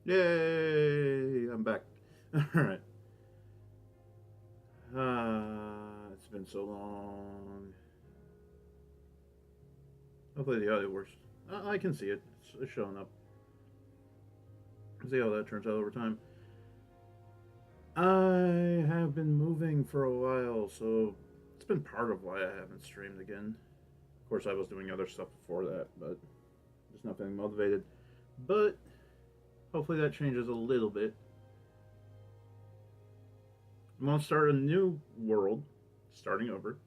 Yay! I'm back. Alright. It's been so long. Hopefully the audio works. I can see it. It's showing up. See how that turns out over time. I have been moving for a while, so it's been part of why I haven't streamed again. Of course, I was doing other stuff before that, but just not feeling motivated. But hopefully that changes a little bit. I'm gonna start a new world, starting over.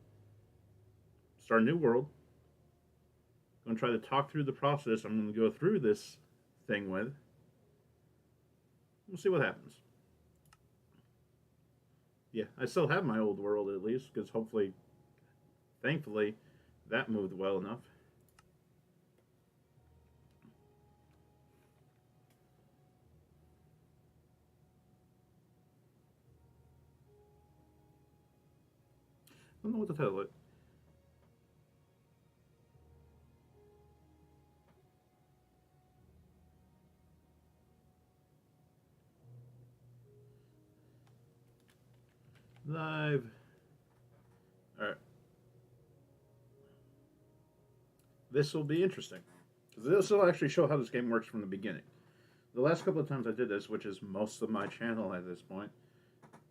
Start a new world. I'm gonna try to talk through the process I'm gonna go through this thing with. We'll see what happens. Yeah, I still have my old world at least, because hopefully, thankfully, that moved well enough. I don't know what to tell it. Live. Alright. This will be interesting. This will actually show how this game works from the beginning. The last couple of times I did this, which is most of my channel at this point,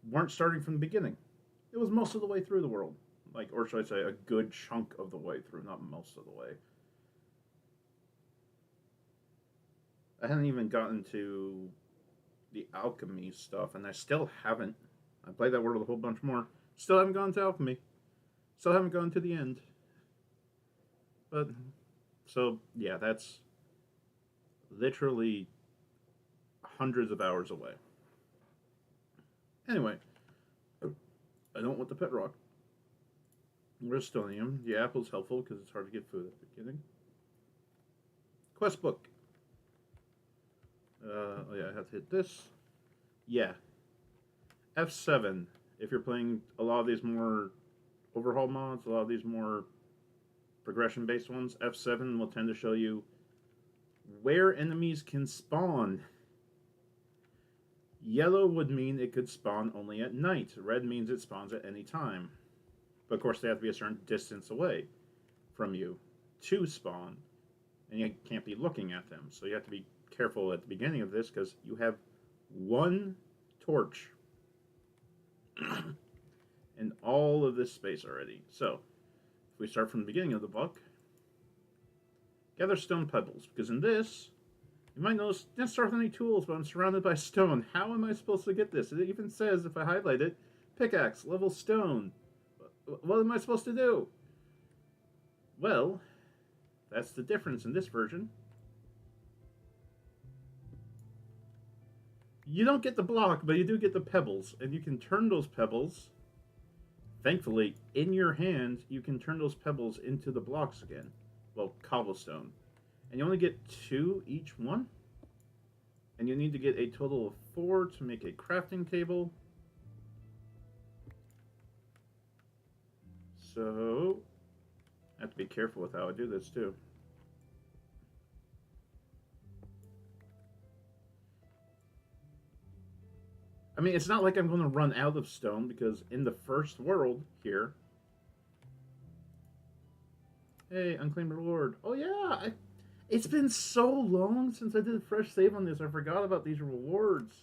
weren't starting from the beginning. It was most of the way through the world. Like, or should I say, a good chunk of the way through, not most of the way. I hadn't even gotten to the alchemy stuff, and I still haven't. I played that world a whole bunch more. Still haven't gone to alchemy. Still haven't gone to the end. But, so, yeah, that's literally hundreds of hours away. Anyway, I don't want the pet rock. Restonium. The apple's helpful because it's hard to get food at the beginning. Quest book. Oh yeah, I have to hit this. Yeah. F7. If you're playing a lot of these more overhaul mods, a lot of these more progression based ones, F7 will tend to show you where enemies can spawn. Yellow would mean it could spawn only at night. Red means it spawns at any time. But of course, they have to be a certain distance away from you to spawn, and you can't be looking at them. So you have to be careful at the beginning of this because you have one torch in all of this space already. So if we start from the beginning of the book, gather stone pebbles, because in this, you might notice, didn't start with any tools, but I'm surrounded by stone. How am I supposed to get this? It even says, if I highlight it, pickaxe, level stone. What am I supposed to do? Well, that's the difference in this version. You don't get the block, but you do get the pebbles, and you can turn those pebbles. Thankfully, in your hand, you can turn those pebbles into the blocks again. Well, cobblestone. And you only get two each one. And you need to get a total of 4 to make a crafting table. So, I have to be careful with how I do this too. I mean, it's not like I'm going to run out of stone because in the first world here. Hey, unclaimed reward. Oh, yeah. It's been so long since I did a fresh save on this. I forgot about these rewards.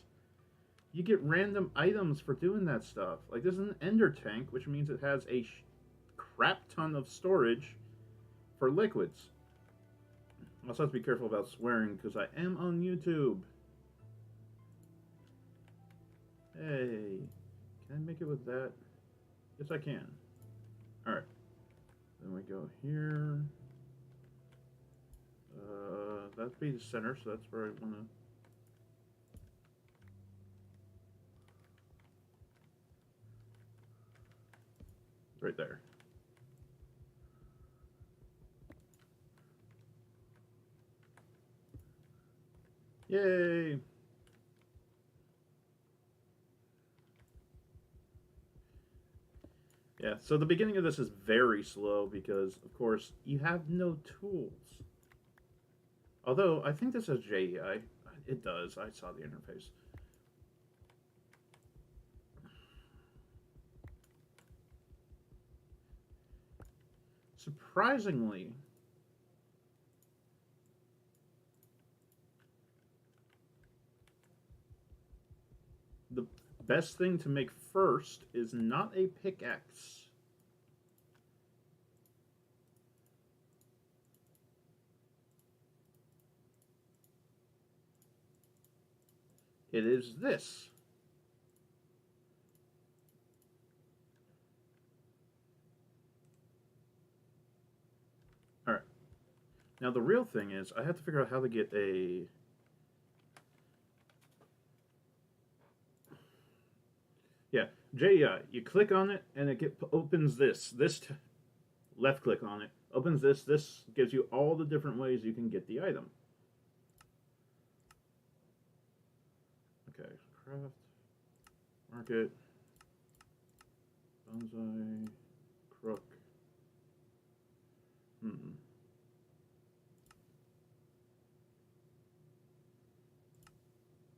You get random items for doing that stuff. Like, this is an ender tank, which means it has a crap ton of storage for liquids. I also have to be careful about swearing because I am on YouTube. Hey, can I make it with that? Yes, I can. Alright. Then we go here. That'd be the center, so that's where I want to. Right there. Yay! Yeah, so the beginning of this is very slow because, of course, you have no tools. Although, I think this is JEI. It does. I saw the interface. Surprisingly, the best thing to make first is not a pickaxe. It is this. All right. Now the real thing is I have to figure out how to get a... Yeah, JEI. You click on it and it opens this. Left click on it. Opens this. This gives you all the different ways you can get the item. Okay. Craft. Market. Bonsai. Crook.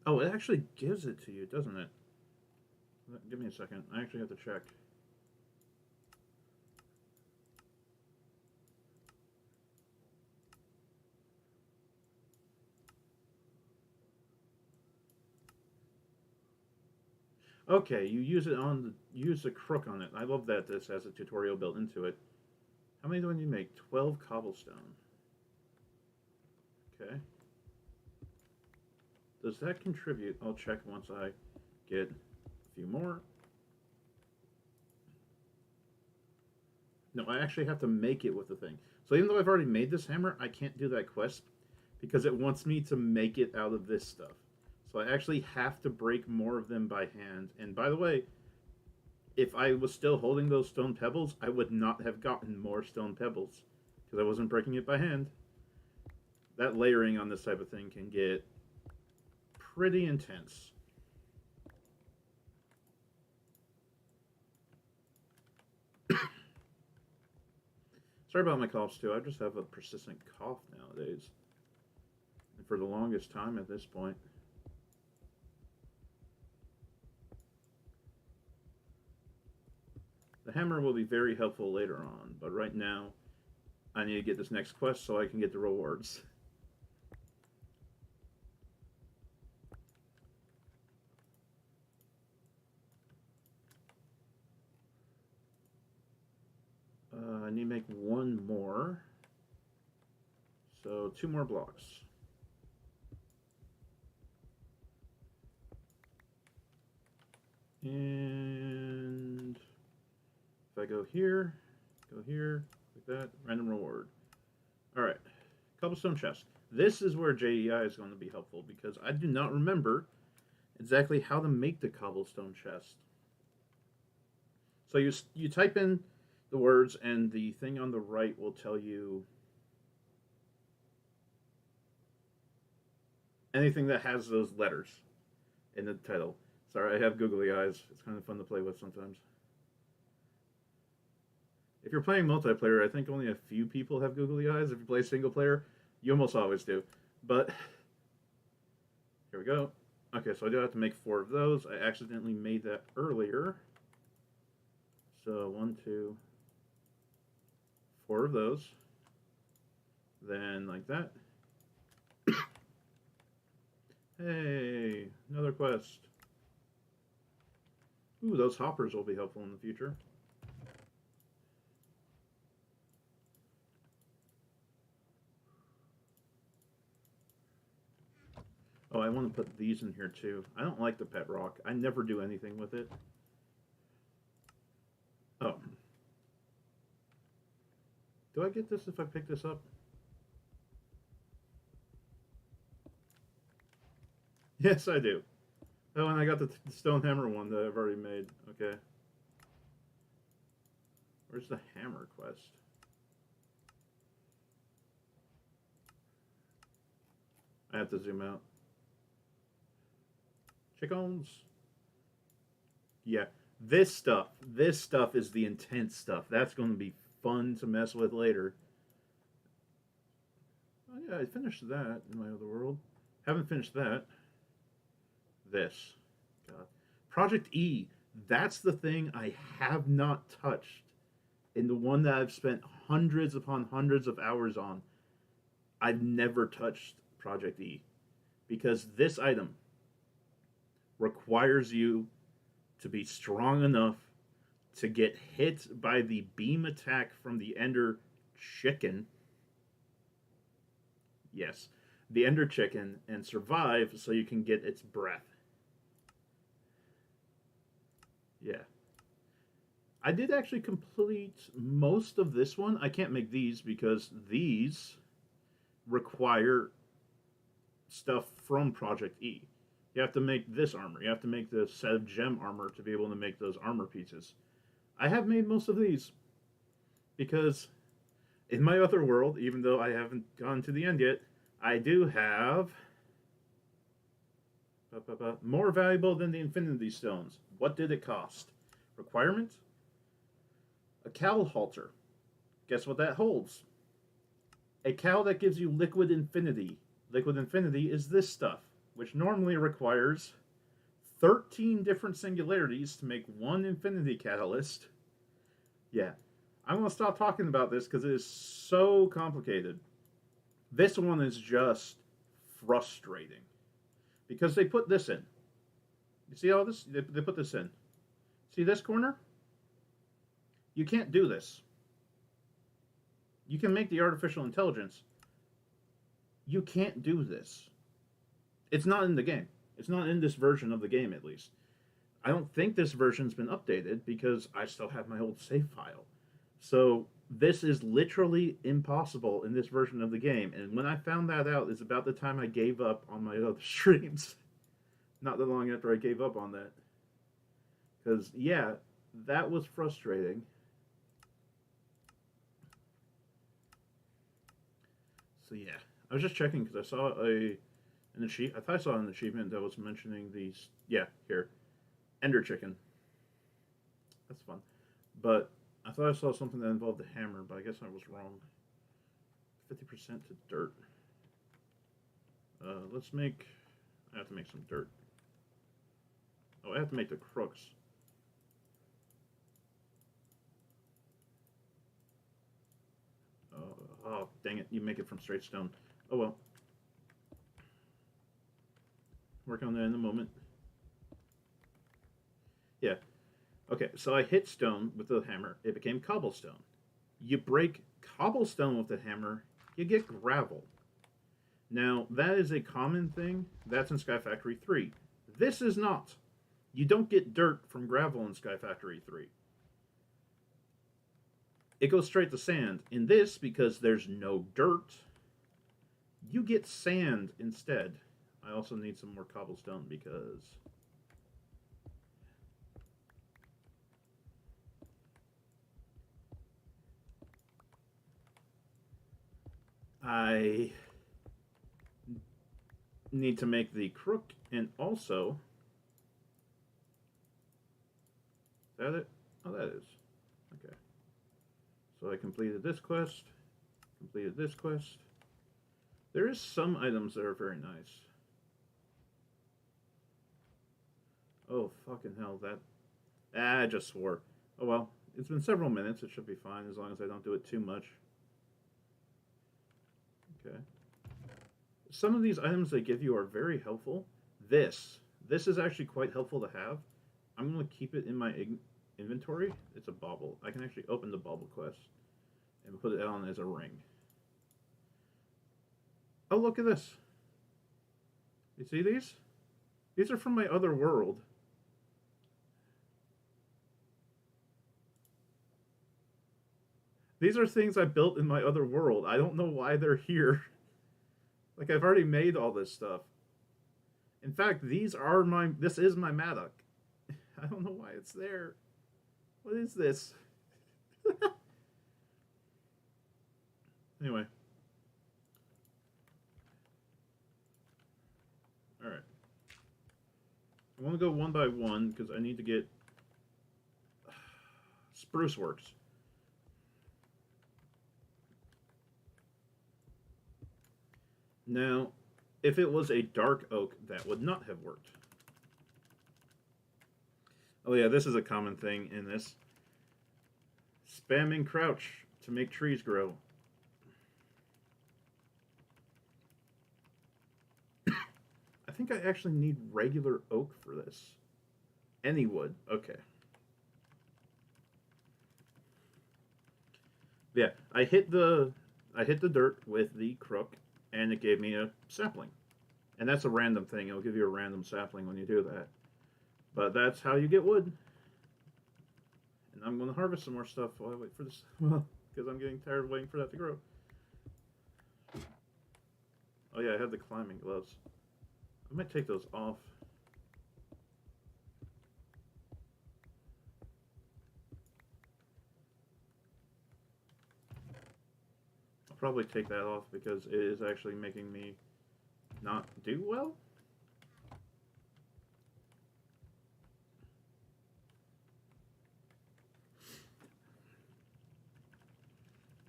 Oh, it actually gives it to you, doesn't it? Give me a second. I actually have to check. Okay, you use it on the use the crook on it. I love that this has a tutorial built into it. How many do I need to make? 12 cobblestone. Okay. Does that contribute? I'll check once I get a few more. No, I actually have to make it with the thing. So even though I've already made this hammer, I can't do that quest because it wants me to make it out of this stuff. So I actually have to break more of them by hand. And by the way, if I was still holding those stone pebbles, I would not have gotten more stone pebbles because I wasn't breaking it by hand. That layering on this type of thing can get pretty intense. Sorry about my coughs too. I just have a persistent cough nowadays. And for the longest time at this point. The hammer will be very helpful later on, but right now I need to get this next quest so I can get the rewards. I need to make one more. So 2 more blocks. And if I go here, like that, random reward. All right, cobblestone chest. This is where JEI is going to be helpful because I do not remember exactly how to make the cobblestone chest. So you type in the words, and the thing on the right will tell you anything that has those letters in the title. Sorry, I have googly eyes. It's kind of fun to play with sometimes. If you're playing multiplayer, I think only a few people have googly eyes. If you play single player, you almost always do. But here we go. Okay, so I do have to make 4 of those. I accidentally made that earlier. So 1, 2, 4 of those. Then like that. Hey, another quest. Ooh, those hoppers will be helpful in the future. Oh, I want to put these in here too. I don't like the pet rock. I never do anything with it. Oh. Do I get this if I pick this up? Yes, I do. Oh, and I got the stone hammer one that I've already made. Okay. Where's the hammer quest? I have to zoom out. Chickens. Yeah, this stuff is the intense stuff. That's going to be fun to mess with later. Oh yeah, I finished that in my other world. Haven't finished that. This. God. Project E. That's the thing I have not touched. And the one that I've spent hundreds upon hundreds of hours on. I've never touched Project E. Because this item requires you to be strong enough to get hit by the beam attack from the Ender Chicken. Yes, the Ender Chicken, and survive so you can get its breath. Yeah. I did actually complete most of this one. I can't make these because these require stuff from Project E. You have to make this armor. You have to make the set of gem armor to be able to make those armor pieces. I have made most of these because in my other world, even though I haven't gone to the end yet, I do have more valuable than the Infinity Stones. What did it cost? Requirement? A cowl halter. Guess what that holds? A cowl that gives you liquid infinity. Liquid infinity is this stuff, which normally requires 13 different singularities to make one infinity catalyst. Yeah, I'm going to stop talking about this because it is so complicated. This one is just frustrating because they put this in. You see all this? They put this in. See this corner? You can't do this. You can make the artificial intelligence. You can't do this. It's not in the game. It's not in this version of the game, at least. I don't think this version's been updated because I still have my old save file. So this is literally impossible in this version of the game. And when I found that out, is about the time I gave up on my other streams. Not that long after I gave up on that. Because, yeah, that was frustrating. So, yeah. I was just checking because I saw an achievement. I thought I saw an achievement that was mentioning these. Yeah, here. Ender Chicken. That's fun. But I thought I saw something that involved the hammer, but I guess I was wrong. 50% to dirt. Let's make... I have to make some dirt. Oh, I have to make the crooks. Oh, dang it. You make it from straight stone. Oh, well. Work on that in a moment. Yeah. Okay, so I hit stone with the hammer. It became cobblestone. You break cobblestone with the hammer, you get gravel. Now, that is a common thing. That's in Sky Factory 3. This is not. You don't get dirt from gravel in Sky Factory 3. It goes straight to sand. In this, because there's no dirt, you get sand instead. I also need some more cobblestone because... I need to make the crook, and also... Is that it? Oh, that is. Okay. So I completed this quest, completed this quest. There is some items that are very nice. Oh, fucking hell, that... I just swore. Oh, well, it's been several minutes. It should be fine as long as I don't do it too much. Okay. Some of these items they give you are very helpful. This is actually quite helpful to have. I'm going to keep it in my inventory. It's a bauble. I can actually open the bauble quest and put it on as a ring. Oh, look at this. You see these? These are from my other world. These are things I built in my other world. I don't know why they're here. Like, I've already made all this stuff. In fact, these are my... This is my Madoc. I don't know why it's there. What is this? Anyway. Alright. I want to go one by one because I need to get... Spruce Works. Now, If it was a dark oak, that would not have worked. Oh yeah, this is a common thing in this. Spamming crouch to make trees grow. I think I actually need regular oak for this. Any wood. Okay. Yeah, I hit the dirt with the crook, and it gave me a sapling. And that's a random thing. It'll give you a random sapling when you do that. But that's how you get wood. And I'm going to harvest some more stuff while I wait for this. Well, because I'm getting tired of waiting for that to grow. Oh yeah, I have the climbing gloves. I might take those off. I'll probably take that off because it is actually making me not do well.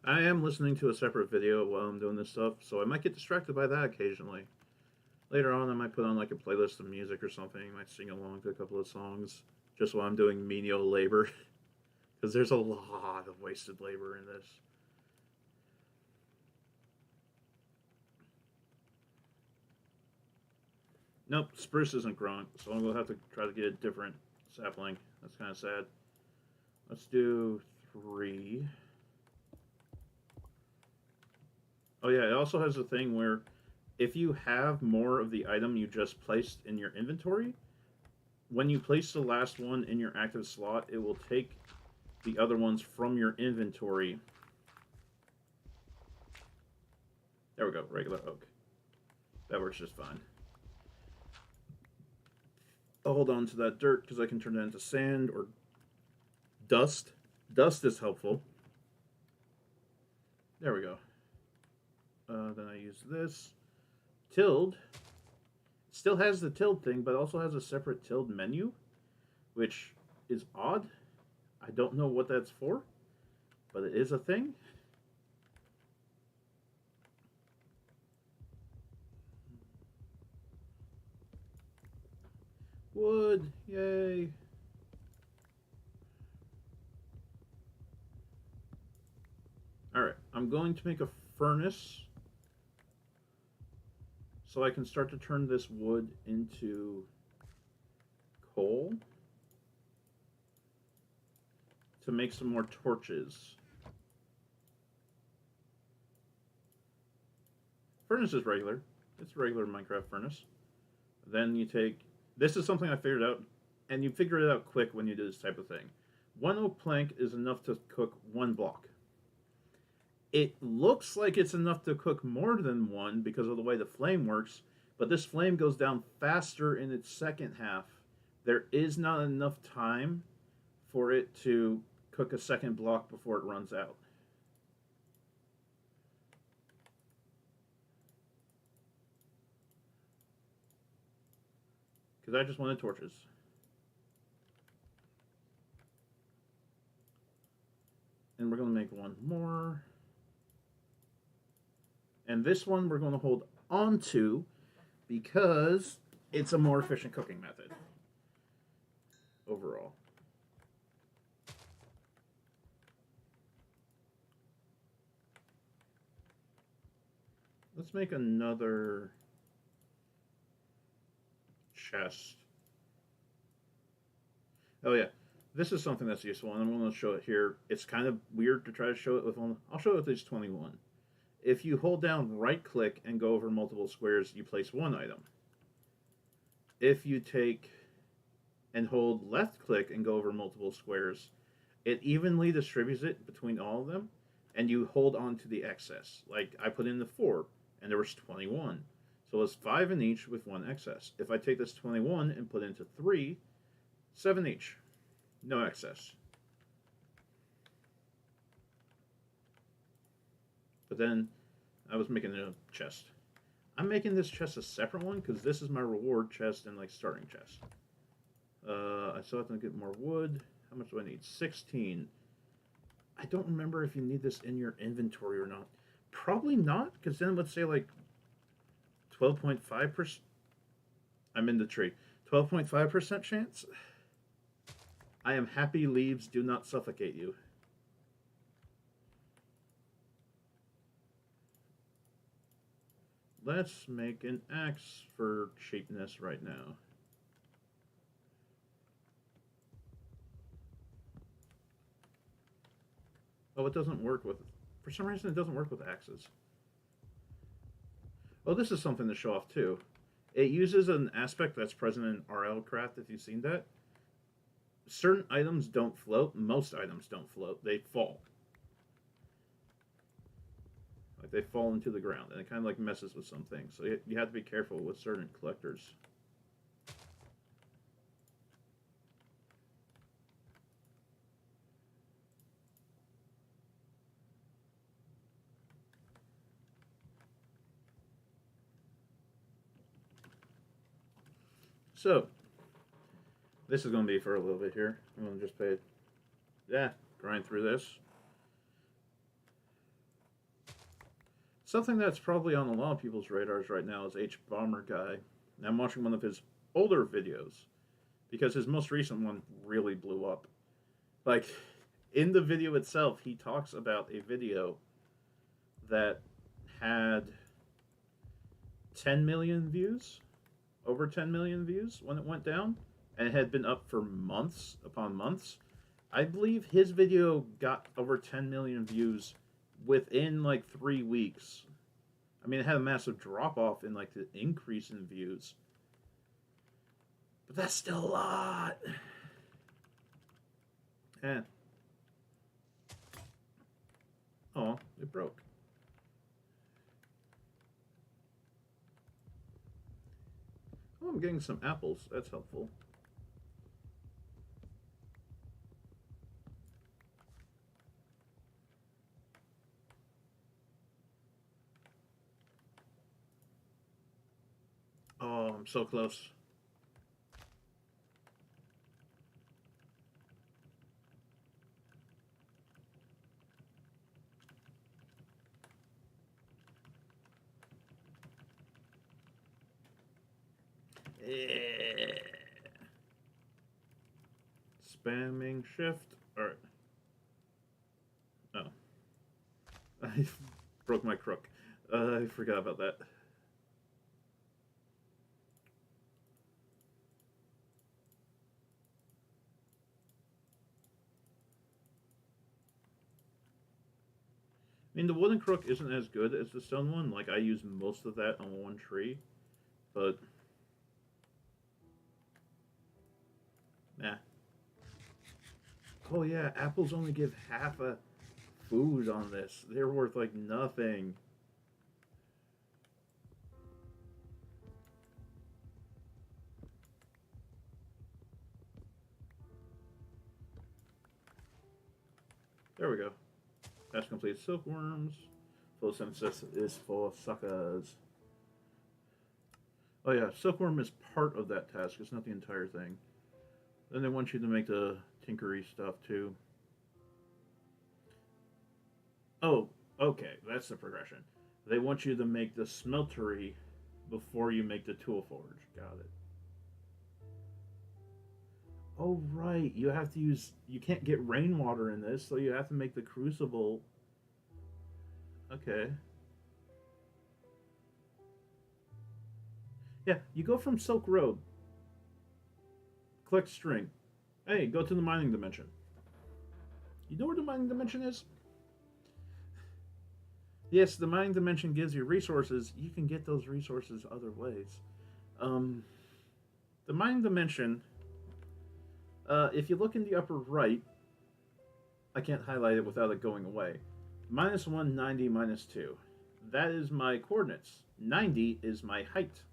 I am listening to a separate video while I'm doing this stuff, so I might get distracted by that occasionally. Later on, I might put on like a playlist of music or something. I might sing along to a couple of songs just while I'm doing menial labor. Because there's a lot of wasted labor in this. Nope, spruce isn't growing, so I'm going to have to try to get a different sapling. That's kind of sad. Let's do 3. Oh yeah, it also has a thing where if you have more of the item you just placed in your inventory, when you place the last one in your active slot, it will take the other ones from your inventory. There we go, regular oak. That works just fine. I'll hold on to that dirt because I can turn that into sand or dust. Dust is helpful. There we go. Then I use this. Tilled. Still has the tilled thing, but also has a separate tilled menu, which is odd. I don't know what that's for, but it is a thing. Wood, yay. Alright, I'm going to make a furnace so I can start to turn this wood into coal to make some more torches. Furnace is regular. It's a regular Minecraft furnace. Then you take... This is something I figured out, and you figure it out quick when you do this type of thing. 1 oak plank is enough to cook 1 block. It looks like it's enough to cook more than 1 because of the way the flame works, but this flame goes down faster in its second half. There is not enough time for it to cook a second block before it runs out. Because I just wanted torches. And we're going to make 1 more. And this one we're going to hold on to because it's a more efficient cooking method overall. Let's make another chest. Oh yeah, this is something that's useful, and I'm going to show it here. It's kind of weird to try to show it with one. I'll show it with these 21. If you hold down right click and go over multiple squares, you place 1 item. If you take and hold left click and go over multiple squares, it evenly distributes it between all of them, and you hold on to the excess. Like I put in the 4, and there was 21. So it's 5 in each with 1 excess. If I take this 21 and put into 3, 7 each. No excess. But then I was making a chest. I'm making this chest a separate one because this is my reward chest and like starting chest. I still have to get more wood. How much do I need? 16. I don't remember if you need this in your inventory or not. Probably not, because then let's say like 12.5%. I'm in the tree. 12.5% chance. I am happy leaves do not suffocate you. Let's make an axe for cheapness right now. Oh, it doesn't work with... For some reason, it doesn't work with axes. Oh, this is something to show off, too. It uses an aspect that's present in RL Craft, if you've seen that. Certain items don't float. Most items don't float. They fall. Like, they fall into the ground, and it kind of, like, messes with some things. So you have to be careful with certain collectors. So, this is going to be for a little bit here. I'm going to just grind through this. Something that's probably on a lot of people's radars right now is H Bomber Guy. And I'm watching one of his older videos because his most recent one really blew up. Like, in the video itself, he talks about a video that had 10 million views, over 10 million views when it went down, and it had been up for months upon months. I believe his video got over 10 million views within like 3 weeks. I mean, it had a massive drop off in like the increase in views, but that's still a lot. Yeah. Oh, it broke. Oh, I'm getting some apples. That's helpful. Oh, I'm so close. Yeah. Spamming shift. Alright. Oh. I broke my crook. I forgot about that. I mean, the wooden crook isn't as good as the stone one. Like, I use most of that on one tree. But... nah. Oh yeah, apples only give half a food on this. They're worth, like, nothing. There we go. Task complete. Silkworms. Photosynthesis is full of suckers. Oh yeah, silkworm is part of that task. It's not the entire thing. Then they want you to make the tinkery stuff too. Oh, okay, that's the progression. They want you to make the smeltery before you make the tool forge. Got it. Oh right, you have to use. You can't get rainwater in this, so you have to make the crucible. Okay. Yeah, you go from Silk Road. Collect string. Hey, go to the mining dimension. You know where the mining dimension is? Yes, the mining dimension gives you resources. You can get those resources other ways. The mining dimension, if you look in the upper right, I can't highlight it without it going away. -1, 90, -2. That is my coordinates. 90 is my height.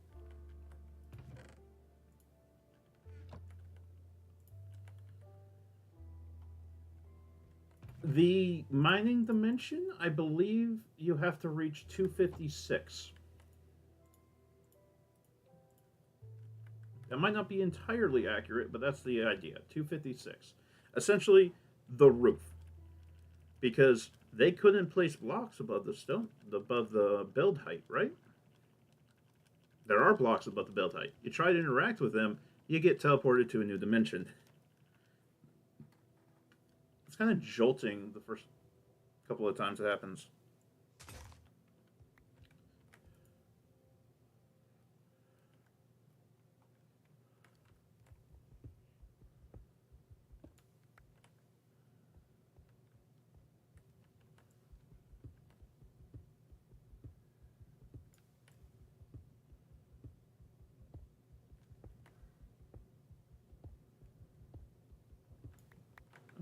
The mining dimension, I believe you have to reach 256. That might not be entirely accurate, but that's the idea. 256. Essentially, the roof. Because they couldn't place blocks above the stone, above the build height, right? there are blocks above the build height. You try to interact with them, you get teleported to a new dimension. It's kind of jolting the first couple of times it happens.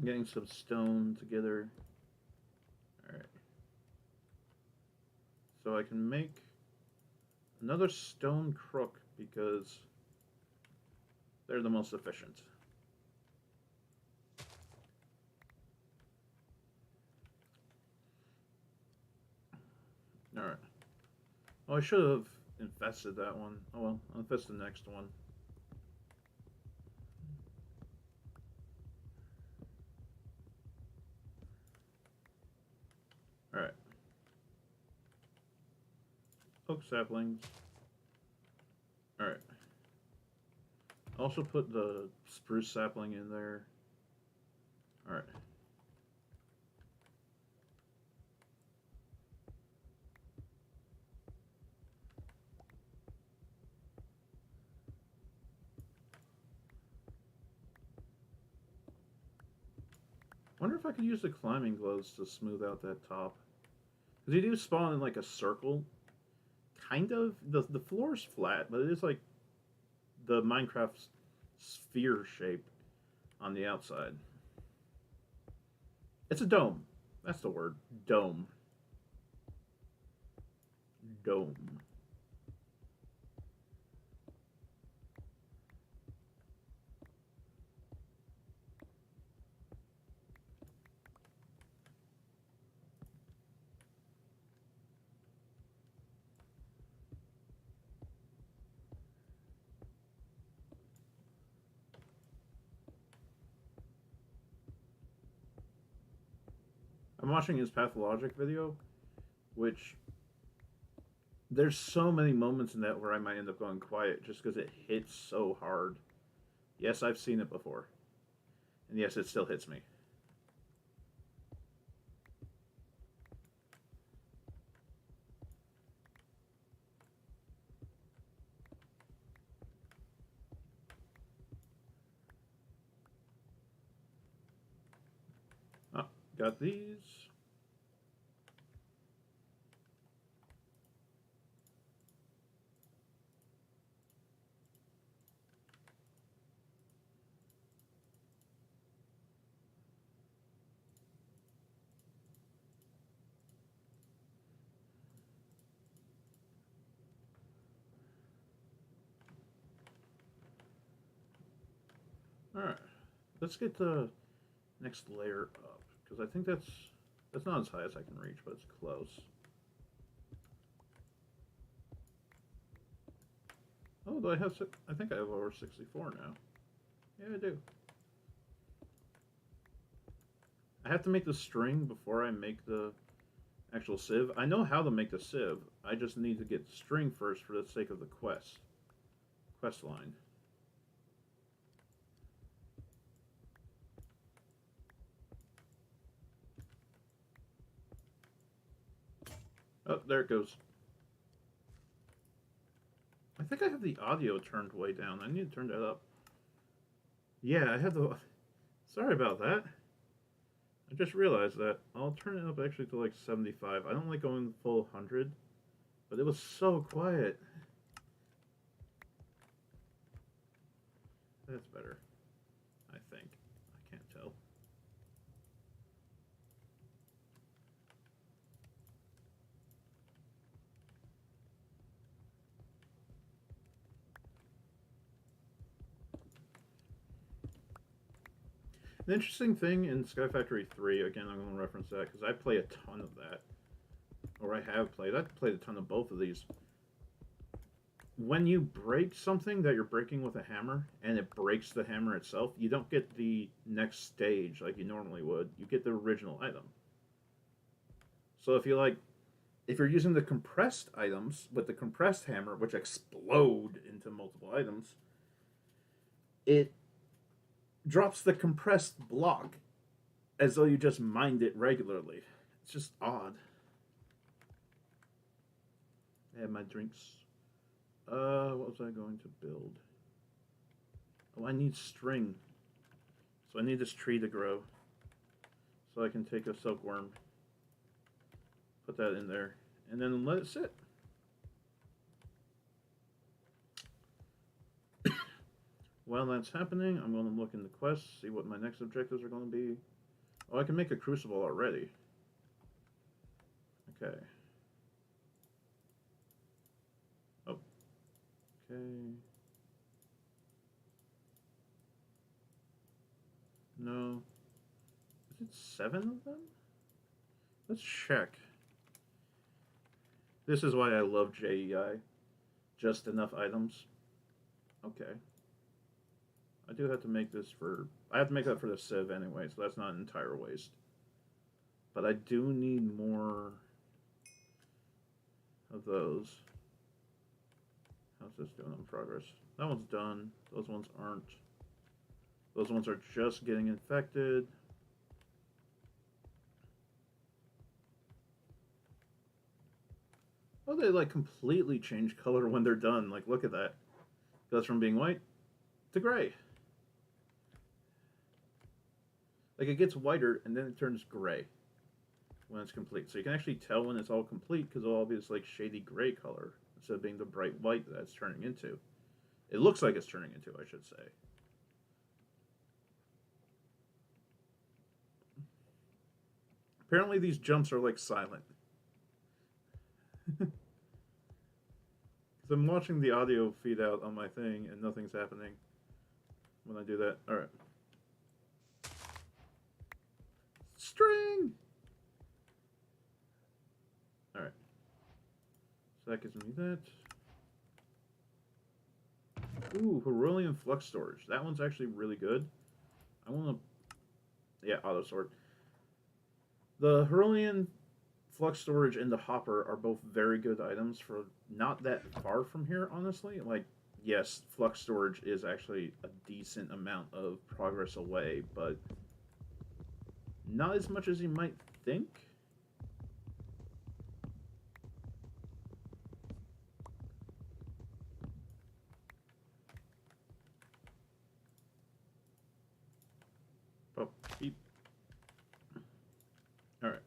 I'm getting some stone together. Alright. So I can make another stone crook because they're the most efficient. Alright. Oh, I should have infested that one. Oh well, I'll infest the next one. Alright. Oak saplings. Alright. Also put the spruce sapling in there. Alright. Wonder if I could use the climbing gloves to smooth out that top. Because you do spawn in like a circle. Kind of. The floor's flat, but it is like the Minecraft sphere shape on the outside. It's a dome. That's the word. Dome. Dome. I'm watching his pathologic video, which there's so many moments in that where I might end up going quiet just because it hits so hard. Yes, I've seen it before. And yes, it still hits me. Oh, got these. Alright. Let's get the next layer up. Because I think that's not as high as I can reach, but it's close. Oh, do I have... I think I have over 64 now. Yeah, I do. I have to make the string before I make the actual sieve. I know how to make the sieve. I just need to get the string first for the sake of the quest line. Oh, there it goes. I think I have the audio turned way down. I need to turn that up. Yeah, I have the... Sorry about that. I just realized that. I'll turn it up actually to like 75. I don't like going full 100, but it was so quiet. That's better, I think. I can't tell. An interesting thing in Sky Factory 3, again, I'm going to reference that because I play a ton of that. Or I have played. I've played a ton of both of these. When you break something that you're breaking with a hammer, and it breaks the hammer itself, you don't get the next stage like you normally would. You get the original item. So if you, like, If you're using the compressed items with the compressed hammer, which explode into multiple items, it drops the compressed block as though you just mined it regularly. It's just odd. I have my drinks. What was I going to build? Oh, I need string. So I need this tree to grow. So I can take a silkworm, put that in there, and then let it sit. While that's happening, I'm going to look in the quest, see what my next objectives are going to be. Oh, I can make a crucible already. Okay. Oh. Okay. No. Is it 7 of them? Let's check. This is why I love JEI. Just enough items. Okay. I do have to make this for... I have to make that for the Civ anyway, so that's not an entire waste. But I do need more of those. How's this doing in progress? That one's done. Those ones aren't. Those ones are just getting infected. Oh, they like completely change color when they're done. Like, look at that. It goes from being white to gray. Like, it gets whiter and then it turns gray when it's complete. So you can actually tell when it's all complete because it'll all be this like shady gray color instead of being the bright white that it's turning into. It looks like it's turning into, I should say. Apparently these jumps are like silent. Because I'm watching the audio feed out on my thing and nothing's happening when I do that. Alright. String! Alright. So that gives me that. Ooh, Heroian Flux Storage. That one's actually really good. I want to... Yeah, auto sort. The Heroian Flux Storage and the Hopper are both very good items for not that far from here, honestly. Like, yes, Flux Storage is actually a decent amount of progress away, but not as much as you might think. Oh, beep. Alright.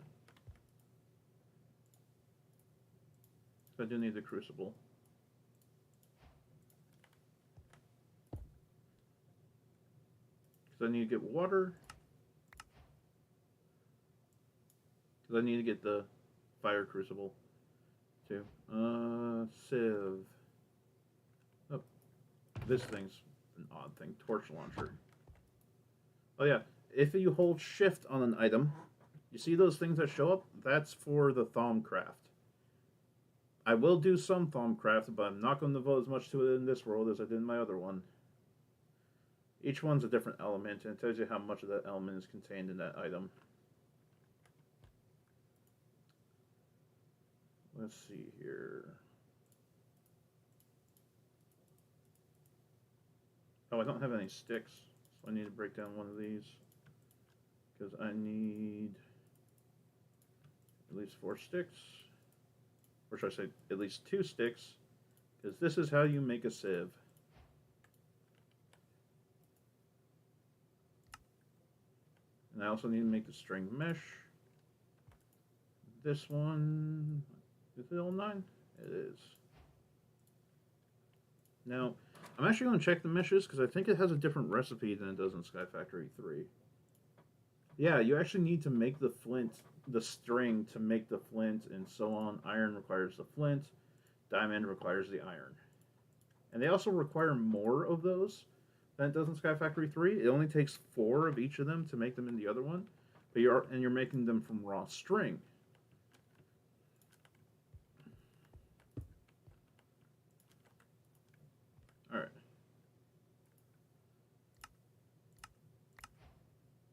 So I do need the Crucible. Because I need to get water. Because I need to get the Fire Crucible, too. Civ. Oh, this thing's an odd thing. Torch Launcher. Oh yeah, if you hold shift on an item, you see those things that show up? That's for the Thaumcraft. I will do some Thaumcraft, but I'm not going to devote as much to it in this world as I did in my other one. Each one's a different element, and it tells you how much of that element is contained in that item. Let's see here. Oh, I don't have any sticks, so I need to break down one of these. Because I need at least 4 sticks. Or should I say at least 2 sticks? Because this is how you make a sieve. And I also need to make the string mesh. This one, is it all 9? It is. Now, I'm actually going to check the meshes because I think it has a different recipe than it does in Sky Factory 3. Yeah, you actually need to make the flint, the string to make the flint, and so on. Iron requires the flint, diamond requires the iron. And they also require more of those than it does in Sky Factory 3. It only takes 4 of each of them to make them in the other one, but you're making them from raw string. Alright.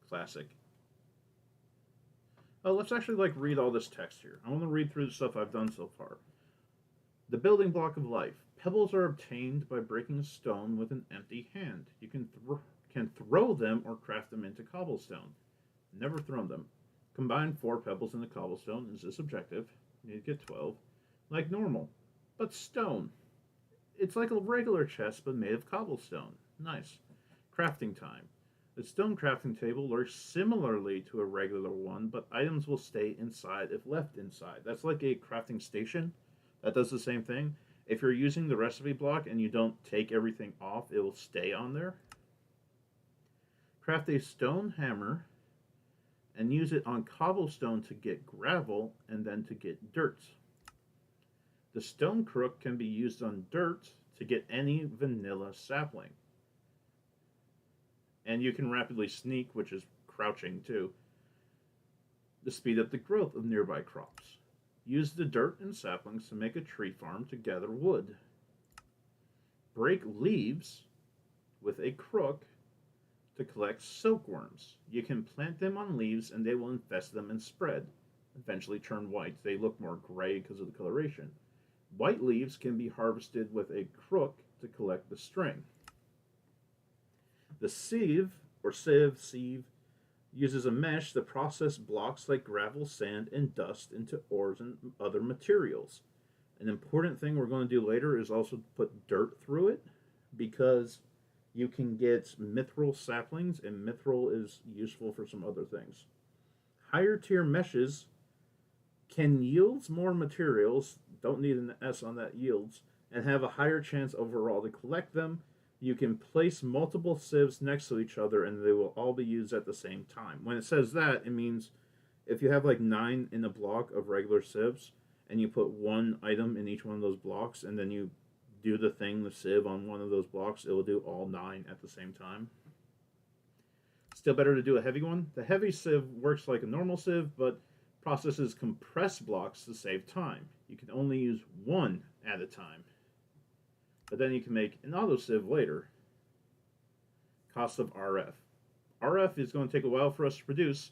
Classic. Oh, let's actually like read all this text here. I want to read through the stuff I've done so far. The building block of life. Pebbles are obtained by breaking a stone with an empty hand. You can throw them or craft them into cobblestone. Never thrown them. Combine 4 pebbles into cobblestone is this objective. You need to get 12. Like normal. But stone. It's like a regular chest but made of cobblestone. Nice. Crafting time. The stone crafting table works similarly to a regular one, but items will stay inside if left inside. That's like a crafting station that does the same thing. If you're using the recipe block and you don't take everything off, it will stay on there. Craft a stone hammer and use it on cobblestone to get gravel and then to get dirt. The stone crook can be used on dirt to get any vanilla sapling. And you can rapidly sneak, which is crouching too, to speed up the growth of nearby crops. Use the dirt and saplings to make a tree farm to gather wood. Break leaves with a crook to collect silkworms. You can plant them on leaves and they will infest them and spread, eventually turn white. They look more gray because of the coloration. White leaves can be harvested with a crook to collect the string. The sieve, or sieve, uses a mesh to process blocks like gravel, sand, and dust into ores and other materials. An important thing we're going to do later is also put dirt through it because you can get mithril saplings, and mithril is useful for some other things. Higher tier meshes can yield more materials, don't need an S on that yields, and have a higher chance overall to collect them. You can place multiple sieves next to each other and they will all be used at the same time. When it says that, it means if you have like 9 in a block of regular sieves and you put one item in each one of those blocks and then you do the thing, the sieve on one of those blocks, it will do all 9 at the same time. Still better to do a heavy one. The heavy sieve works like a normal sieve, but processes compressed blocks to save time. You can only use one at a time. But then you can make an auto sieve later. Cost of RF. RF is going to take a while for us to produce,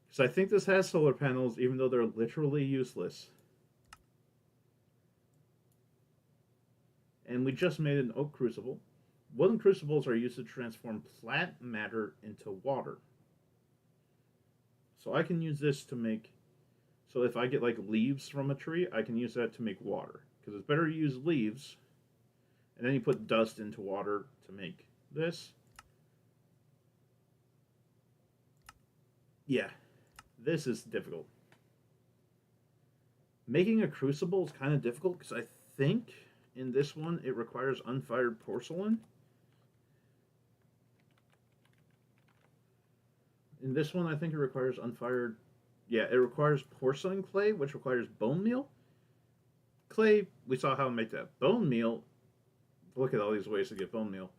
because I think this has solar panels, even though they're literally useless. And we just made an oak crucible. Wooden crucibles are used to transform plant matter into water. So I can use this to make... So if I get like leaves from a tree, I can use that to make water. Because it's better to use leaves. And then you put dust into water to make this. Yeah, this is difficult. Making a crucible is kind of difficult because I think in this one it requires unfired porcelain. In this one I think it requires unfired... Yeah, it requires porcelain clay, which requires bone meal. Clay, we saw how to make that. Bone meal, look at all these ways to get bone meal.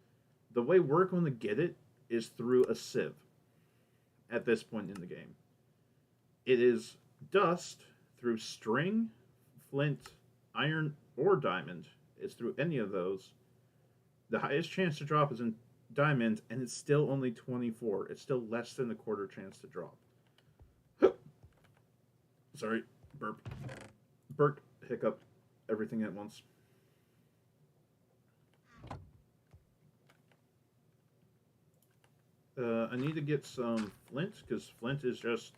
The way we're going to get it is through a sieve at this point in the game. It is dust through string, flint, iron, or diamond. It's through any of those. The highest chance to drop is in diamond, and it's still only 24. It's still less than a quarter chance to drop. Sorry, burp, hiccup, everything at once. I need to get some flint, because flint is just...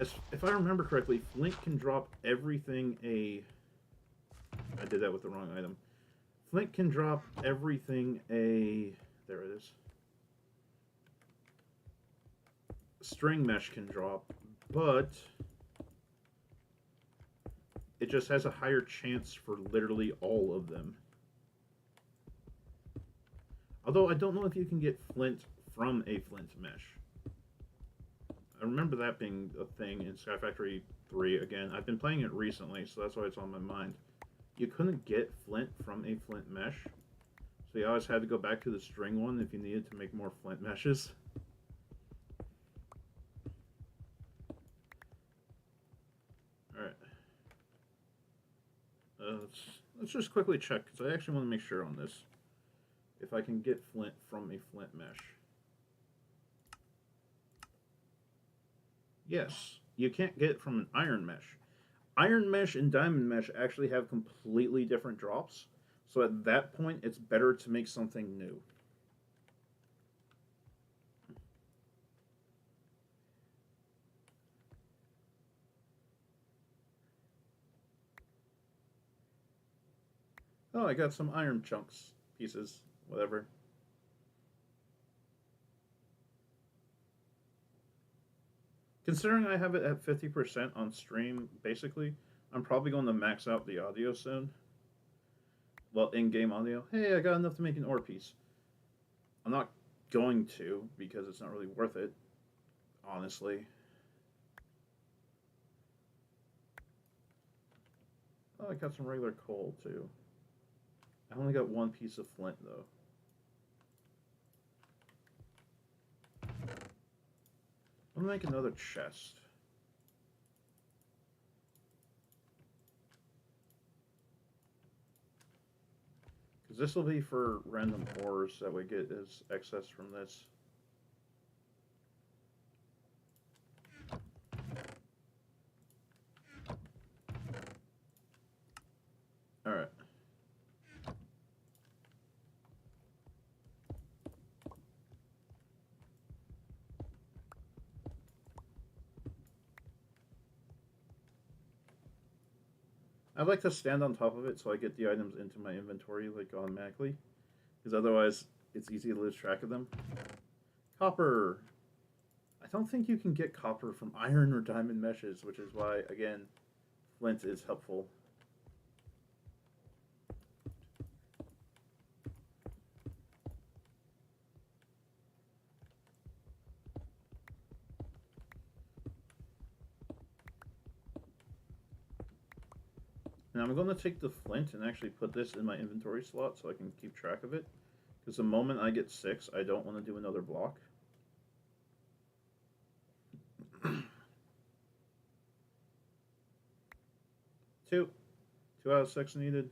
if I remember correctly, flint can drop everything I did that with the wrong item. Flint can drop everything there it is. String mesh can drop, but... it just has a higher chance for literally all of them. Although I don't know if you can get flint from a flint mesh. I remember that being a thing in Sky Factory 3. Again, I've been playing it recently, so that's why it's on my mind. You couldn't get flint from a flint mesh, so you always had to go back to the string one if you needed to make more flint meshes. Alright. Let's just quickly check, because I actually want to make sure on this. If I can get flint from a flint mesh. Yes. you can't get it from an iron mesh. Iron mesh and diamond mesh actually have completely different drops. So at that point, it's better to make something new. Oh, I got some iron chunks, pieces, whatever. Considering I have it at 50% on stream, basically, I'm probably going to max out the audio soon. Well, in game audio. Hey, I got enough to make an ore piece. I'm not going to because it's not really worth it, honestly. Oh, I got some regular coal too. I only got one piece of flint though. I'm gonna make another chest. Because this will be for random ores that we get as excess from this. Alright. I like to stand on top of it so I get the items into my inventory like automatically. Because otherwise it's easy to lose track of them. Copper! I don't think you can get copper from iron or diamond meshes, which is why, again, flint is helpful. And I'm going to take the flint and actually put this in my inventory slot so I can keep track of it. Because the moment I get 6, I don't want to do another block. 2. 2 out of 6 needed.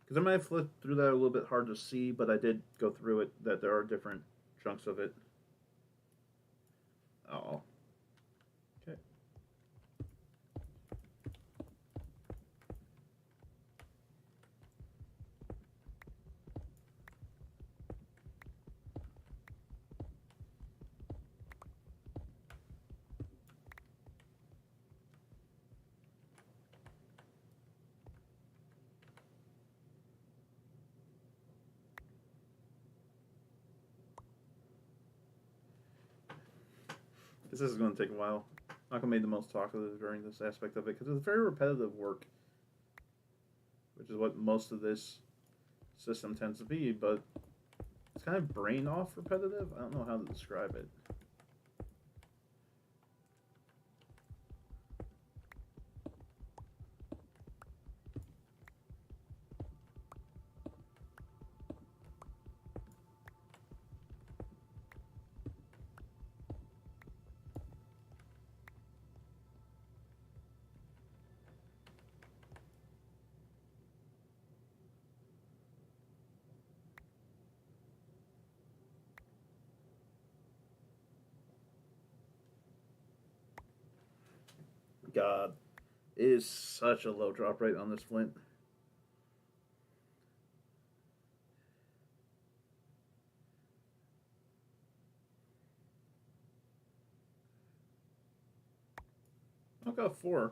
Because I might have flipped through that a little bit hard to see, but I did go through it, that there are different chunks of it. Oh. Okay. This is going to take a while. I'm not going to make the most talkative during this aspect of it because it's very repetitive work, which is what most of this system tends to be, but it's kind of brain off repetitive. I don't know how to describe it. God, it is such a low drop rate on this flint. I got 4.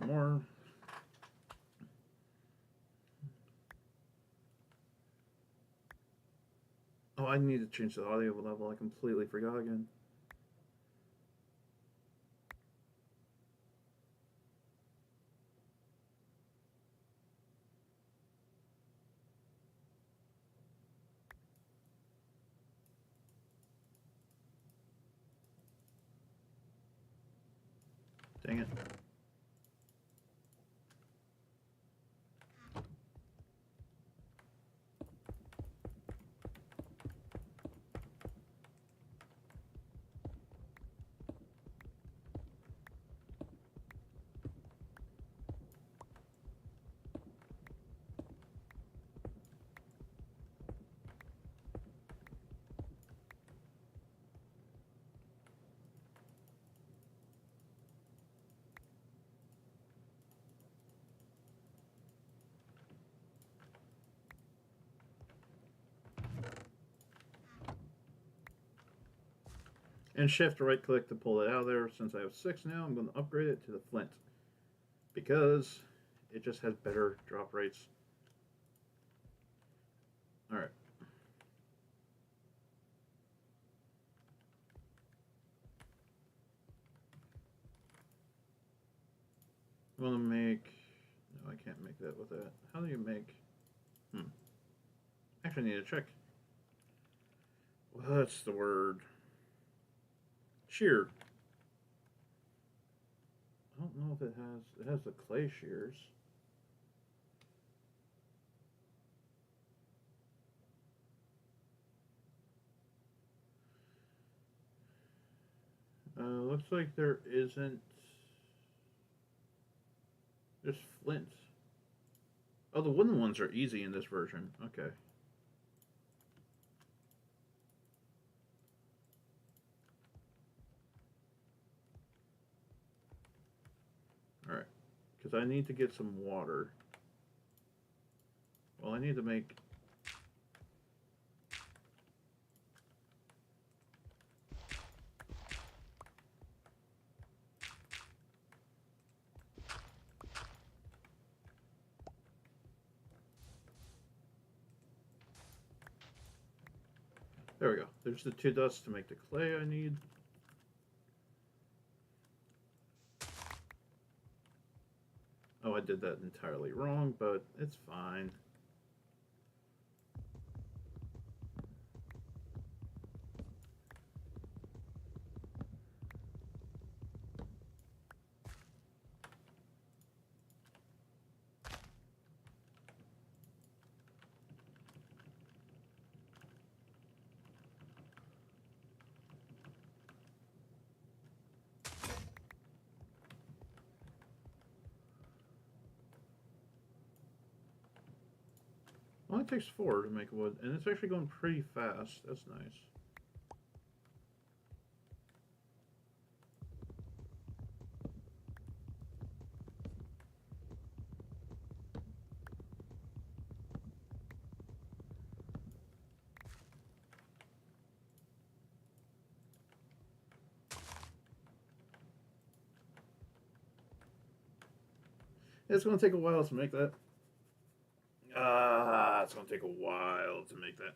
More. Oh, I need to change the audio level. I completely forgot again. Dang it. And shift right click to pull it out of there. Since I have 6 now, I'm going to upgrade it to the flint. Because it just has better drop rates. Alright. I'm going to make... No, I can't make that with that. How do you make... Actually, I need to check. What's the word? Shear. I don't know if it has... It has the clay shears. Looks like there isn't... There's flint. Oh, the wooden ones are easy in this version. Okay. Alright. Because I need to get some water. Well, I need to make... There we go. There's the 2 dusts to make the clay I need. Oh, I did that entirely wrong, but it's fine. Only takes 4 to make wood, and it's actually going pretty fast. That's nice. It's going to take a while to make that. It's going to take a while to make that.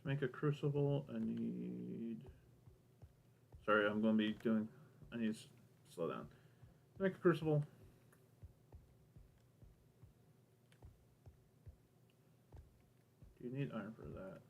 To make a crucible, I need... Sorry, I'm going to be doing... I need to slow down. To make a crucible... Do you need iron for that?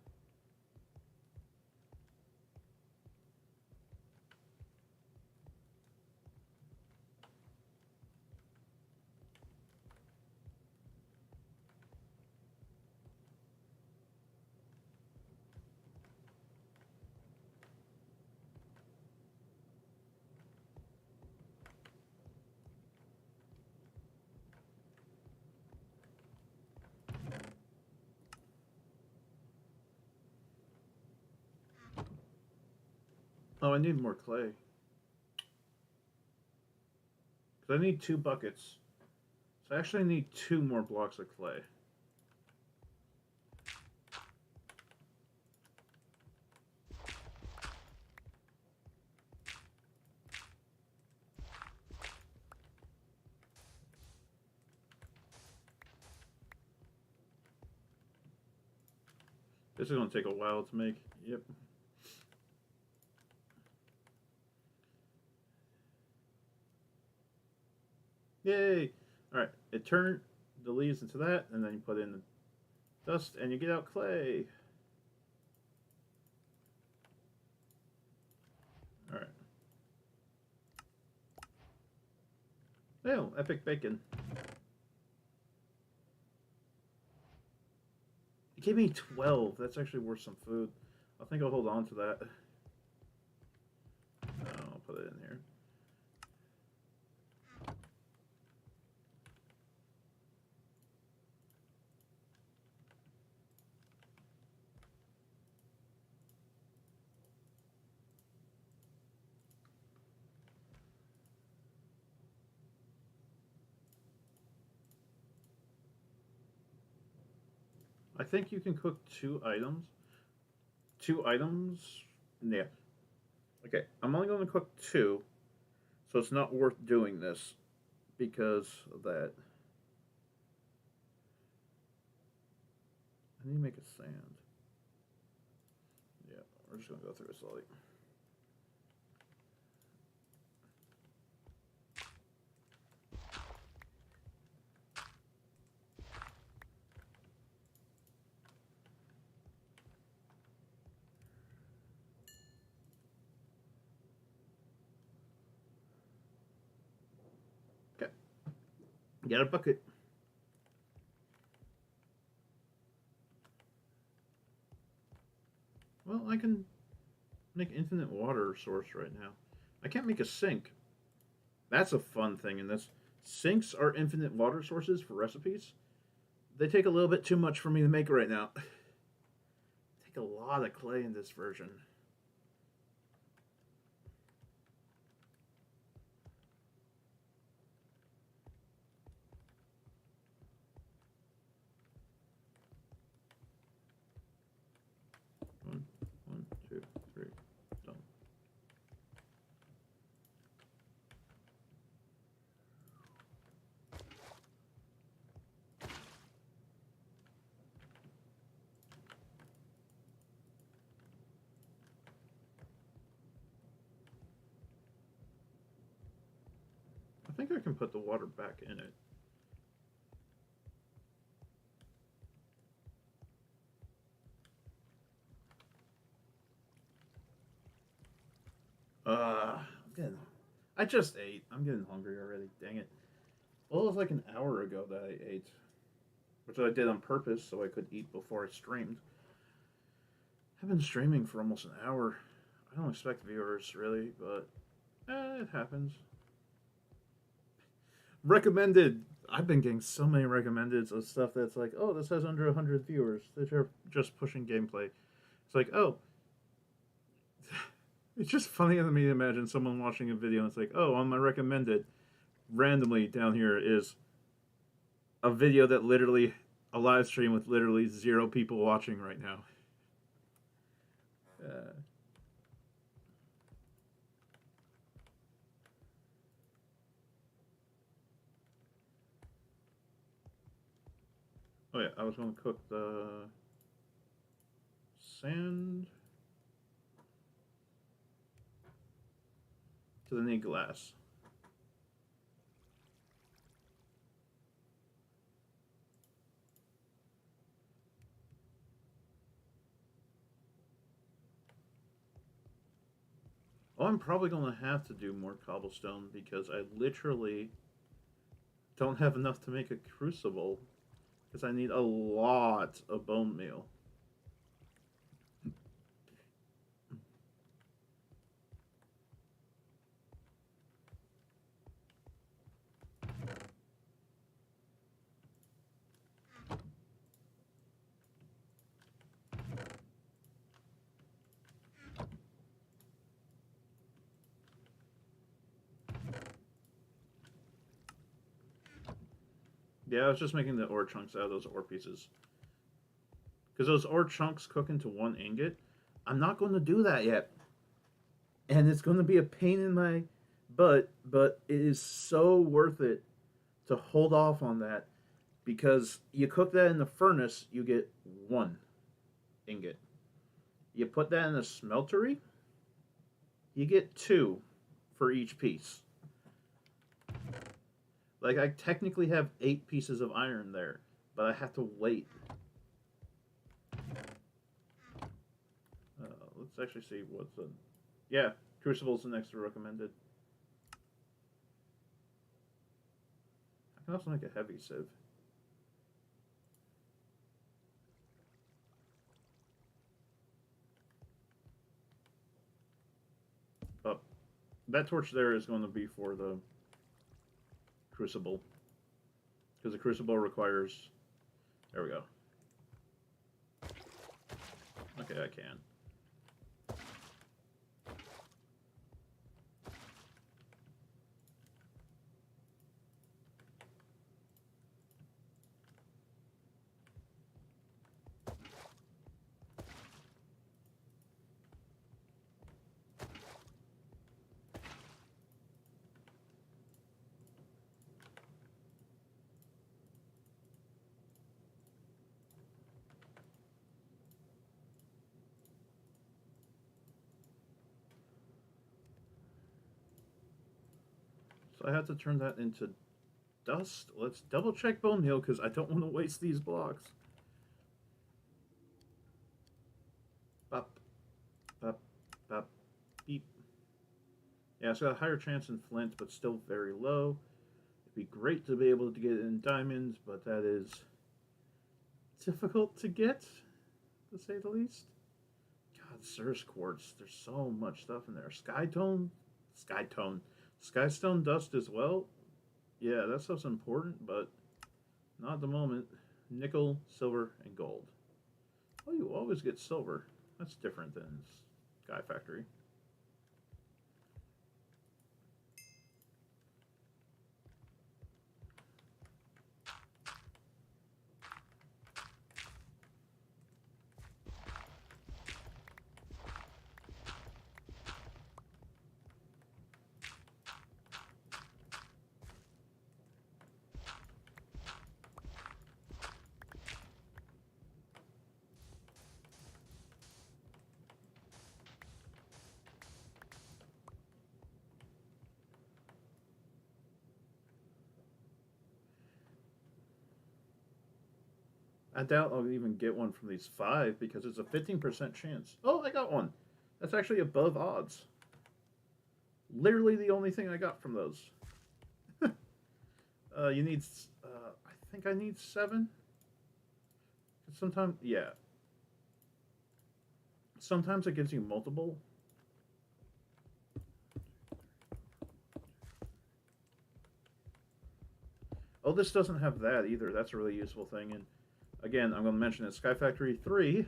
Oh, I need more clay. Because I need 2 buckets. So I actually need 2 more blocks of clay. This is going to take a while to make. Yep. Yay! Alright, it turned the leaves into that, and then you put in the dust, and you get out clay. Oh, epic bacon. It gave me 12. That's actually worth some food. I think I'll hold on to that. I'll put it in here. I think you can cook 2 items. 2 items? Yeah. Okay, I'm only going to cook 2, so it's not worth doing this because of that. I need to make a sand. Yeah, we're just going to go through it slowly. Okay, get a bucket. Well, I can make infinite water source right now. I can't make a sink. That's a fun thing in this. Sinks are infinite water sources for recipes. They take a little bit too much for me to make right now. Take a lot of clay in this version. One, 2, 3, done. I think I can put the water back in it. I'm getting. I just ate. I'm getting hungry already. Dang it. Well, it was like an hour ago that I ate, which I did on purpose so I could eat before I streamed. I've been streaming for almost an hour. I don't expect viewers really, but it happens. Recommended. I've been getting so many recommendeds of stuff that's like, oh, this has under 100 viewers that are just pushing gameplay. It's like, oh, it's just funny to me to imagine someone watching a video and it's like, oh, on my recommended, randomly down here is a video that literally, a live stream with literally 0 people watching right now. Oh yeah, I was going to cook the sand. To the need glass. Oh, I'm probably going to have to do more cobblestone because I literally don't have enough to make a crucible because I need a lot of bone meal. Yeah, I was just making the ore chunks out of those ore pieces. Because those ore chunks cook into 1 ingot. I'm not going to do that yet. And it's going to be a pain in my butt, but it is so worth it to hold off on that because you cook that in the furnace, you get 1 ingot. You put that in a smeltery, you get 2 for each piece. Like, I technically have 8 pieces of iron there, but I have to wait. Let's actually see what's the. Yeah, Crucible's the next recommended. I can also make a heavy sieve. Oh, that torch there is going to be for the crucible. Because the crucible requires... There we go. Okay, I can. So I have to turn that into dust. Let's double check bone meal because I don't want to waste these blocks. Bop, bop, bop, beep. Yeah, it's got a higher chance in flint, but still very low. It'd be great to be able to get it in diamonds, but that is difficult to get, to say the least. God, Cirrus quartz. There's so much stuff in there. Skystone dust as well. Yeah, that stuff's important, but not at the moment. Nickel, silver, and gold. Oh, you always get silver. That's different than Sky Factory. I doubt I'll even get one from these 5 because it's a 15% chance. Oh, I got one. That's actually above odds. Literally the only thing I got from those. You need, I think I need 7. Sometimes, yeah. Sometimes it gives you multiple. Oh, this doesn't have that either. That's a really useful thing. And again, I'm going to mention it. Sky Factory 3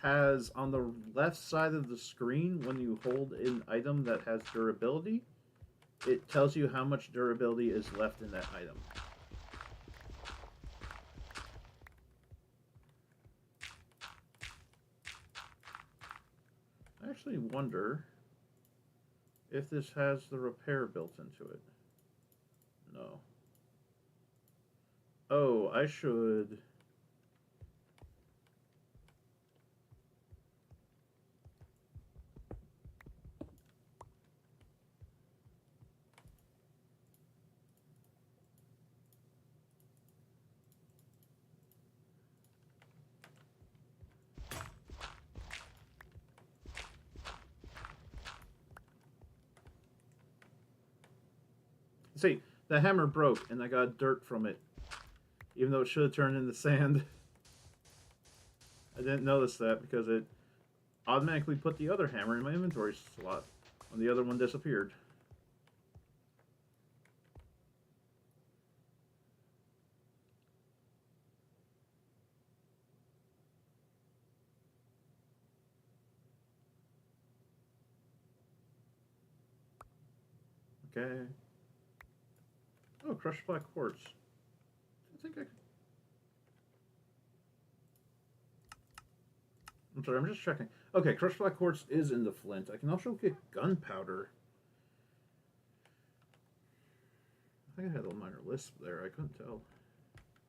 has on the left side of the screen, when you hold an item that has durability, it tells you how much durability is left in that item. I actually wonder if this has the repair built into it. No. Oh, I should... See, the hammer broke and I got dirt from it. Even though it should have turned into sand. I didn't notice that because it automatically put the other hammer in my inventory slot when the other one disappeared. Okay. Oh, crushed black quartz. I think I could... I'm sorry, I'm just checking. Okay, crushed black quartz is in the flint. I can also get gunpowder. I think I had a minor lisp there. I couldn't tell.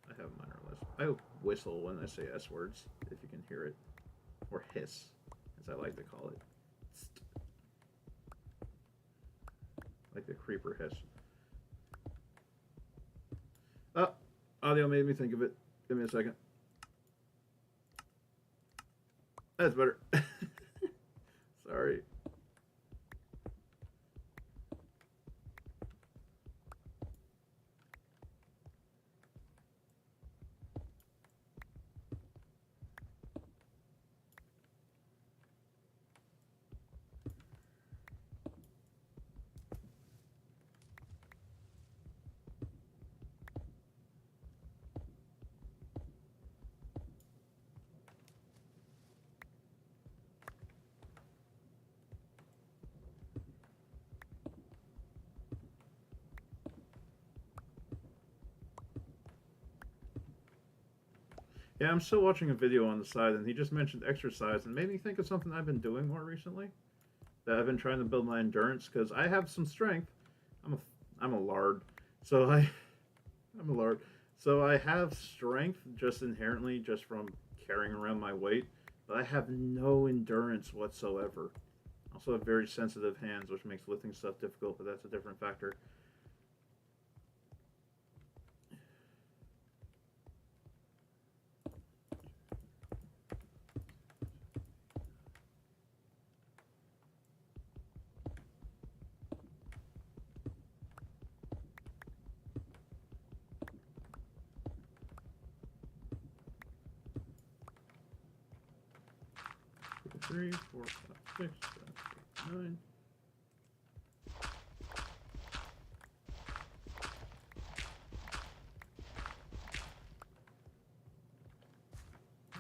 I have a minor lisp. I whistle when I say S words, if you can hear it. Or hiss, as I like to call it. Like the creeper hiss. Oh, audio made me think of it. Give me a second. That's better. Sorry. Yeah, I'm still watching a video on the side, and he just mentioned exercise, and made me think of something I've been doing more recently. That I've been trying to build my endurance because I have some strength. I'm a I'm a lard, so I'm a lard. So I have strength just inherently, just from carrying around my weight, but I have no endurance whatsoever. I also have very sensitive hands, which makes lifting stuff difficult, but that's a different factor. 3, 4, 5, 6, 7, 8, 9.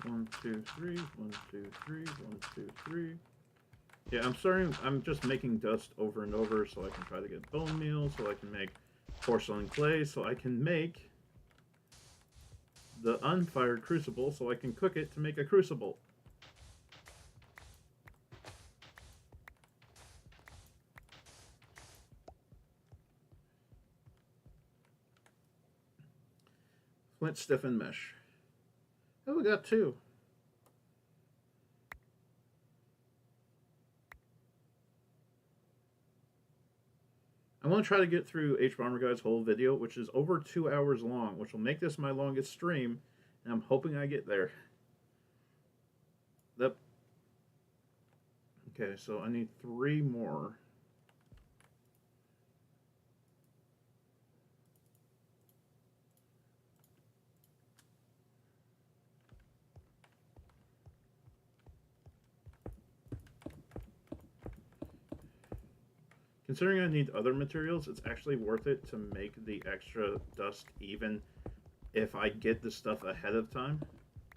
One, two, three, 1, 2, 3, 1, 2, 3. Yeah, I'm just making dust over and over so I can try to get bone meal, so I can make porcelain clay, so I can make the unfired crucible, so I can cook it to make a crucible. Flint, stiffen mesh. Oh, we got 2. I want to try to get through H Bomber Guy's whole video, which is over 2 hours long, which will make this my longest stream, and I'm hoping I get there. Yep. Okay, so I need 3 more. Considering I need other materials, it's actually worth it to make the extra dust even if I get the stuff ahead of time,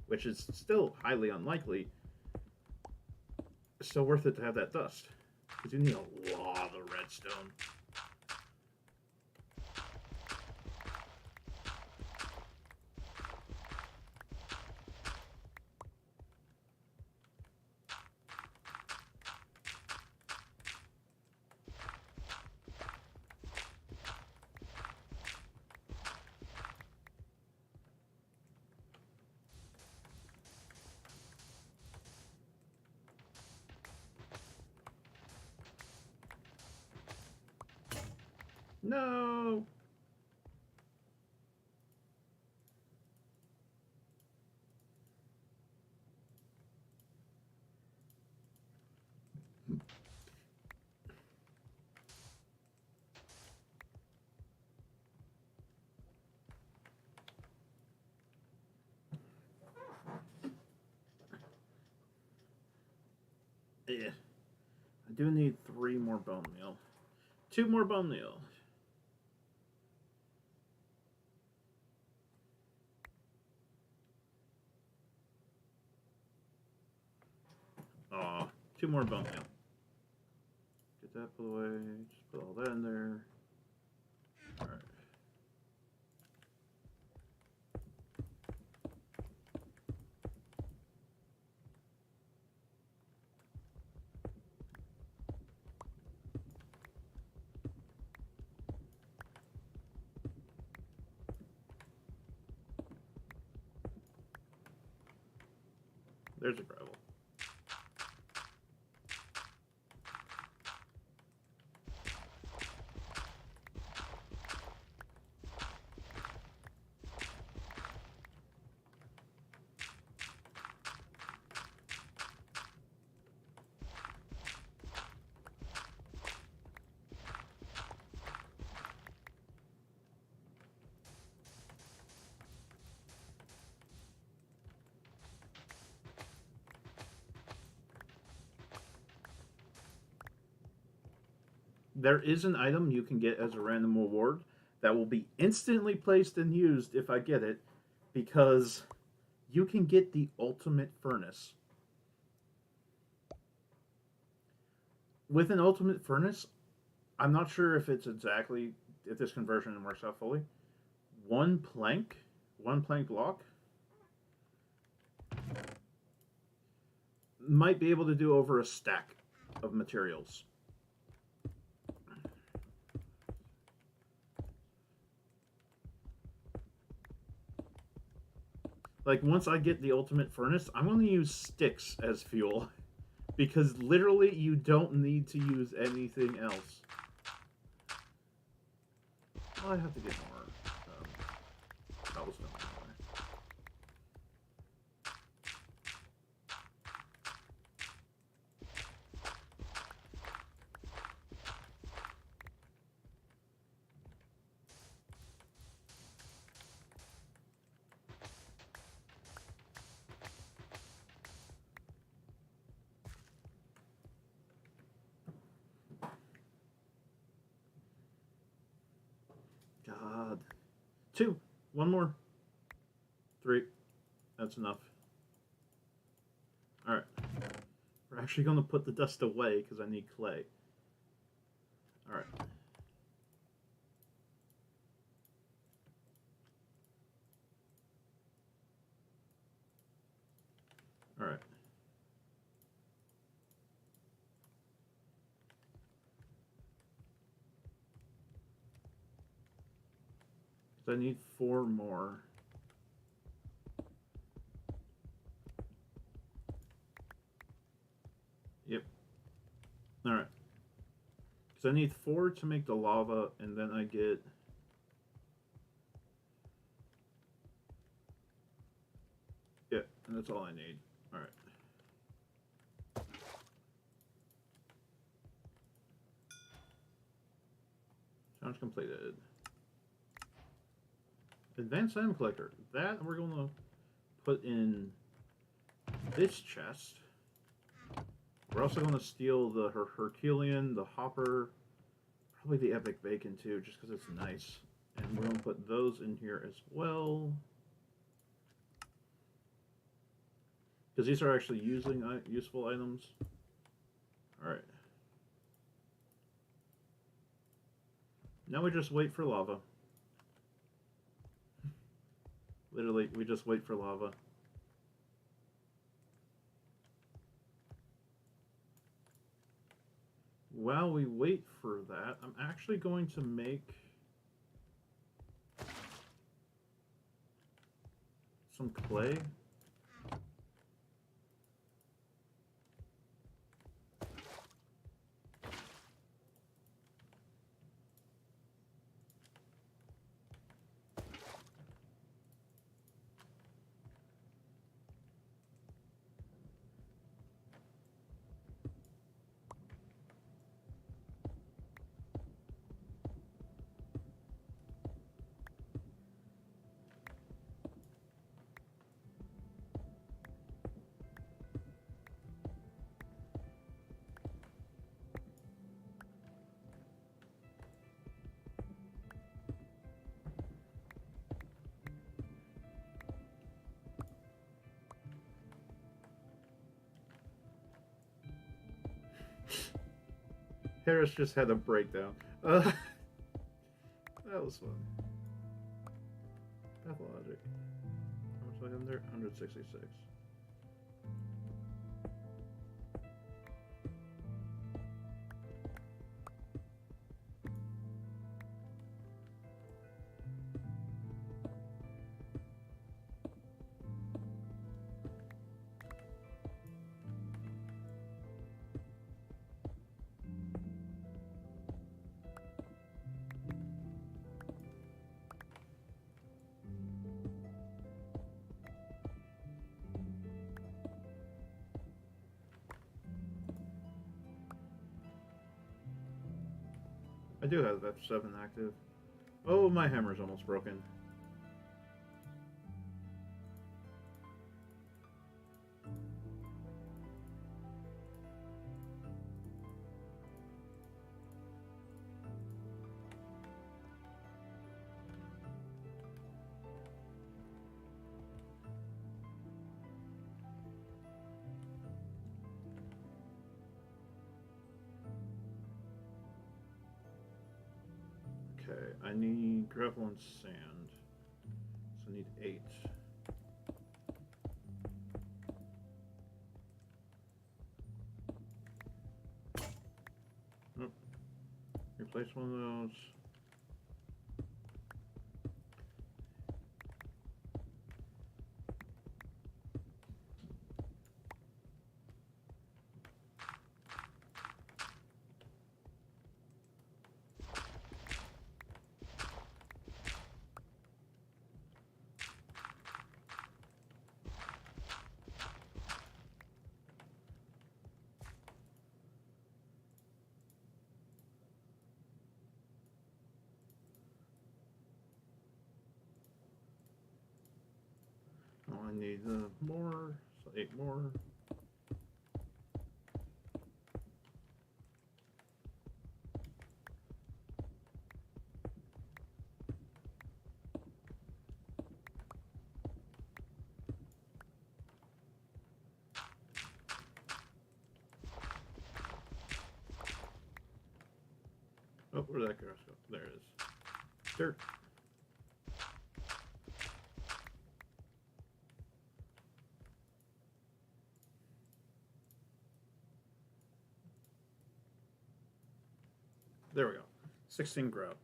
which is still highly unlikely. It's still worth it to have that dust, because you need a lot of redstone. No! Yeah. I do need 3 more bone meal. 2 more bone meal. Aw, 2 more bone meal. Get that put away. Just put all that in there. Alright. There's a gravel. There is an item you can get as a random reward that will be instantly placed and used if I get it, because you can get the ultimate furnace. With an ultimate furnace, I'm not sure if it's exactly if this conversion works out fully. One plank block might be able to do over a stack of materials. Like, once I get the ultimate furnace, I'm going to use sticks as fuel. Because literally, you don't need to use anything else. Well, I have to get more cobblestone anyway. God. 2. 1 more. 3. That's enough. Alright. We're actually going to put the dust away because I need clay. Alright. Alright. So I need 4 more. Yep. Alright. Because I need 4 to make the lava, and then I get... Yeah, and that's all I need. Alright. Challenge completed. Advanced item collector. That we're going to put in this chest. We're also going to steal the Herculean, the hopper, probably the epic bacon too, just because it's nice. And we're going to put those in here as well. Because these are actually useful items. Alright. Now we just wait for lava. Literally, we just wait for lava. While we wait for that, I'm actually going to make some clay. Harris just had a breakdown. That was fun. Pathologic. How much do I have there? 166. I do have F7 active. Oh, my hammer's almost broken. Okay, I need gravel and sand. So I need 8. replace one of those. Oh, I need more, so 8 more. Oh, where'd that go? There it is. Dirt. There we go. 16 grout.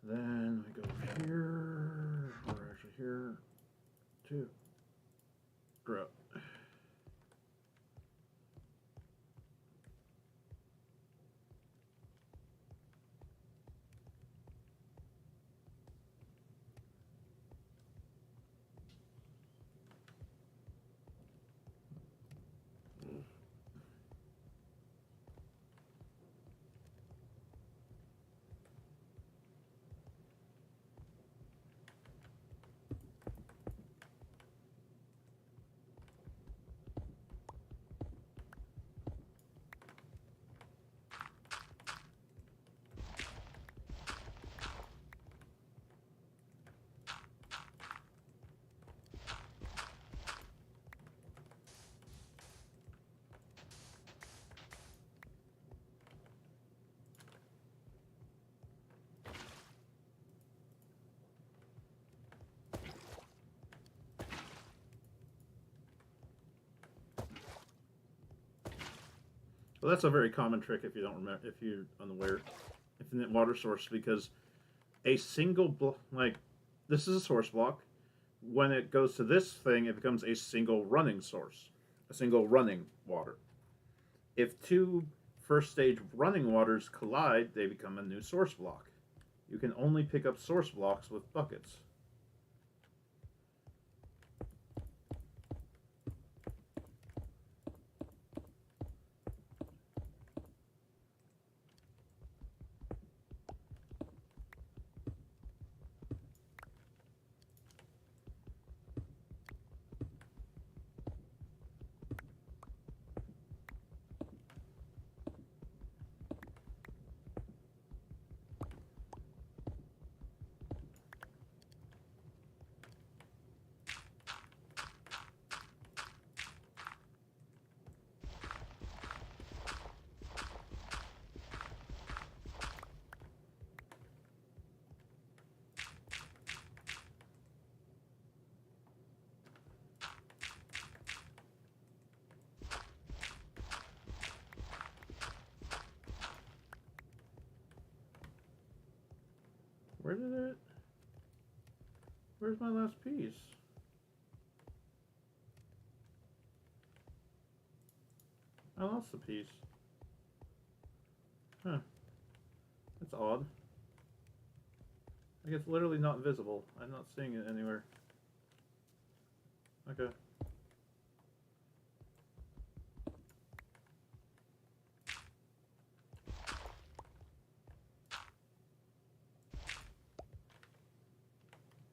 Then we go here. We're actually here. 2 grout. Well, that's a very common trick if you don't remember, if you're unaware, infinite water source, because a single this is a source block. When it goes to this thing, it becomes a single running source, a single running water. If 2 first stage running waters collide, they become a new source block. You can only pick up source blocks with buckets. Where did it? Where's my last piece? I lost the piece. Huh. That's odd. Like, it's literally not visible. I'm not seeing it anywhere. Okay.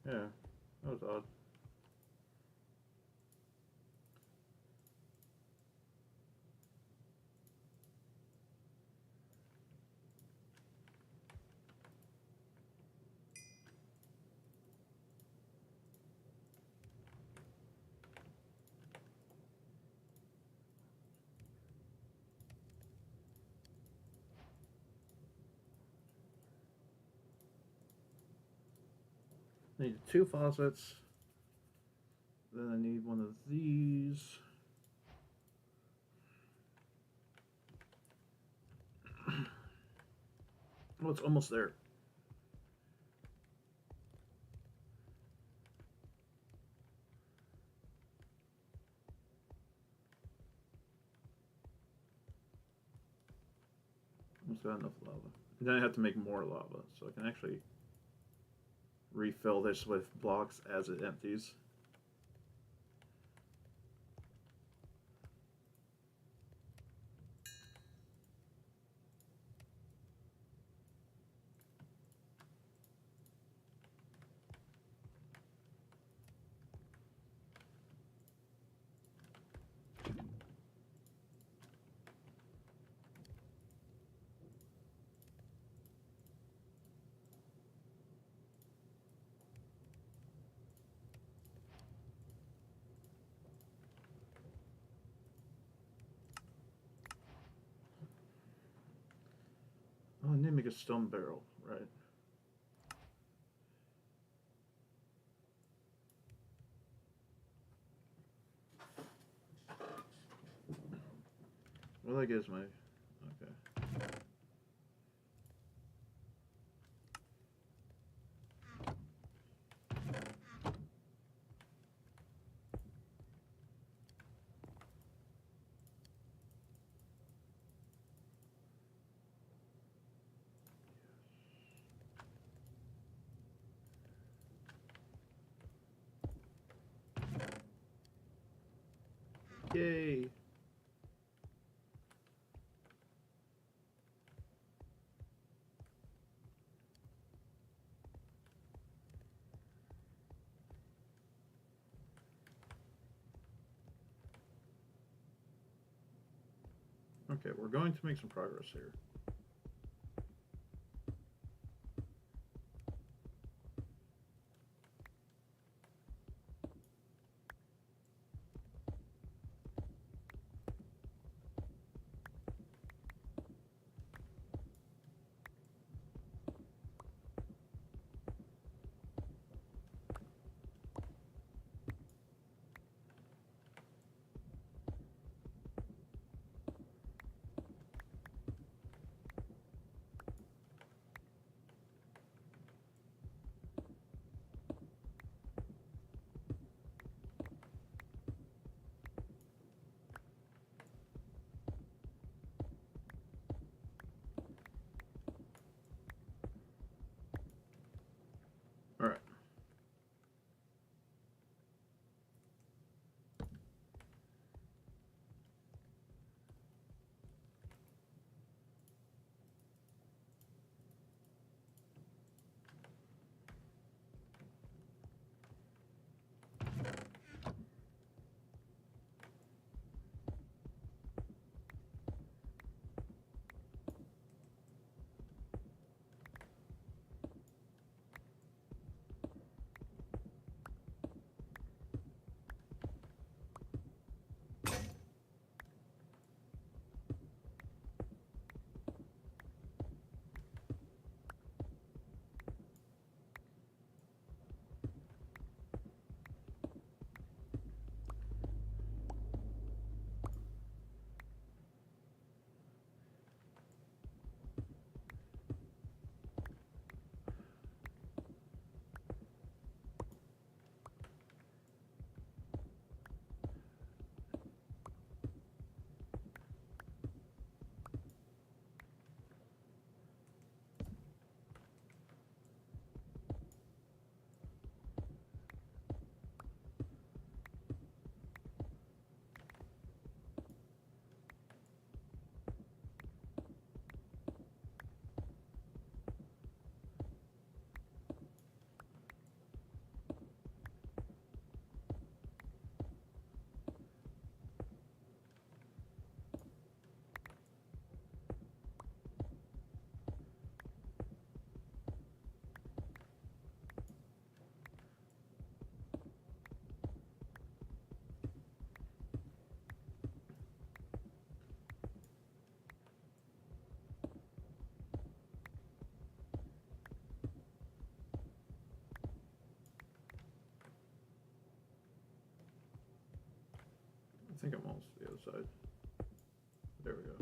Yeah, that was odd. I need 2 faucets. Then I need one of these. Oh, it's almost there. Almost got enough lava. And then I have to make more lava, so I can actually refill this with blocks as it empties. Oh, I need to make a stone barrel, right? Well, I guess my... Okay. Yay! Okay, we're going to make some progress here. All right. I think I'm almost to the other side. There we go.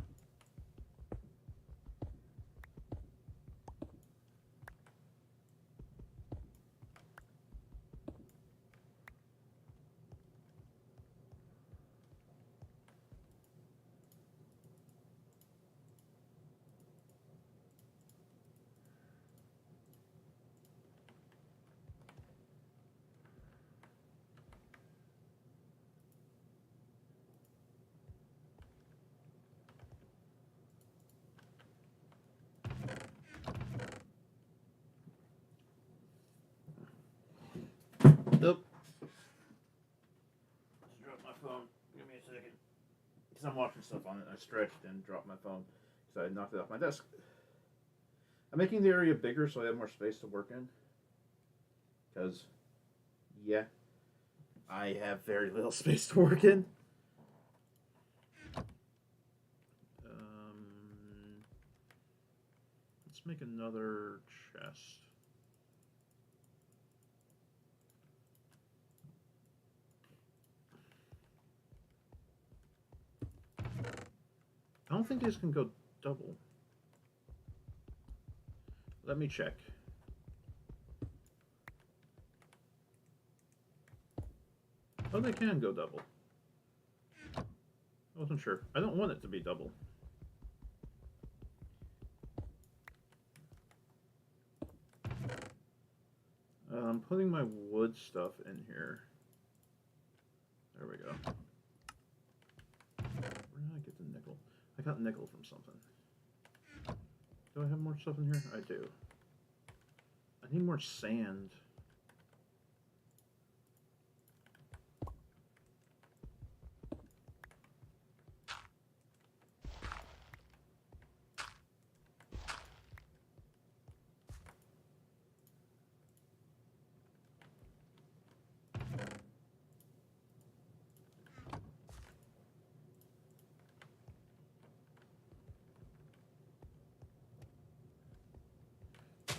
because I'm watching stuff on it. I stretched and dropped my phone because I knocked it off my desk. I'm making the area bigger so I have more space to work in. Because, yeah, I have very little space to work in. Let's make another chest. I don't think these can go double. Let me check. Oh, they can go double. I wasn't sure. I don't want it to be double. I'm putting my wood stuff in here. There we go. Where did I get the nickel? I got nickel from something. Do I have more stuff in here? I do. I need more sand.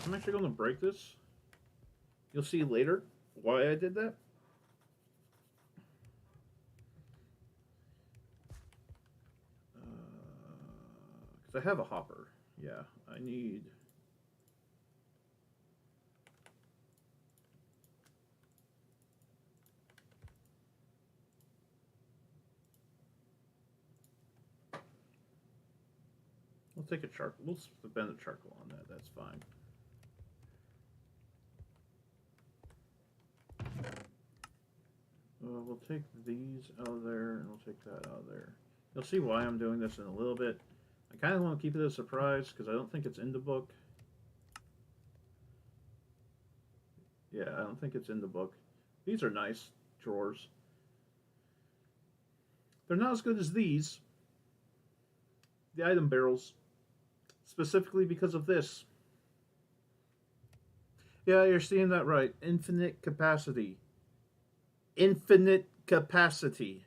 I'm actually going to break this. You'll see later why I did that. Because I have a hopper. Yeah, I need... We'll take a charcoal. We'll spend a charcoal on that. That's fine. We'll take these out of there, and we'll take that out of there. You'll see why I'm doing this in a little bit. I kind of want to keep it a surprise, because I don't think it's in the book. Yeah, I don't think it's in the book. These are nice drawers. They're not as good as these. The item barrels. Specifically because of this. Yeah, you're seeing that right. Infinite capacity. Infinite capacity.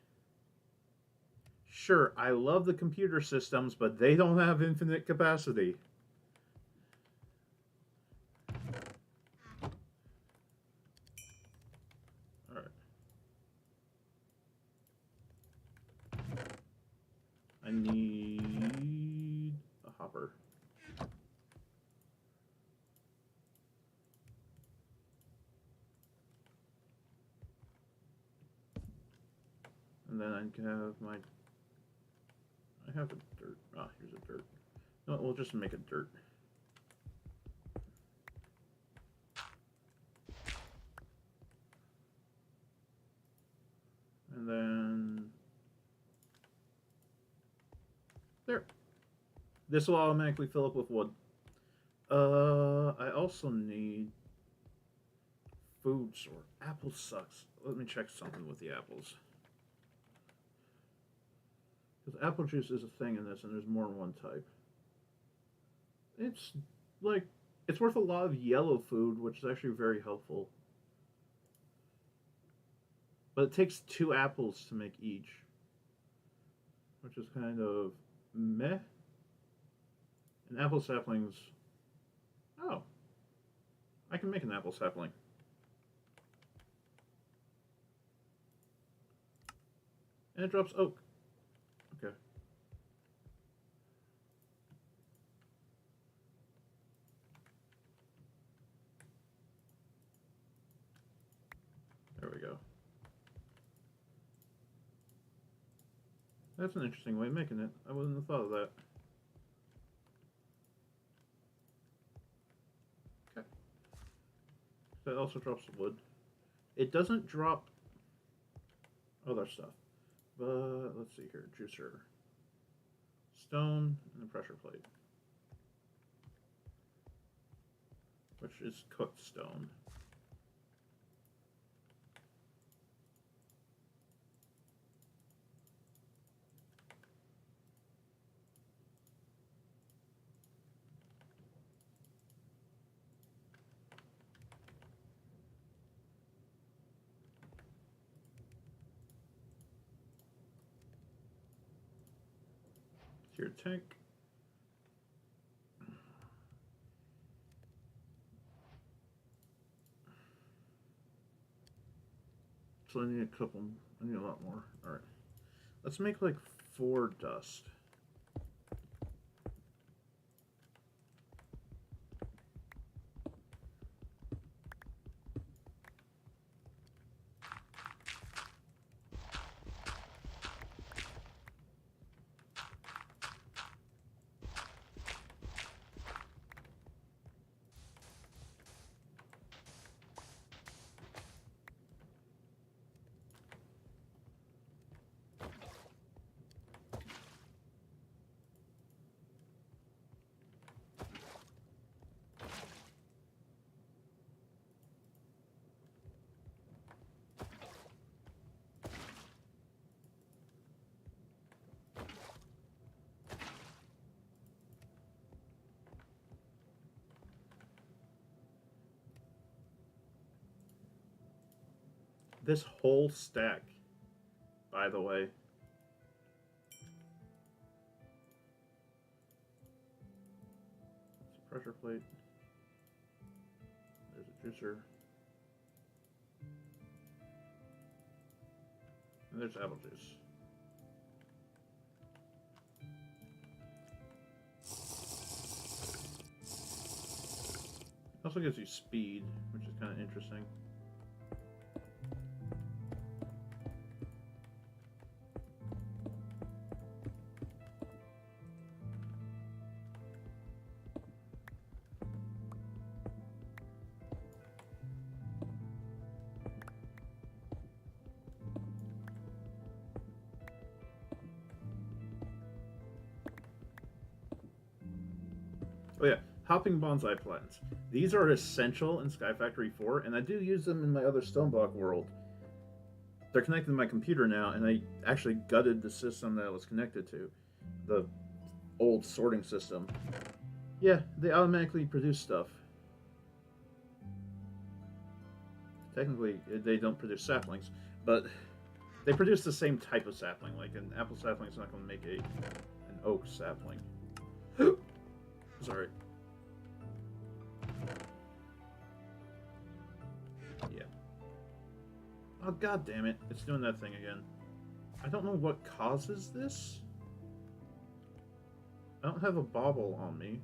Sure, I love the computer systems, but they don't have infinite capacity. Alright. I need a hopper. And then I can have my... I have a dirt. Ah, here's a dirt. No, we'll just make a dirt. And then... There. This will automatically fill up with wood. I also need food sort. Apple sucks. Let me check something with the apples. Because apple juice is a thing in this, and there's more than one type. It's like, it's worth a lot of yellow food, which is actually very helpful. But it takes 2 apples to make each, which is kind of meh. And apple saplings... Oh. I can make an apple sapling. And it drops oak. Okay. There we go. That's an interesting way of making it. I wouldn't have thought of that. Okay. That also drops the wood. It doesn't drop other stuff. But let's see here. Juicer. Stone and a pressure plate. Which is cooked stone. Secure tank. So I need a couple. I need a lot more. All right. Let's make like 4 dust. This whole stack, by the way. It's a pressure plate. There's a juicer. And there's apple juice. Also gives you speed, which is kind of interesting. Oh yeah, hopping bonsai plants. These are essential in Sky Factory 4, and I do use them in my other Stoneblock world. They're connected to my computer now, and I actually gutted the system that it was connected to. The old sorting system. Yeah, they automatically produce stuff. Technically, they don't produce saplings, but they produce the same type of sapling. Like an apple sapling is not going to make an oak sapling. Sorry. Yeah. Oh, god damn it. It's doing that thing again. I don't know what causes this. I don't have a bauble on me.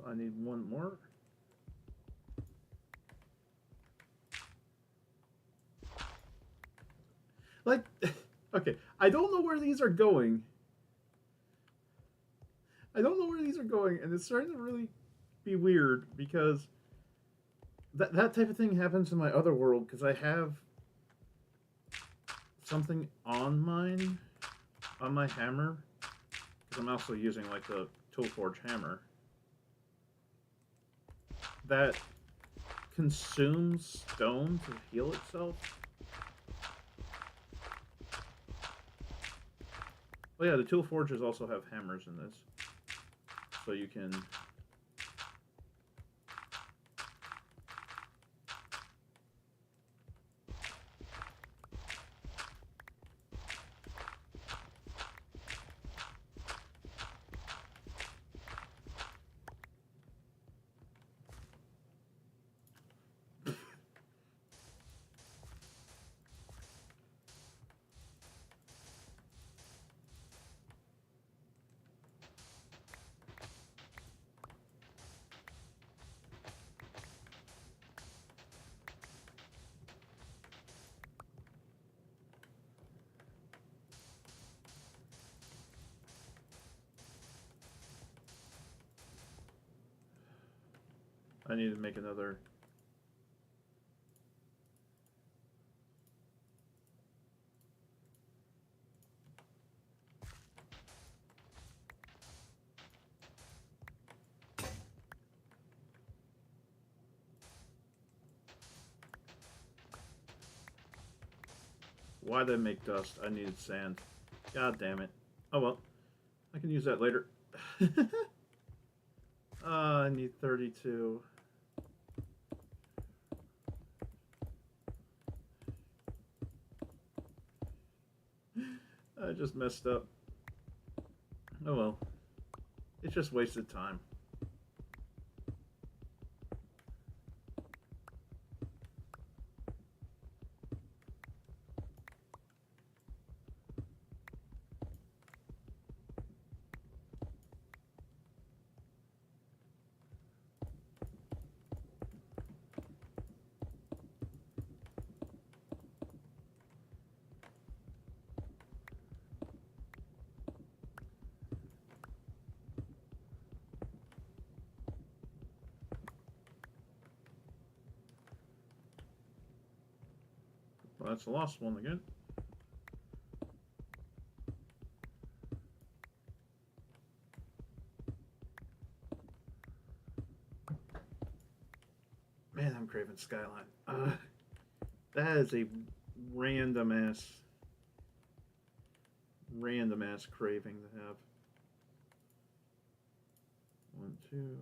I need one more. Like, okay, I don't know where these are going. I don't know where these are going, and it's starting to really be weird because that type of thing happens in my other world because I have something on my hammer, because I'm also using like the Toolforge hammer that consumes stone to heal itself. Oh yeah, the tool forges also have hammers in this, so you can. I need to make another. Why did I make dust? I needed sand. God damn it. Oh well. I can use that later. I need 32. I just messed up. Oh well. It's just wasted time. Well, that's the last one again. Man, I'm craving Skyline. That is a random ass craving to have. 1, 2.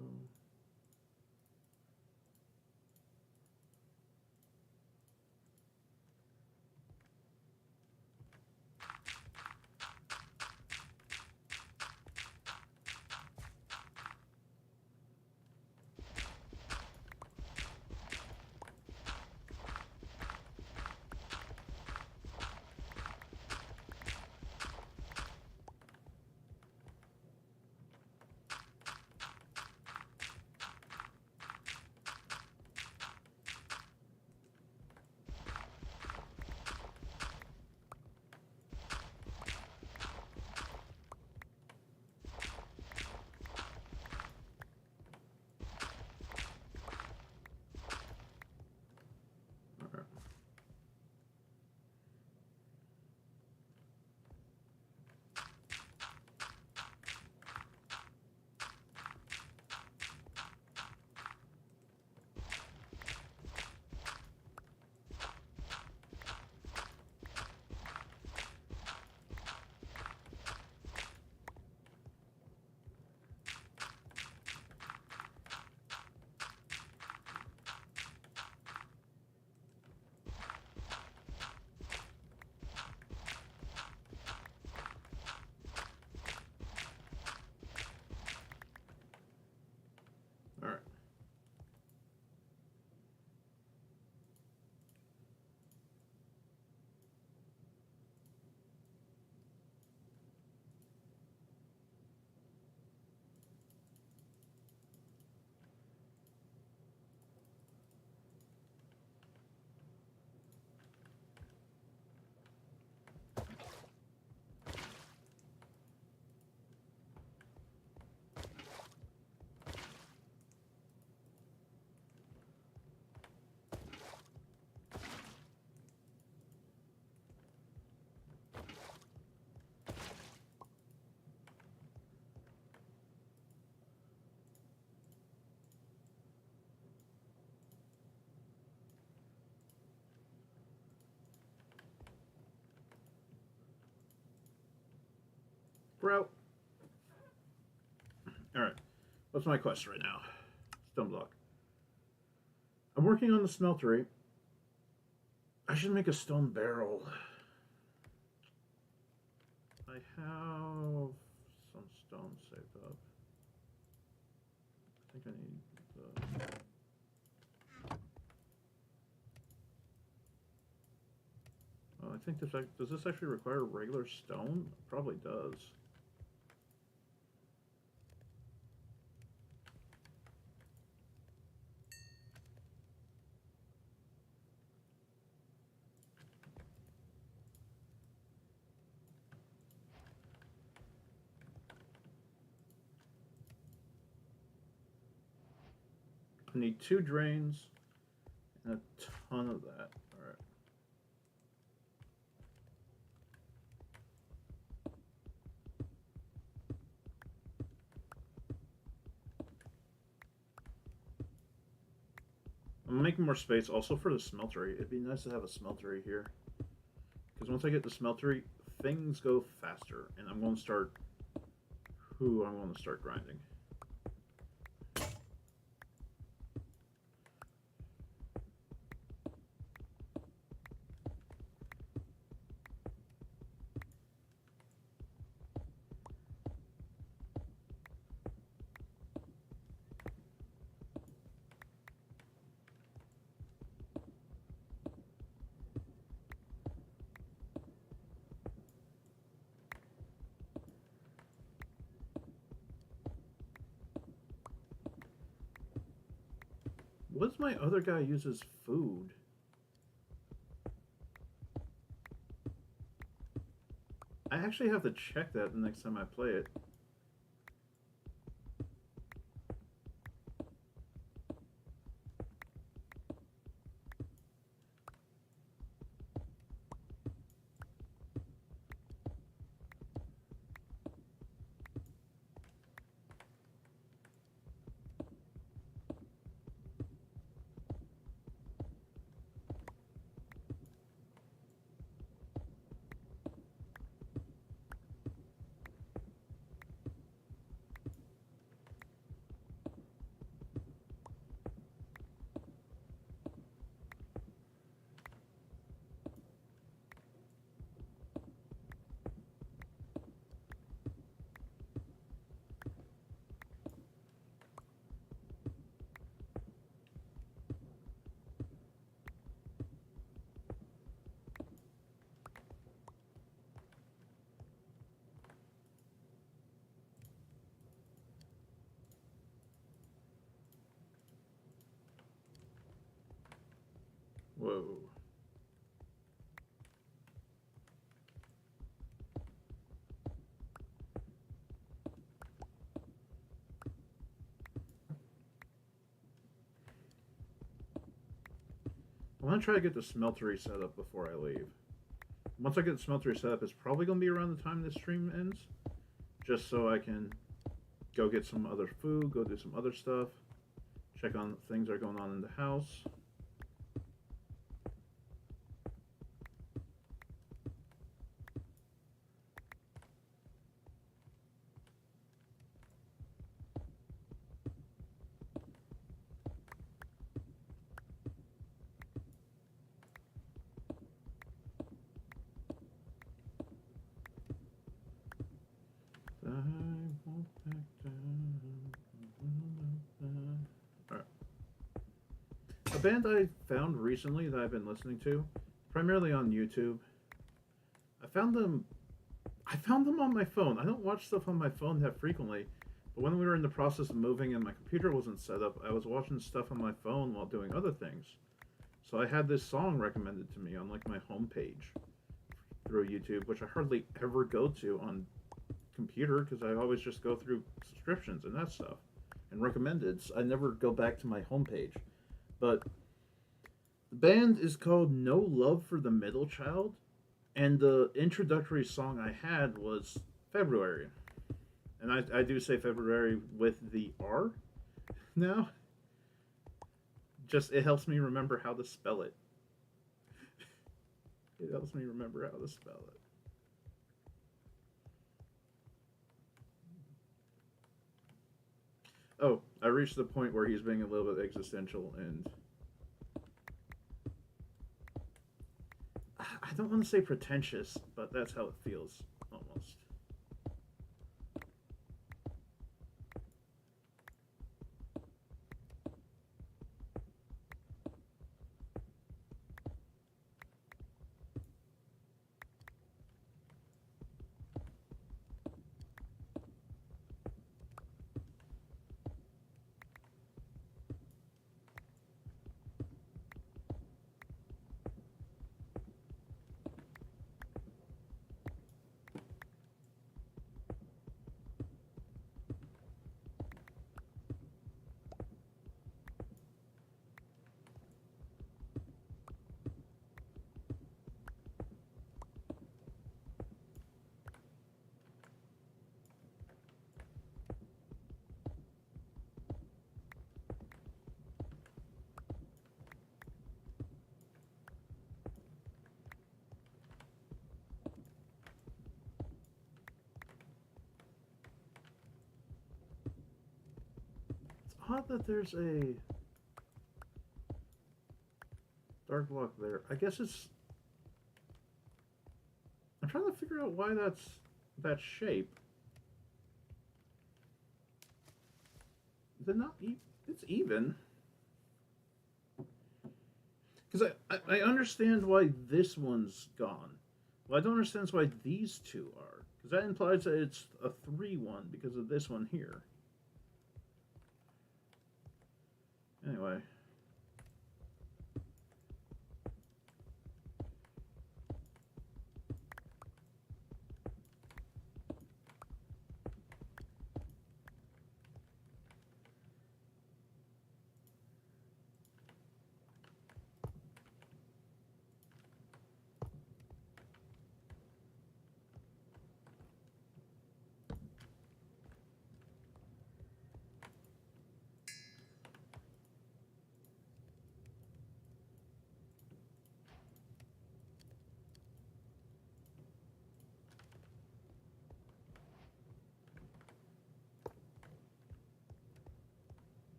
Bro. Alright. What's my quest right now? Stoneblock. I'm working on the smeltery. I should make a stone barrel. I have some stone saved up. I think I need the... I think this, does this actually require regular stone? It probably does. I need 2 drains and a ton of that. Alright. I'm making more space also for the smeltery. It'd be nice to have a smeltery here. Because once I get the smeltery, things go faster. And I'm going to start... I'm going to start grinding. What's my other guy uses food? I actually have to check that the next time I play it. Whoa. I want to try to get the smeltery set up before I leave. Once I get the smeltery set up, it's probably going to be around the time this stream ends. Just so I can go get some other food, go do some other stuff, check on things that are going on in the house. Alright. A band I found recently that I've been listening to, primarily on YouTube. I found them on my phone. I don't watch stuff on my phone that frequently, but when we were in the process of moving and my computer wasn't set up, I was watching stuff on my phone while doing other things. So I had this song recommended to me on like my homepage through YouTube, which I hardly ever go to on computer because I always just go through subscriptions and that stuff and recommendeds. I never go back to my homepage. But the band is called No Love for the Middle Child, and the introductory song I had was February. And I do say February with the R now. Just, it helps me remember how to spell it. It helps me remember how to spell it. Oh, I reached the point where he's being a little bit existential, and I don't want to say pretentious, but that's how it feels almost. It's odd that there's a dark block there. I guess it's. I'm trying to figure out why that's that shape. Is it not? It's even. Because I understand why this one's gone. What I don't understand is why these two are. Because that implies that it's a 3-1 because of this one here. Anyway.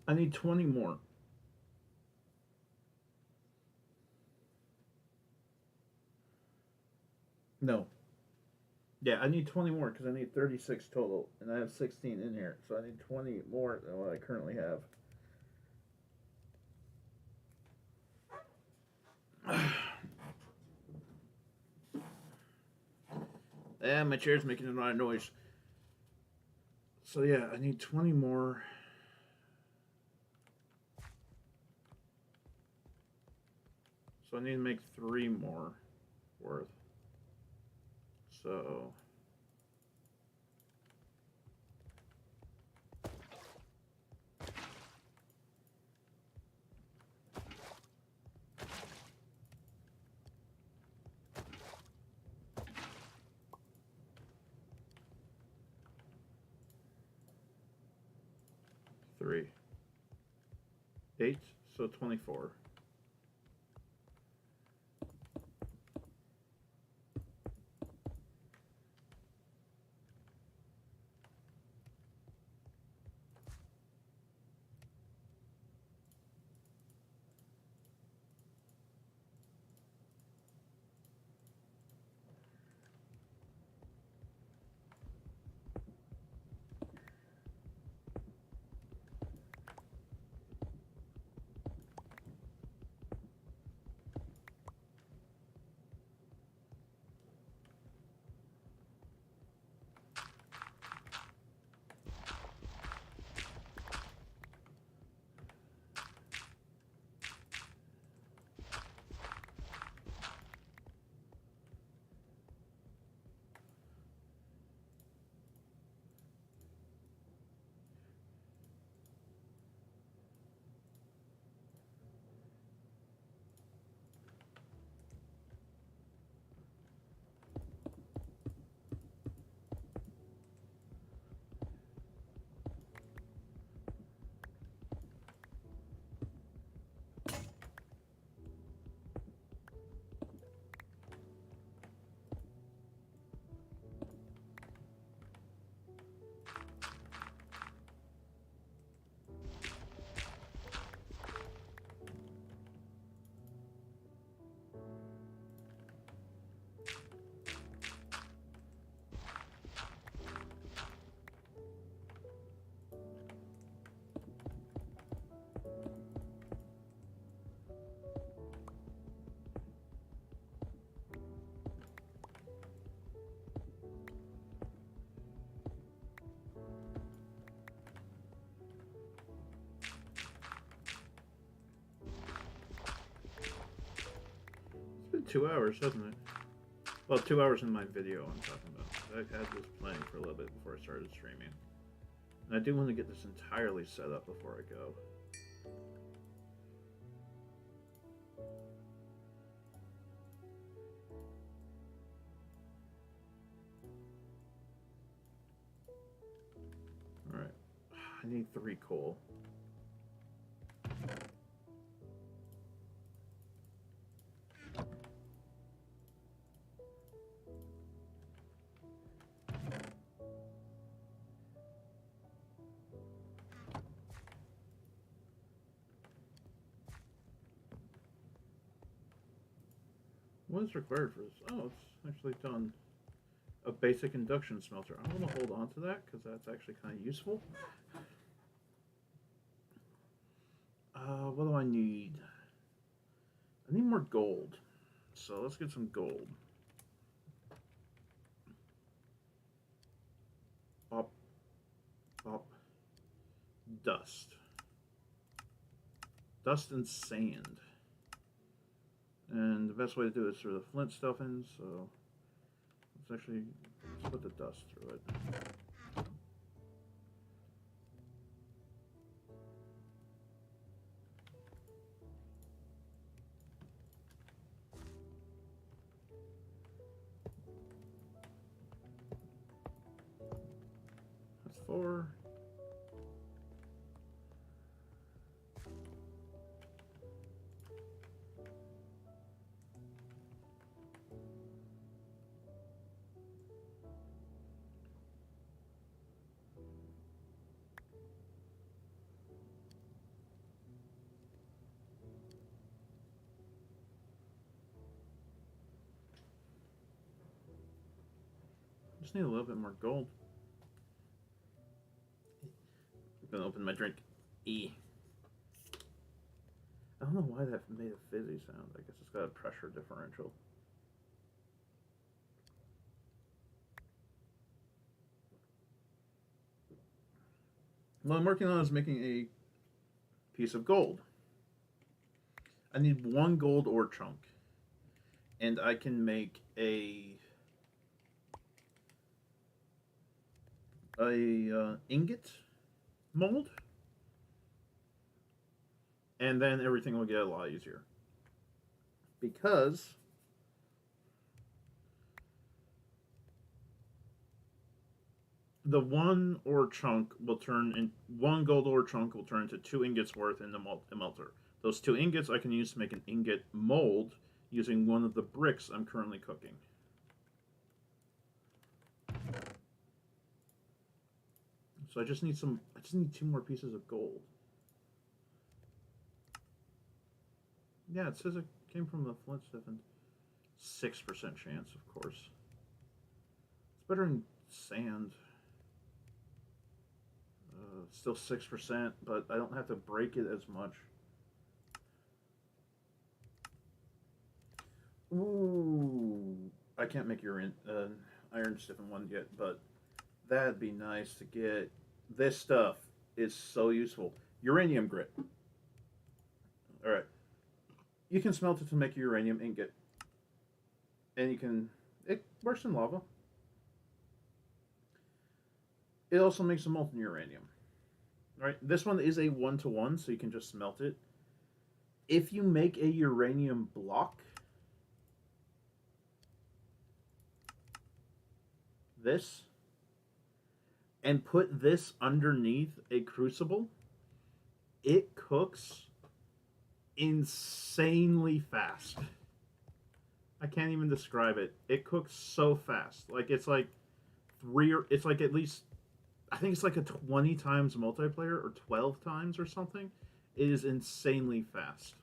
I need 20 more. No. Yeah, I need 20 more because I need 36 total, and I have 16 in here, so I need 20 more than what I currently have. Yeah, my chair's making a lot of noise. So yeah, I need 20 more. So I need to make 3 more worth. So three, 8, so 24. 2 hours, hasn't it? Well, 2 hours in my video I'm talking about. I had this planning for a little bit before I started streaming. And I do want to get this entirely set up before I go. Alright. I need 3 coal. What is required for this? Oh, it's actually done. A basic induction smelter. I want to hold on to that because that's actually kind of useful. What do I need? I need more gold. So let's get some gold. Up. Up. Dust. Dust and sand. And the best way to do it is through the flint stuff in, so let's put the dust through it. That's 4. Just need a little bit more gold. I'm gonna open my drink. E. I don't know why that made a fizzy sound. I guess it's got a pressure differential. What I'm working on is making a piece of gold. I need 1 gold ore chunk. And I can make a ingot mold, and then everything will get a lot easier because the 1 ore chunk will turn in 1 gold ore chunk will turn into 2 ingots worth in the melter. Those 2 ingots I can use to make an ingot mold using one of the bricks I'm currently cooking. So I just need 2 more pieces of gold. Yeah, it says it came from the flint stuff and 6% chance, of course. It's better than sand. Still 6%, but I don't have to break it as much. Ooh, I can't make your iron stiffen one yet, but that'd be nice to get. This stuff is so useful. Uranium grit. All right, you can smelt it to make a uranium ingot, and it works in lava. It also makes a molten uranium. All right, this one is a 1-to-1, so you can just smelt it. If you make a uranium block, this, and put this underneath a crucible, it cooks insanely fast. I can't even describe it. It cooks so fast. Like it's like at least, I think it's like a 20 times multiplayer or 12 times or something. It is insanely fast.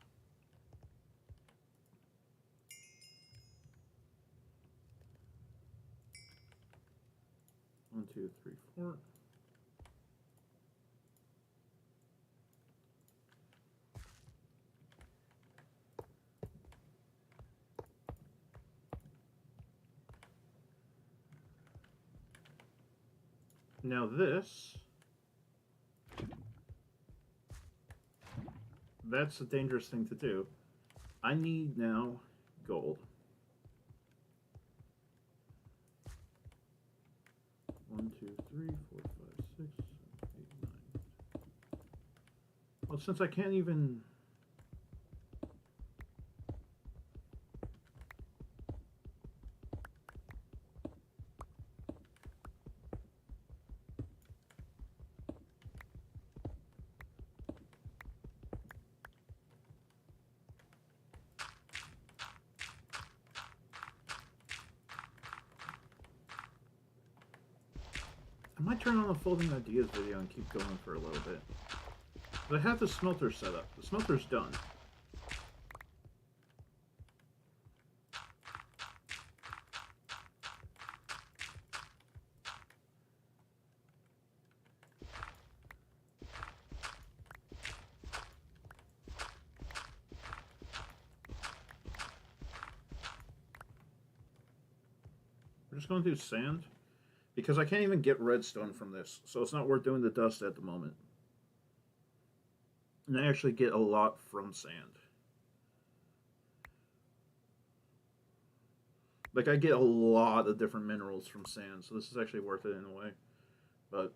One, two, three, 4. Now that's a dangerous thing to do. I need now gold. 1, 2, 3, 4, 5, 6, 7, 8, 9. Well, since I can't even... I might turn on the Folding Ideas video and keep going for a little bit. But I have the smelter set up. The smelter's done. We're just going to do sand. Because I can't even get redstone from this, so it's not worth doing the dust at the moment. And I actually get a lot from sand. Like, I get a lot of different minerals from sand, so this is actually worth it in a way. But,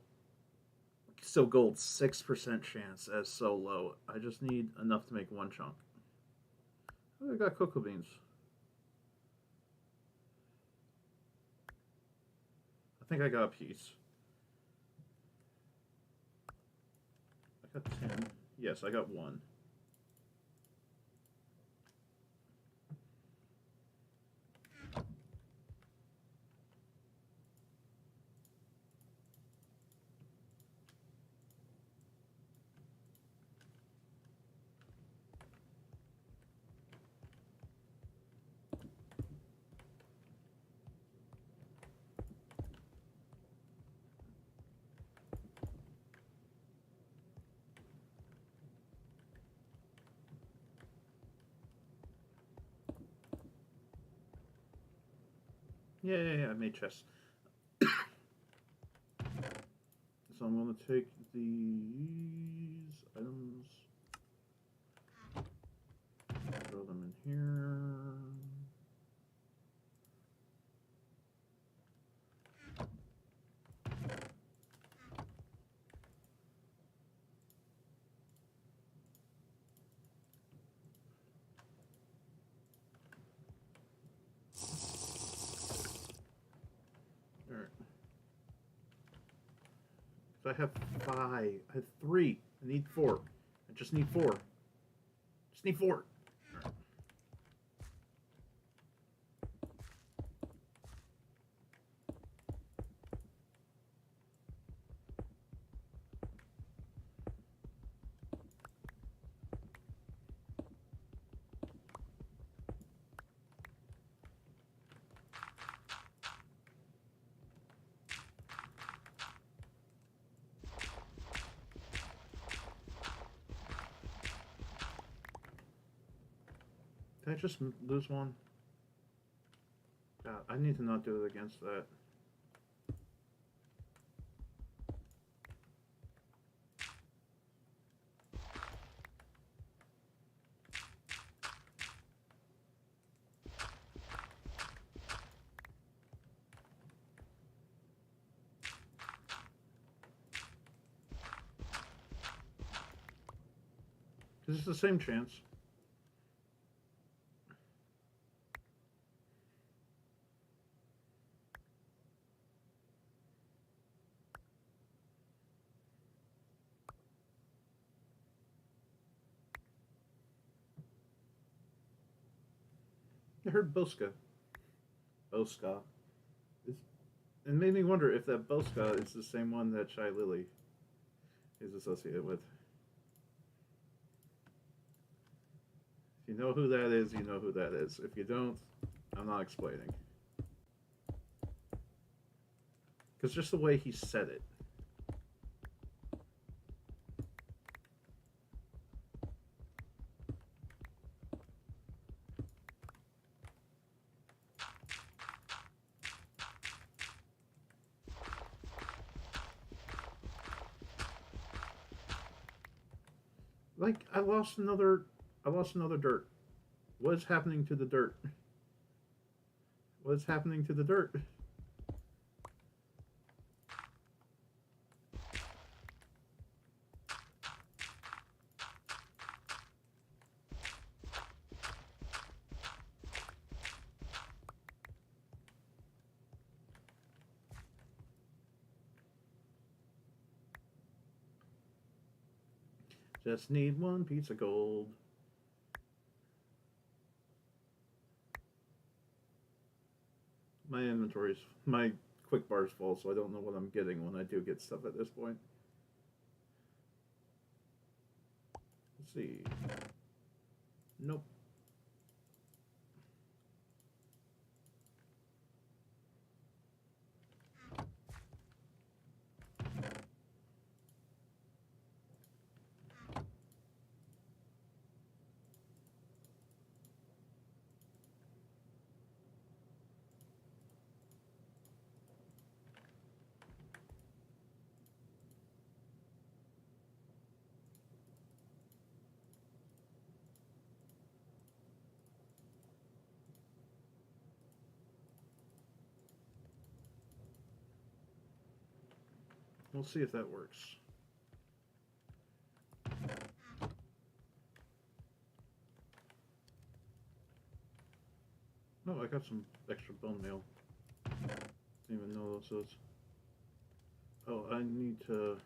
still gold, 6% chance, that's so low. I just need enough to make one chunk. Oh, I got cocoa beans. I think I got a piece. I got 10. Yes, I got 1. Yeah, I made chests. So I'm going to take these items, throw them in here. So I have 5. I have 3. I need 4. I just need 4. Just need 4. Right. Did I just lose one? God, I need to not do it against that. Because it's the same chance. I heard Bosca. Bosca. It made me wonder if that Bosca is the same one that Shy Lily is associated with. If you know who that is, you know who that is. If you don't, I'm not explaining. Because just the way he said it. Like, I lost another dirt. What is happening to the dirt? What is happening to the dirt? Just need one piece of gold. My quick bar's full, so I don't know what I'm getting when I do get stuff at this point. Let's see. Nope. We'll see if that works. Oh, I got some extra bone meal. Didn't even know those. Oh, I need to.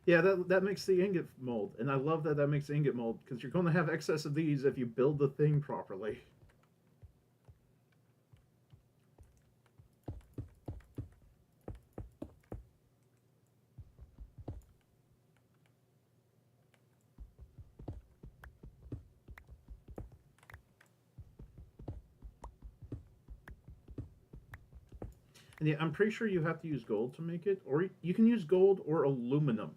Yeah, that makes the ingot mold, and I love that makes the ingot mold because you're going to have excess of these if you build the thing properly. And yeah, I'm pretty sure you have to use gold to make it, or you can use gold or aluminum.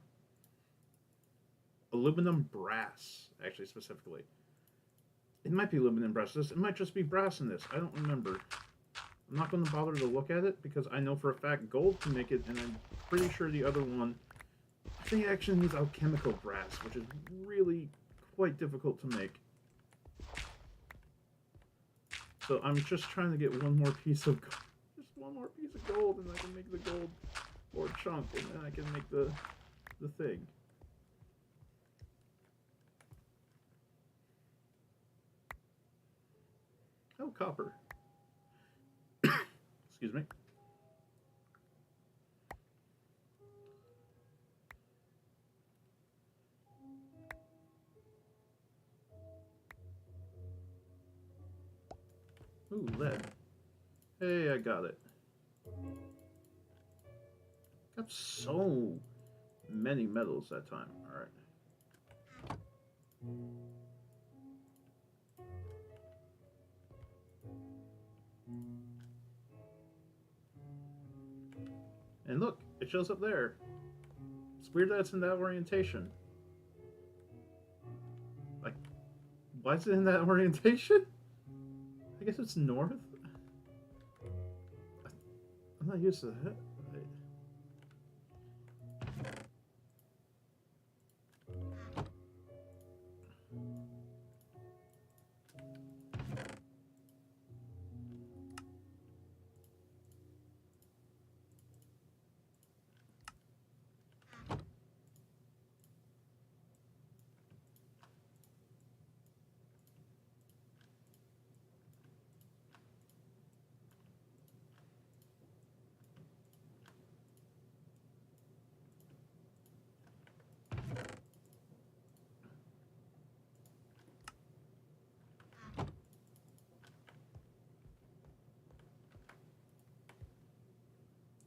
Aluminum brass, actually, specifically. It might be aluminum brass. It might just be brass in this. I don't remember. I'm not going to bother to look at it because I know for a fact gold can make it, and I'm pretty sure the other one, I think it actually needs alchemical brass, which is really quite difficult to make. So I'm just trying to get one more piece of gold. Just one more piece of gold, and I can make the gold or chunk, and then I can make the thing. Oh, copper. Excuse me. Ooh, lead. Hey, I got it. Got so many metals that time. Alright. And look, it shows up there. It's weird that it's in that orientation. Like, why is it in that orientation? I guess it's north? I'm not used to that.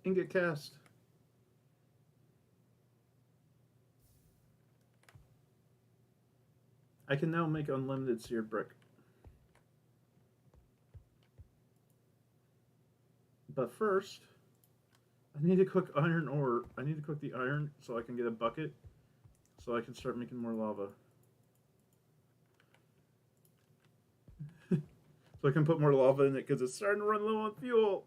Ingot cast. I can now make unlimited seared brick. But first, I need to cook iron ore. I need to cook the iron so I can get a bucket so I can start making more lava. So I can put more lava in it because it's starting to run low on fuel.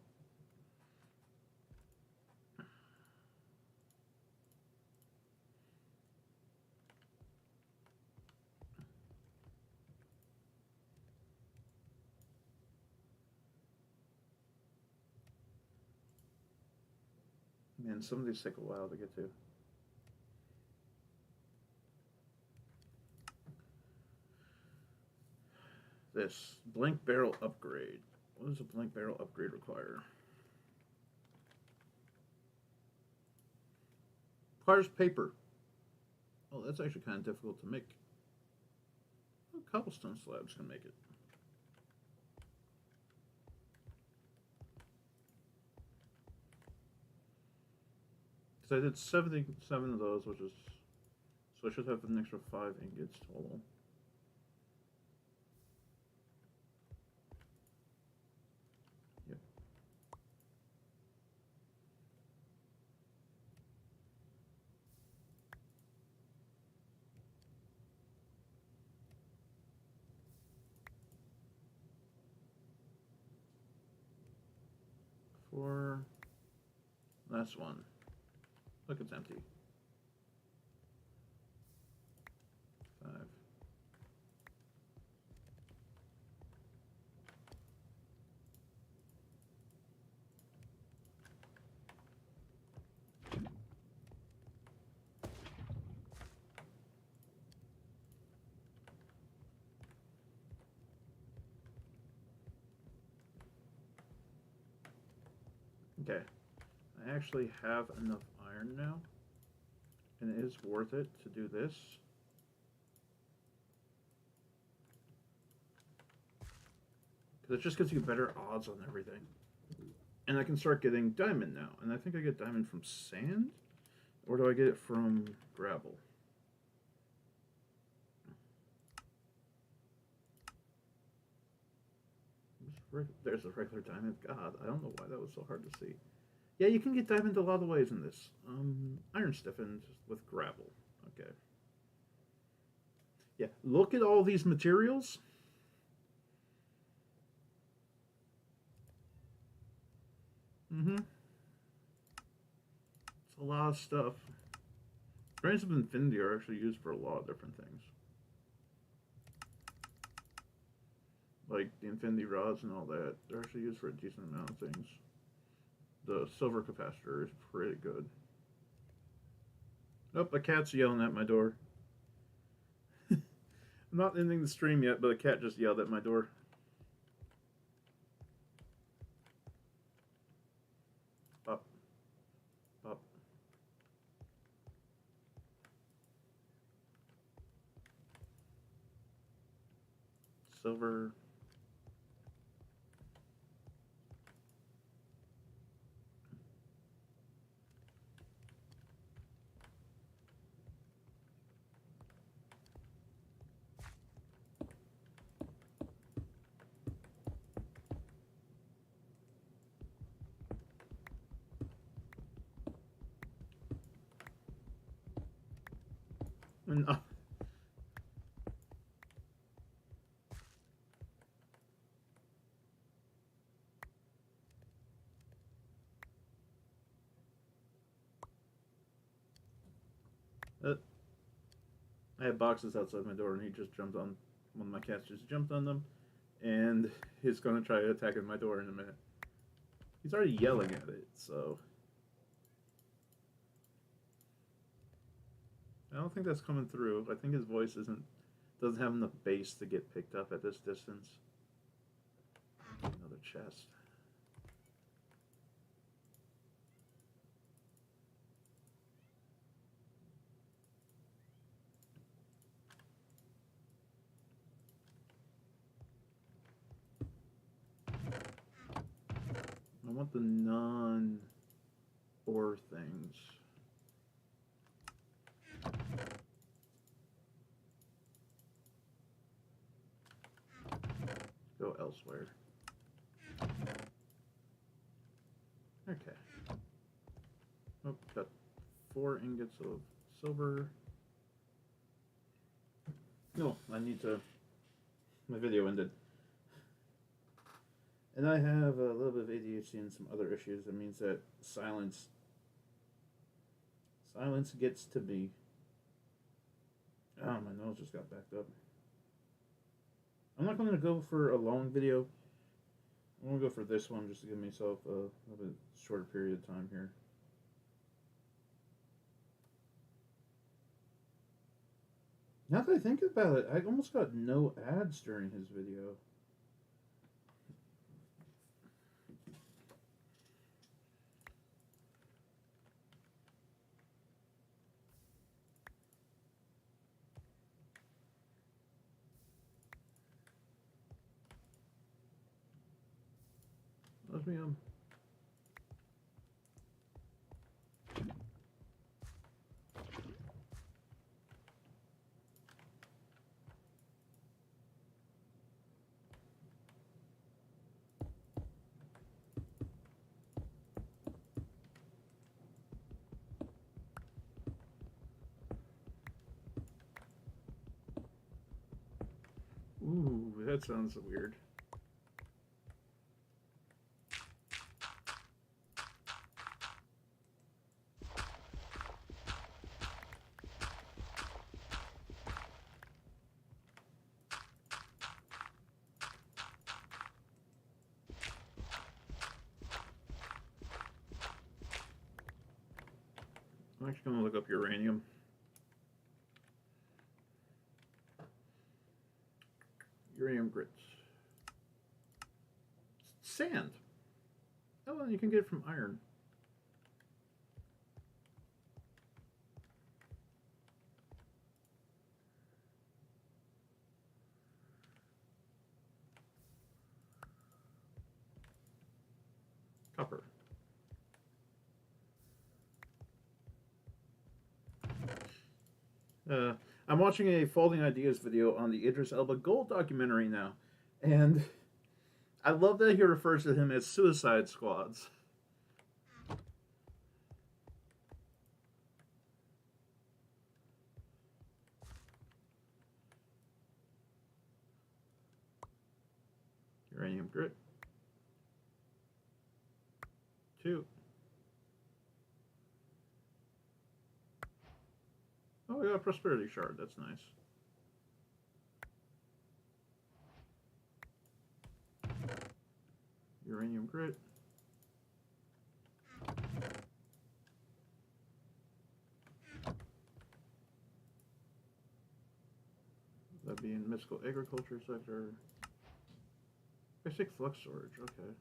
Man, some of these take a while to get to. This blank barrel upgrade. What does a blank barrel upgrade require? Requires paper. Oh, that's actually kind of difficult to make. Oh, cobblestone slabs can make it. Because I did 77 of those, which is... So I should have an extra 5 ingots total. Yep. Four. Last one. Look, it's empty. 5. Okay. I actually have enough iron now. And it is worth it to do this. Because it just gives you better odds on everything. And I can start getting diamond now. And I think I get diamond from sand? Or do I get it from gravel? There's a regular diamond. God, I don't know why that was so hard to see. Yeah, you can get diamond a lot of ways in this. Iron stiffened with gravel. Okay. Yeah, look at all these materials. It's a lot of stuff. Grains of Infinity are actually used for a lot of different things. Like the Infinity Rods and all that. They're actually used for a decent amount of things. The silver capacitor is pretty good. Oh, a cat's yelling at my door. I'm not ending the stream yet, but a cat just yelled at my door. Pop. Pop. Silver. And, I have boxes outside my door, and he just jumped on. One of my cats just jumped on them, and he's going to try attacking my door in a minute. He's already yelling at it, so I don't think that's coming through. I think his voice doesn't have enough bass to get picked up at this distance. Another chest. I want the non-ore things. Go elsewhere. Okay. Oh, got 4 ingots of silver. No, I need to... My video ended. And I have a little bit of ADHD and some other issues. That means that silence gets to me. Oh, my nose just got backed up. I'm not going to go for a long video. I'm going to go for this one just to give myself a little bit shorter period of time here. Now that I think about it, I almost got no ads during his video. Osmium. Ooh, that sounds weird. I'm actually going to look up uranium. Uranium grits. Sand. Oh, and you can get it from iron. Copper. I'm watching a Folding Ideas video on the Idris Elba Gold documentary now, and I love that he refers to him as suicide squads. Uranium grit. 2. Oh, we got a prosperity shard. That's nice. Uranium grit. That'd be in mystical agriculture sector. Basic flux storage. Okay.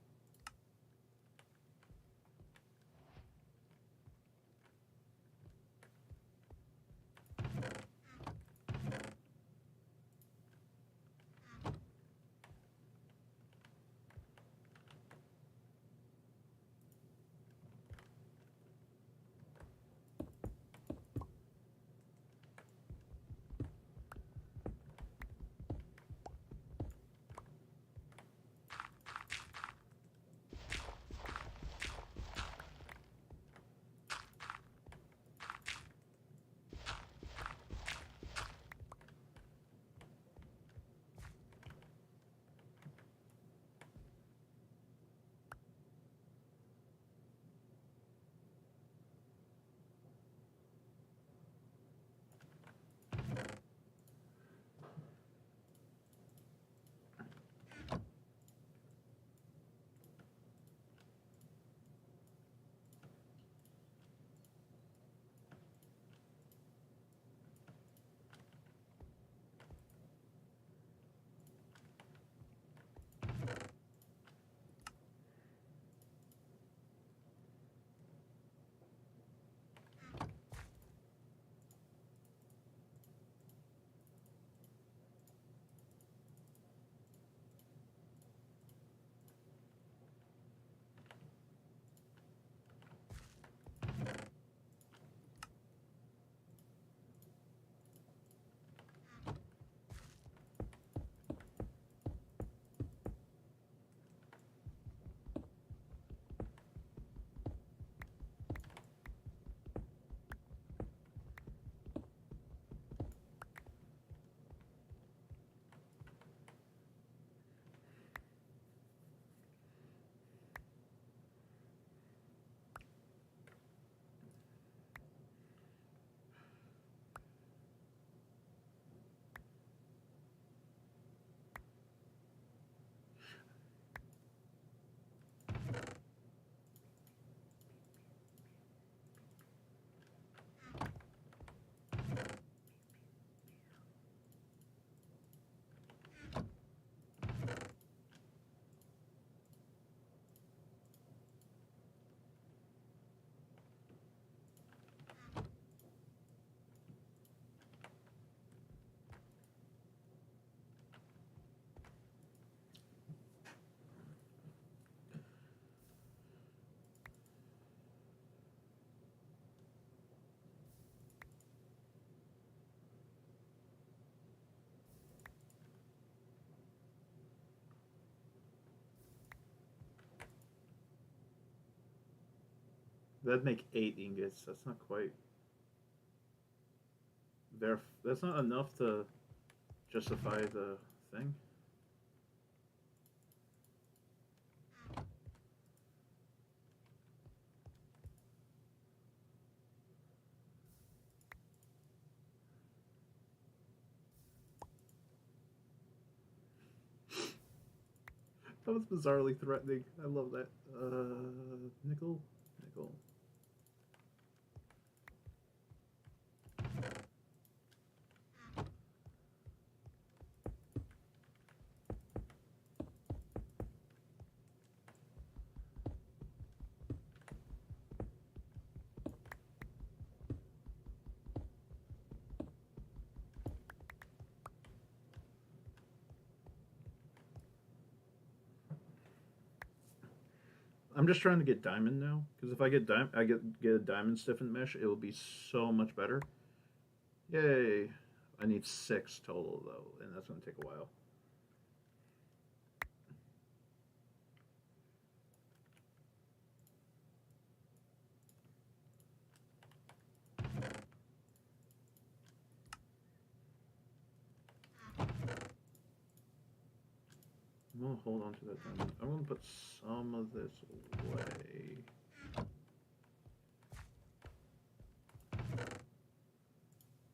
That'd make 8 ingots. That's not quite there. That's not enough to justify the thing. That was bizarrely threatening. I love that. Nickel, nickel. I'm just trying to get diamond now because if I get I get a diamond stiffened mesh, it will be so much better. Yay! I need 6 total though, and that's gonna take a while. I'm gonna hold on to that diamond. I'm gonna put some of this away.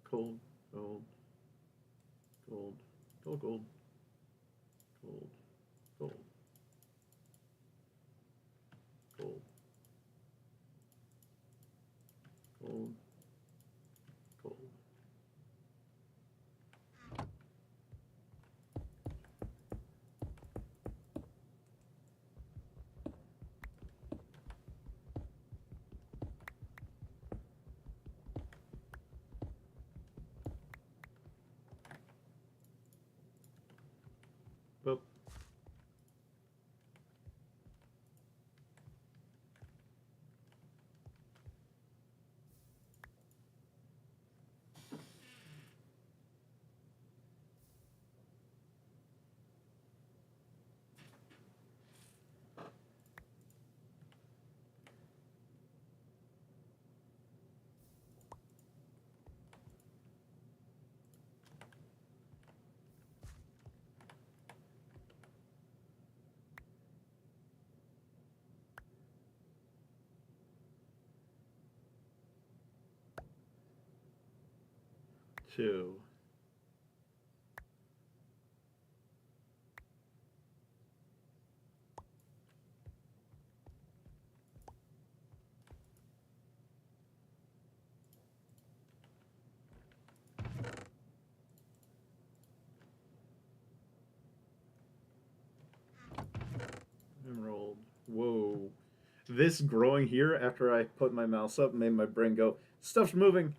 Gold, gold, gold, gold, gold, gold, gold, gold, gold, gold. Well, 2. Emerald. Whoa. This growing here after I put my mouse up made my brain go, stuff's moving.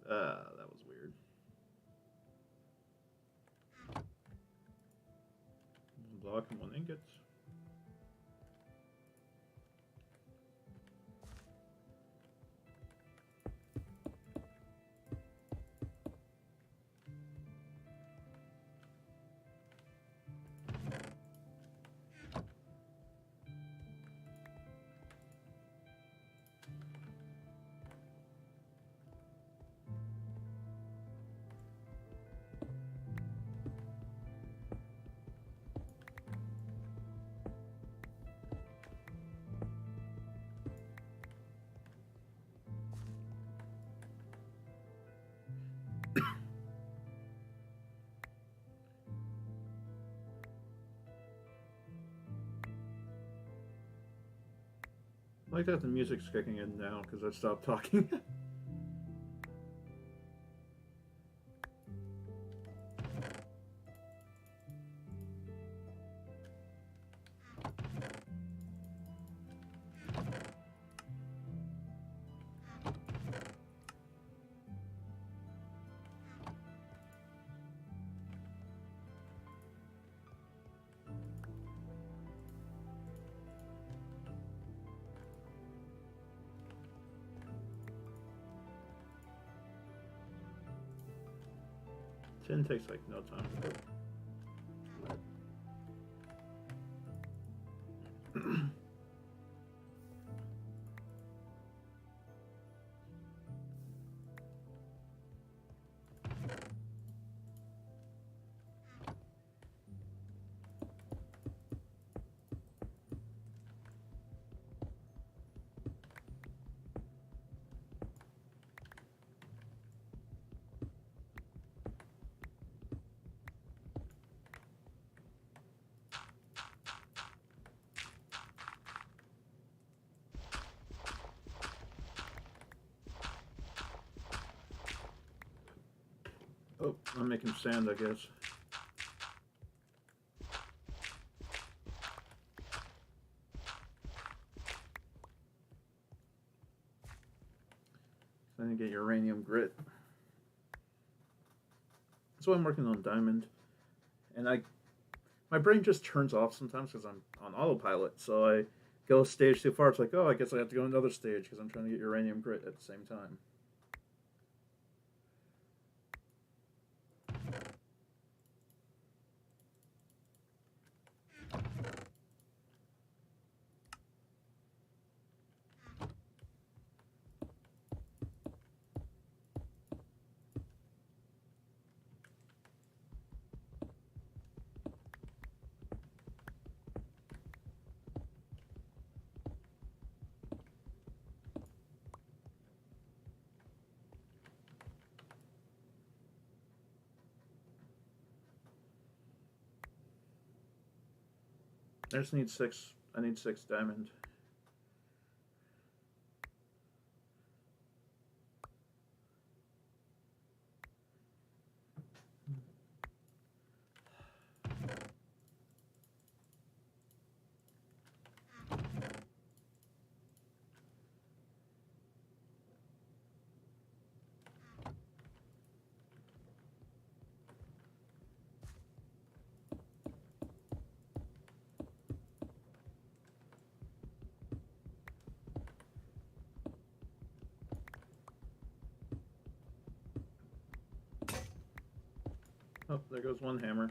That was weird. One block and 1 ingot. I like that the music's kicking in now because I stopped talking. Tin takes like no time to cook. Oh, I'm making sand, I guess. Then you get uranium grit. That's why I'm working on diamond. And my brain just turns off sometimes because I'm on autopilot. So I go a stage too far. It's like, oh, I guess I have to go another stage because I'm trying to get uranium grit at the same time. I just need 6. I need 6 diamond. Oh, there goes one hammer.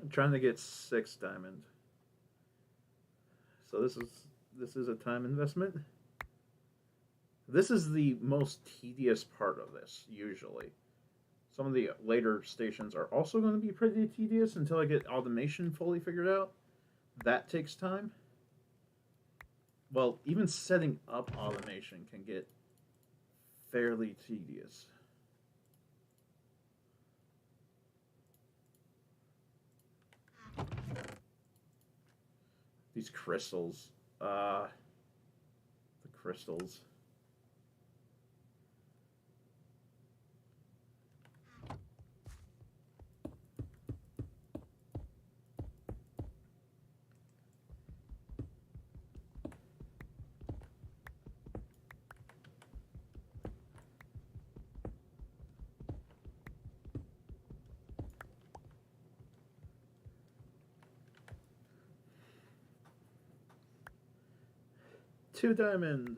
I'm trying to get 6 diamond. So this is a time investment. This is the most tedious part of this, usually. Some of the later stations are also going to be pretty tedious until I get automation fully figured out. That takes time. Well, even setting up automation can get fairly tedious. These crystals. The crystals. Two diamond.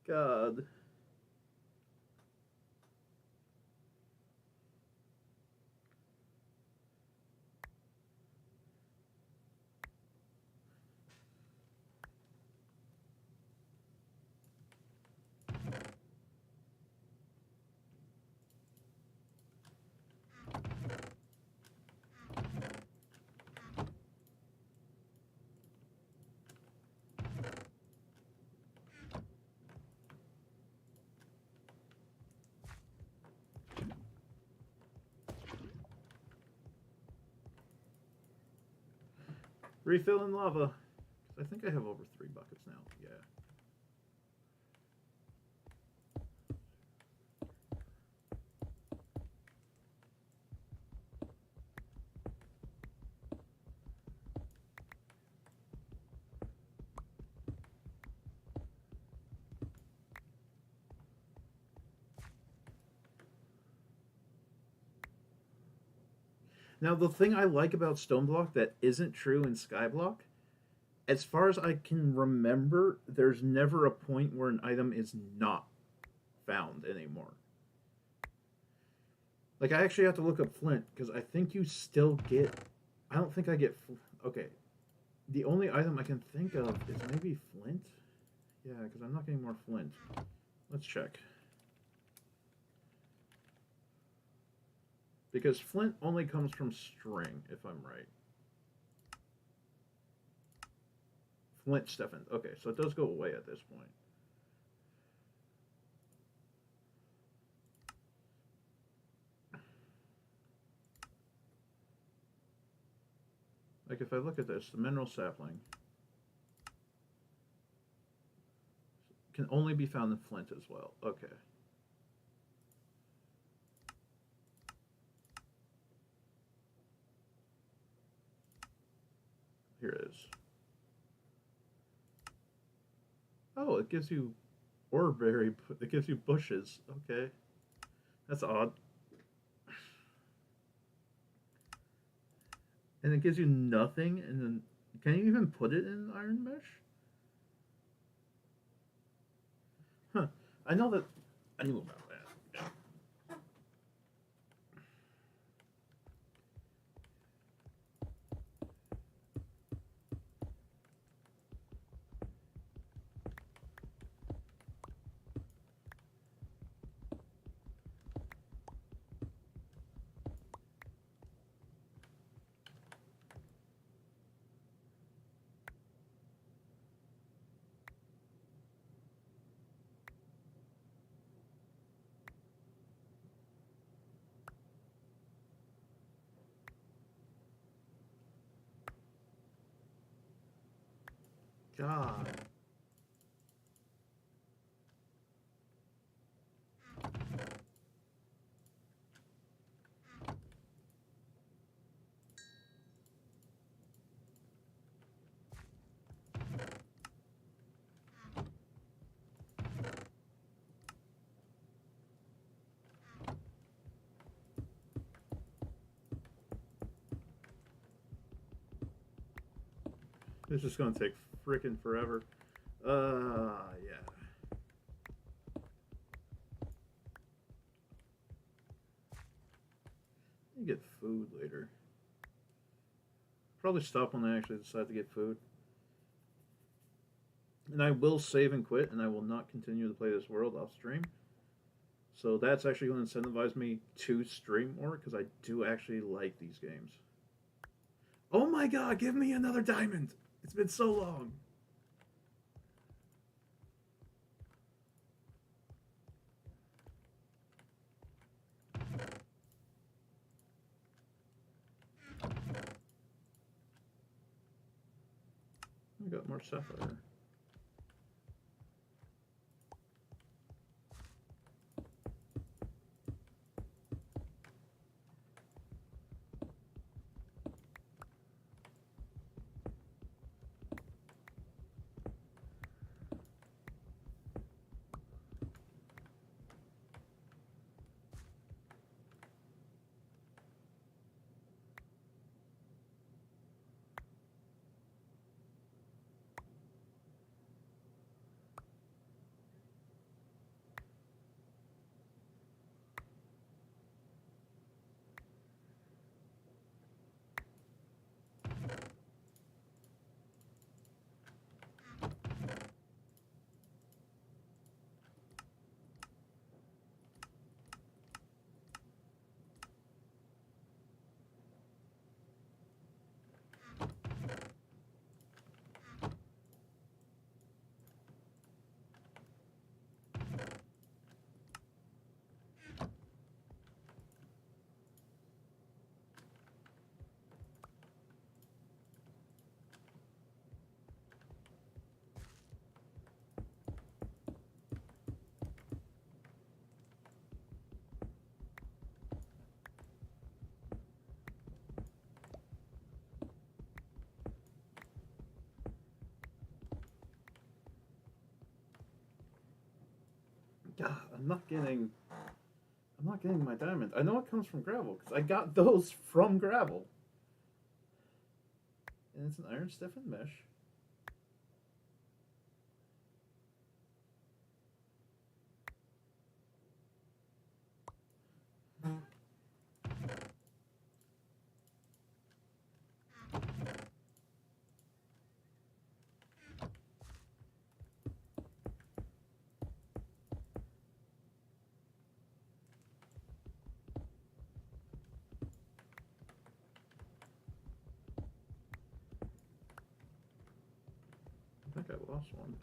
God. Refilling lava. I think I have over 3 buckets now. Yeah. Now, the thing I like about Stoneblock that isn't true in Skyblock, as far as I can remember, there's never a point where an item is not found anymore. Like, I actually have to look up Flint, because I think you still get... I don't think I get... Okay. The only item I can think of is maybe Flint? Yeah, because I'm not getting more Flint. Let's check. Because Flint only comes from string, if I'm right. Flint stiffened. Okay, so it does go away at this point. like if I look at this, the mineral sapling can only be found in flint as well. Okay. Here it is. Oh, it gives you oreberry. It gives you bushes. Okay. That's odd. And it gives you nothing, and then can you even put it in iron mesh? Huh. I know that. I knew about that. Yeah. God. This is gonna take freaking forever. Yeah. You get food later. Probably stop when I actually decide to get food. And I will save and quit, and I will not continue to play this world off stream. So that's actually going to incentivize me to stream more, because I do actually like these games. Oh my god, give me another diamond! It's been so long. I got more sapphire. God, I'm not getting my diamond. I know it comes from gravel because I got those from gravel. And it's an iron stiffened mesh. I think I lost one.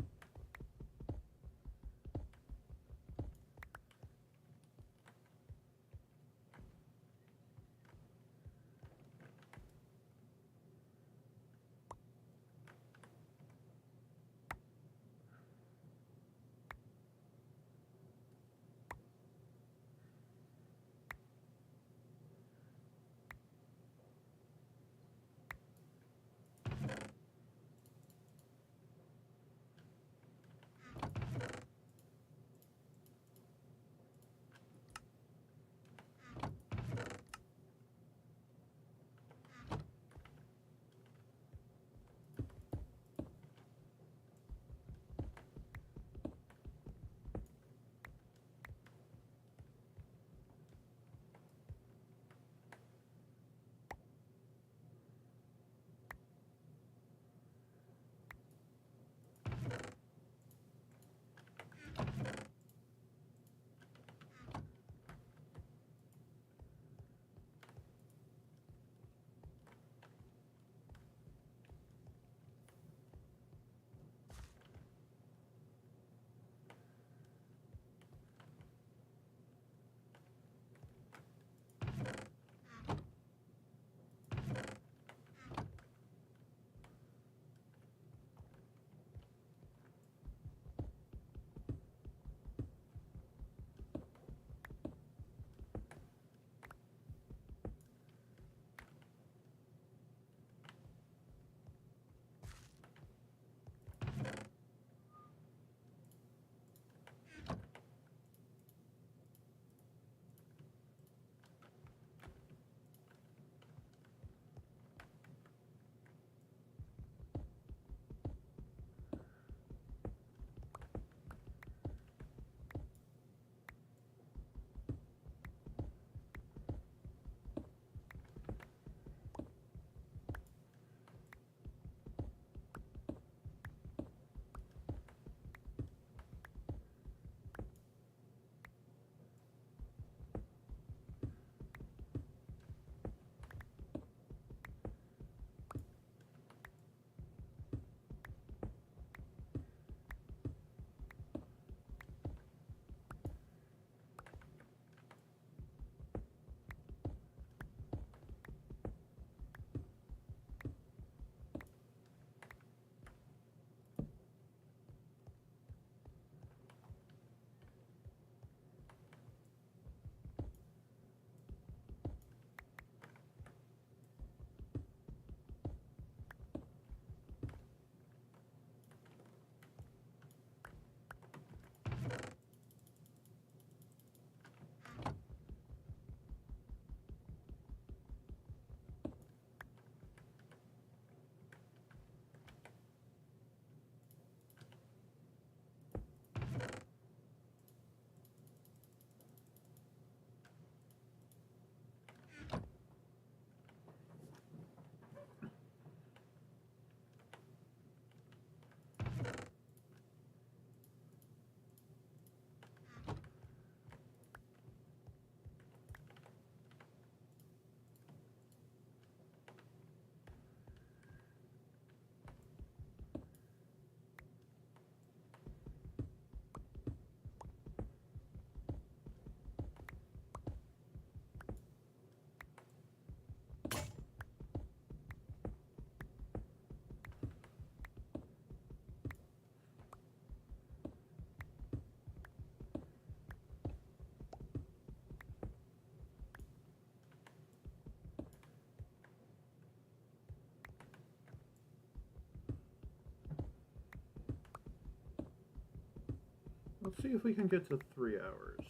Let's see if we can get to 3 hours.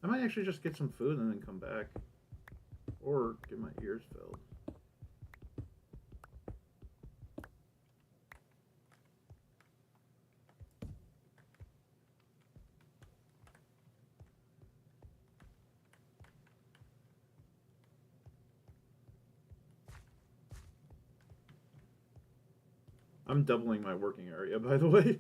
I might actually just get some food and then come back. Or get my ears filled. I'm doubling my working area, by the way.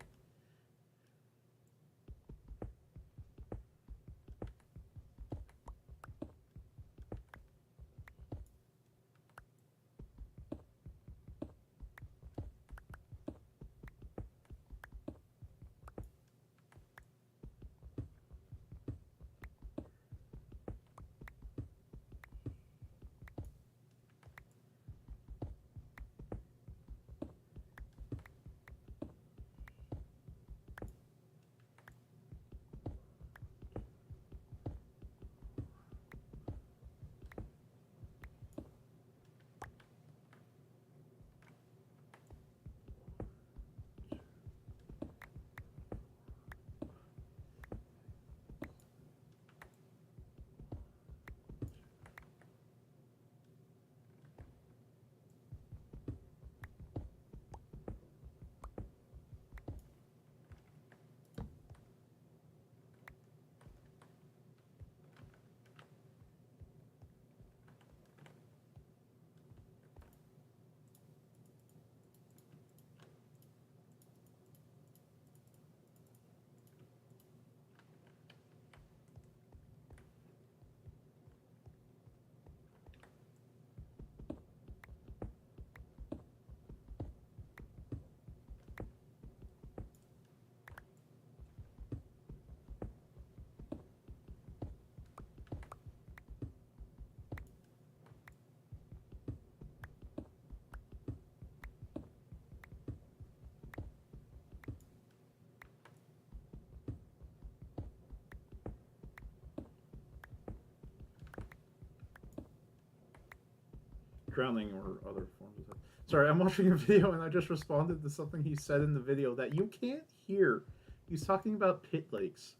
Drowning or other forms of that. Sorry, I'm watching a video and I just responded to something he said in the video that you can't hear. He's talking about pit lakes.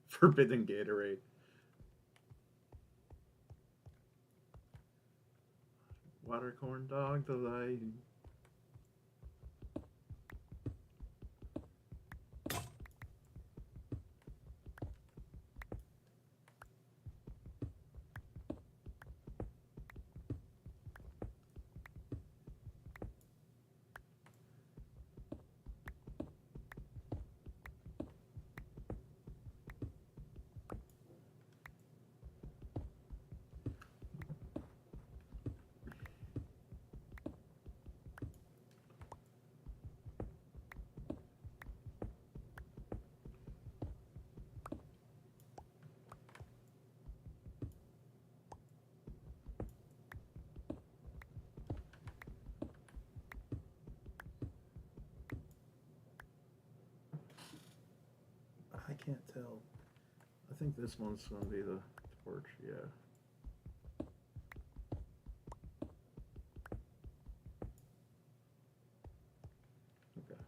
Forbidden Gatorade. Watercorn dog delight. I can't tell. I think this one's going to be the torch, yeah. Okay.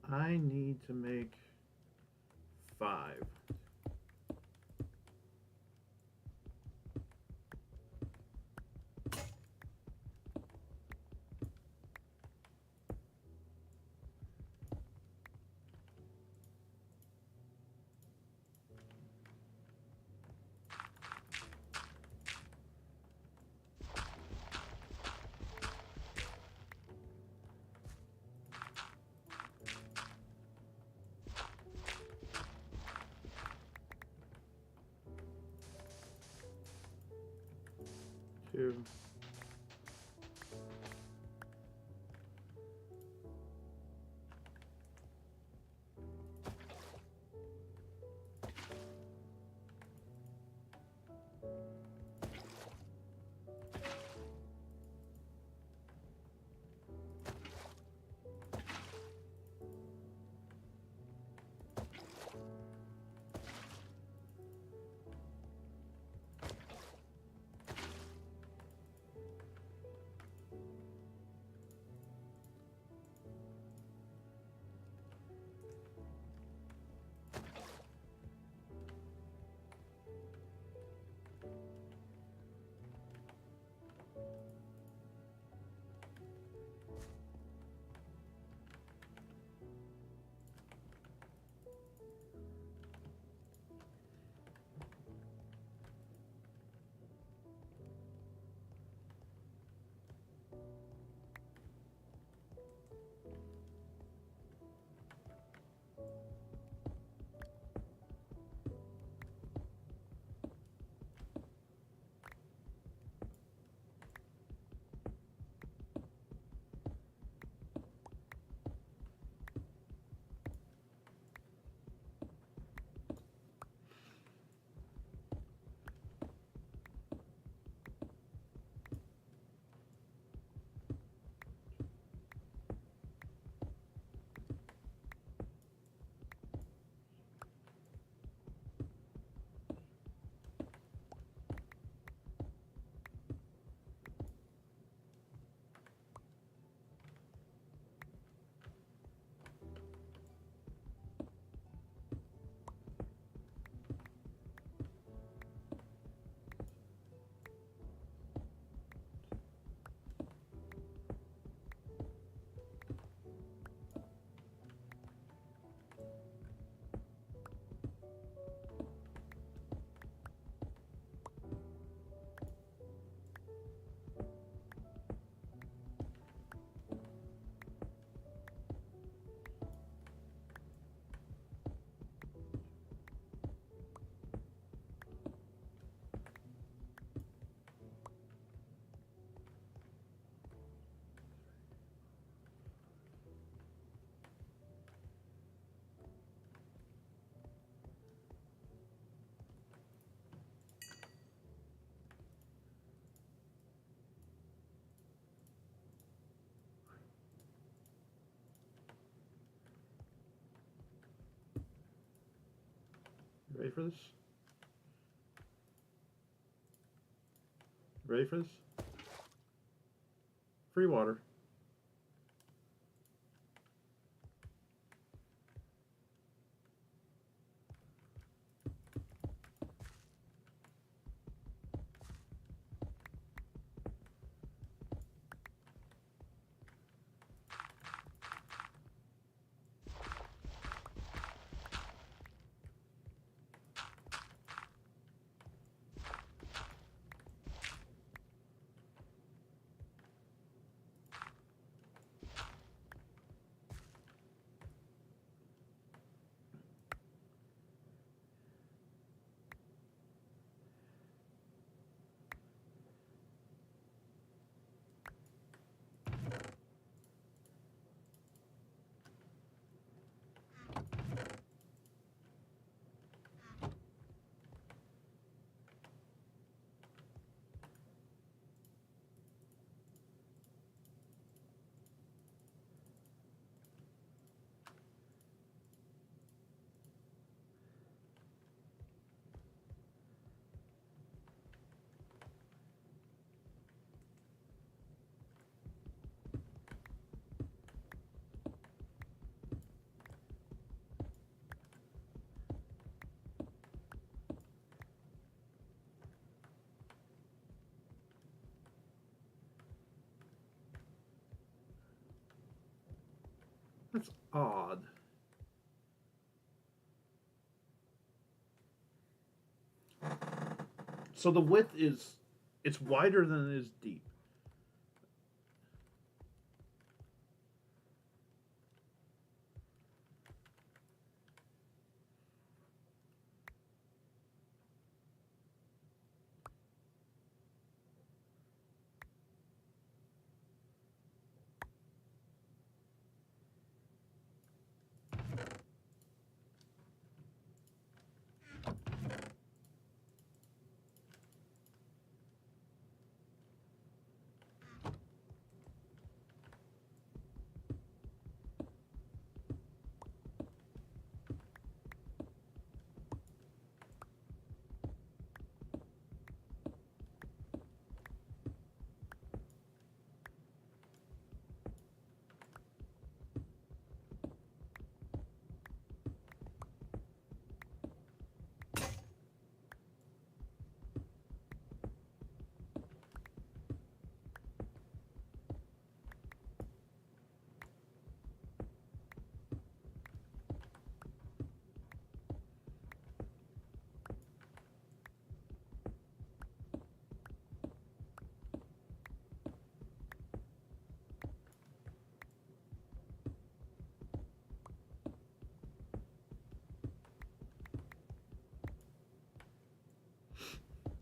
I need to make 5. Two. You ready for this? Ready for this? Free water. That's odd. So the width is, it's wider than it is deep.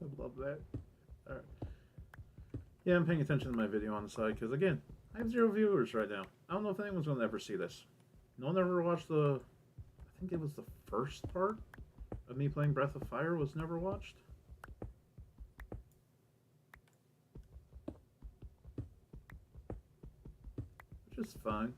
I love that. All right. Yeah, I'm paying attention to my video on the side because, again, I have 0 viewers right now. I don't know if anyone's going to ever see this. No one ever watched the, I think it was the first part of me playing Breath of Fire was never watched. Which is fine.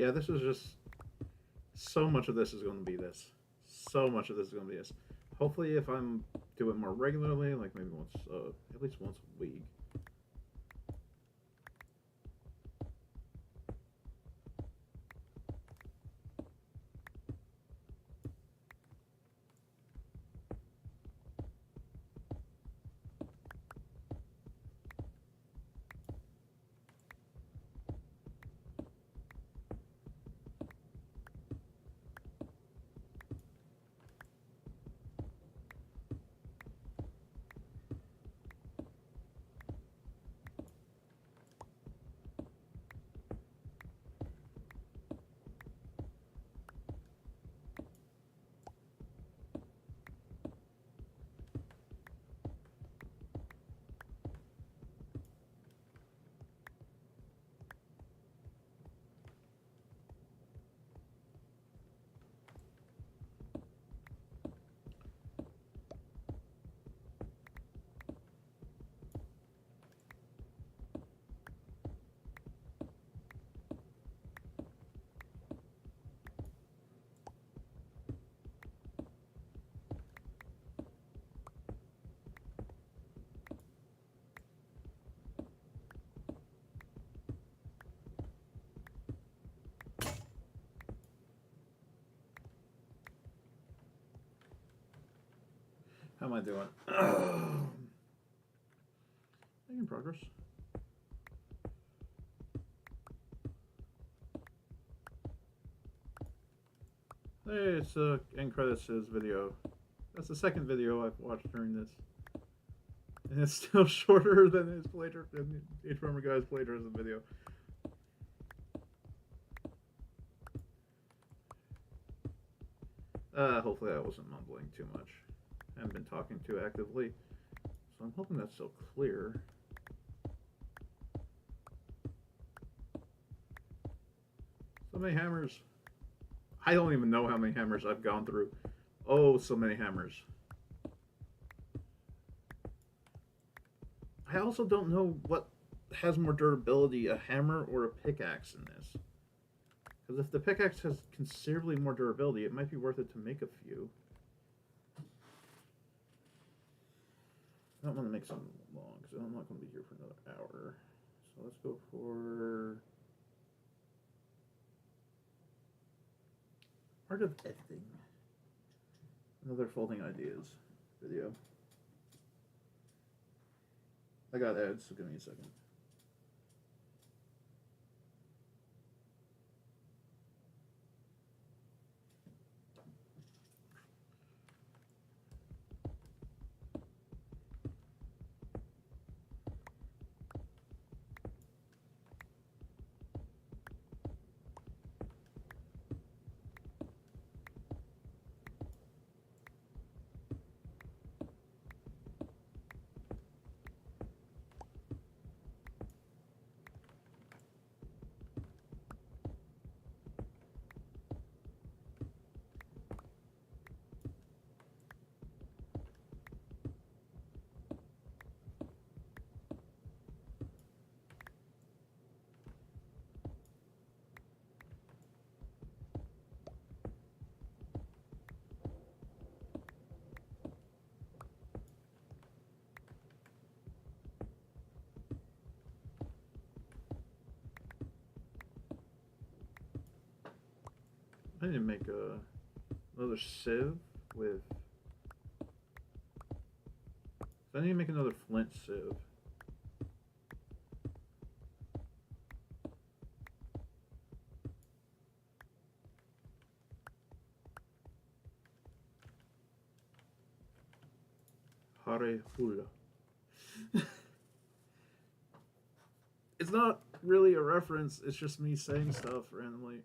Yeah, this is just so much of this is going to be this. So much of this is going to be this. Hopefully, if I'm doing more regularly, like maybe once, at least once a week. How am I doing? Making progress. Hey, it's end credits to this video. That's the second video I've watched during this, and it's still shorter than his than each former guy's plagiarism video. Hopefully I wasn't mumbling too much. I haven't been talking too actively, so I'm hoping that's still clear. So many hammers. I don't even know how many hammers I've gone through. Oh, so many hammers. I also don't know what has more durability, a hammer or a pickaxe in this. Because if the pickaxe has considerably more durability, it might be worth it to make a few. I don't want to make something long, because I'm not going to be here for another hour. So let's go for Art of Editing. Another folding ideas video. I got ads, so give me a second. I need to make another sieve with. I need to make another flint sieve. Hare hula. It's not really a reference, it's just me saying stuff randomly.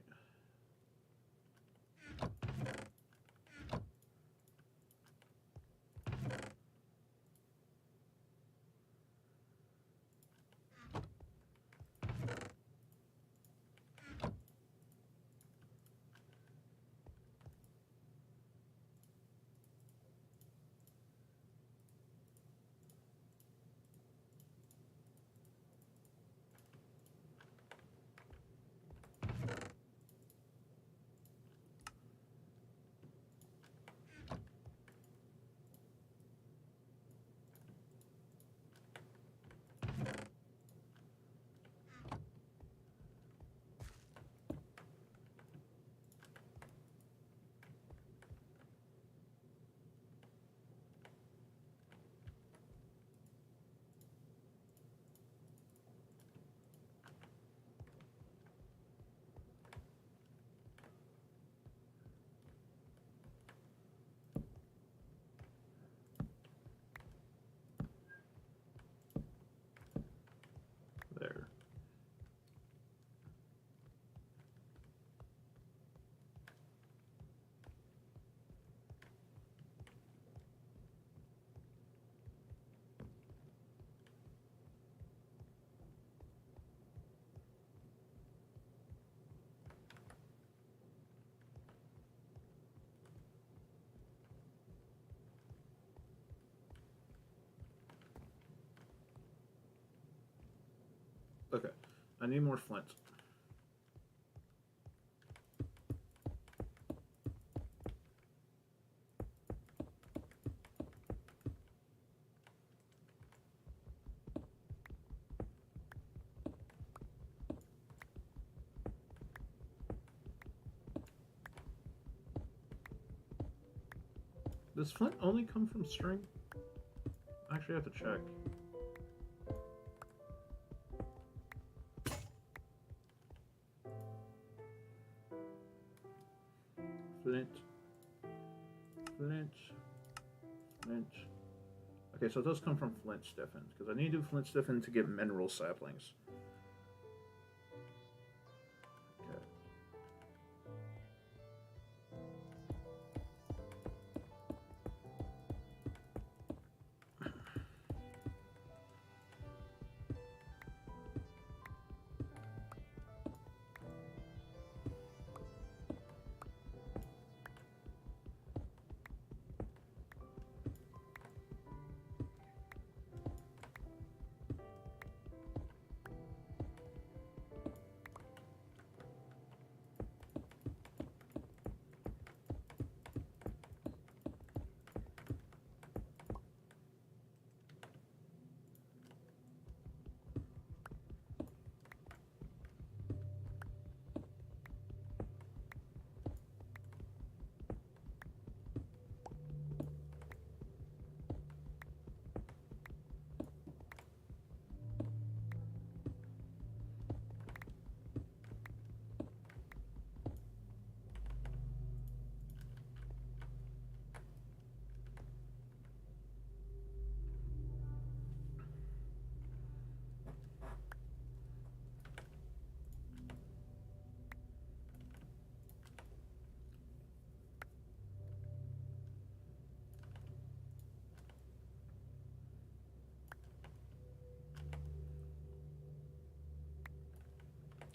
Okay. I need more flint. Does flint only come from string? I actually have to check. Flint. Flint. Flint. Okay, so it does come from flint stiffened, because I need to do flint stiffened to get mineral saplings. Okay.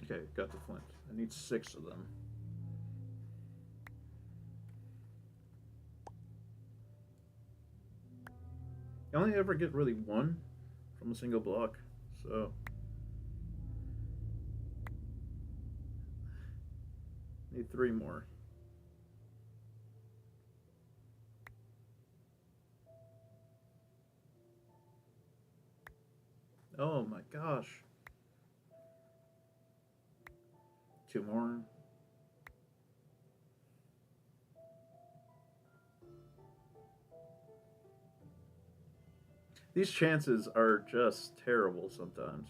Okay, got the flint. I need 6 of them. I only ever get really 1 from a single block, so need 3 more. Oh my gosh. 2 more. These chances are just terrible sometimes.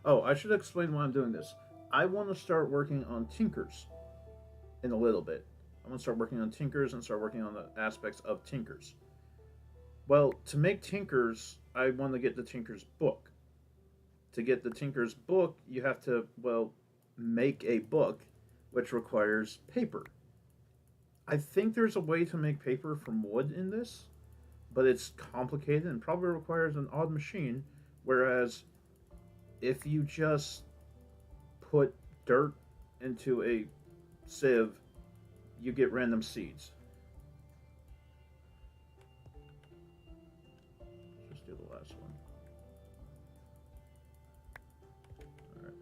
Oh, I should explain why I'm doing this. I want to start working on tinkers in a little bit. I'm going to start working on tinkers and start working on the aspects of tinkers. Well, to make tinkers, I want to get the tinker's book. To get the tinker's book, you have to, well, make a book, which requires paper. I think there's a way to make paper from wood in this, but it's complicated and probably requires an odd machine. Whereas if you just put dirt into a sieve, you get random seeds. Let's just do the last one. Alright.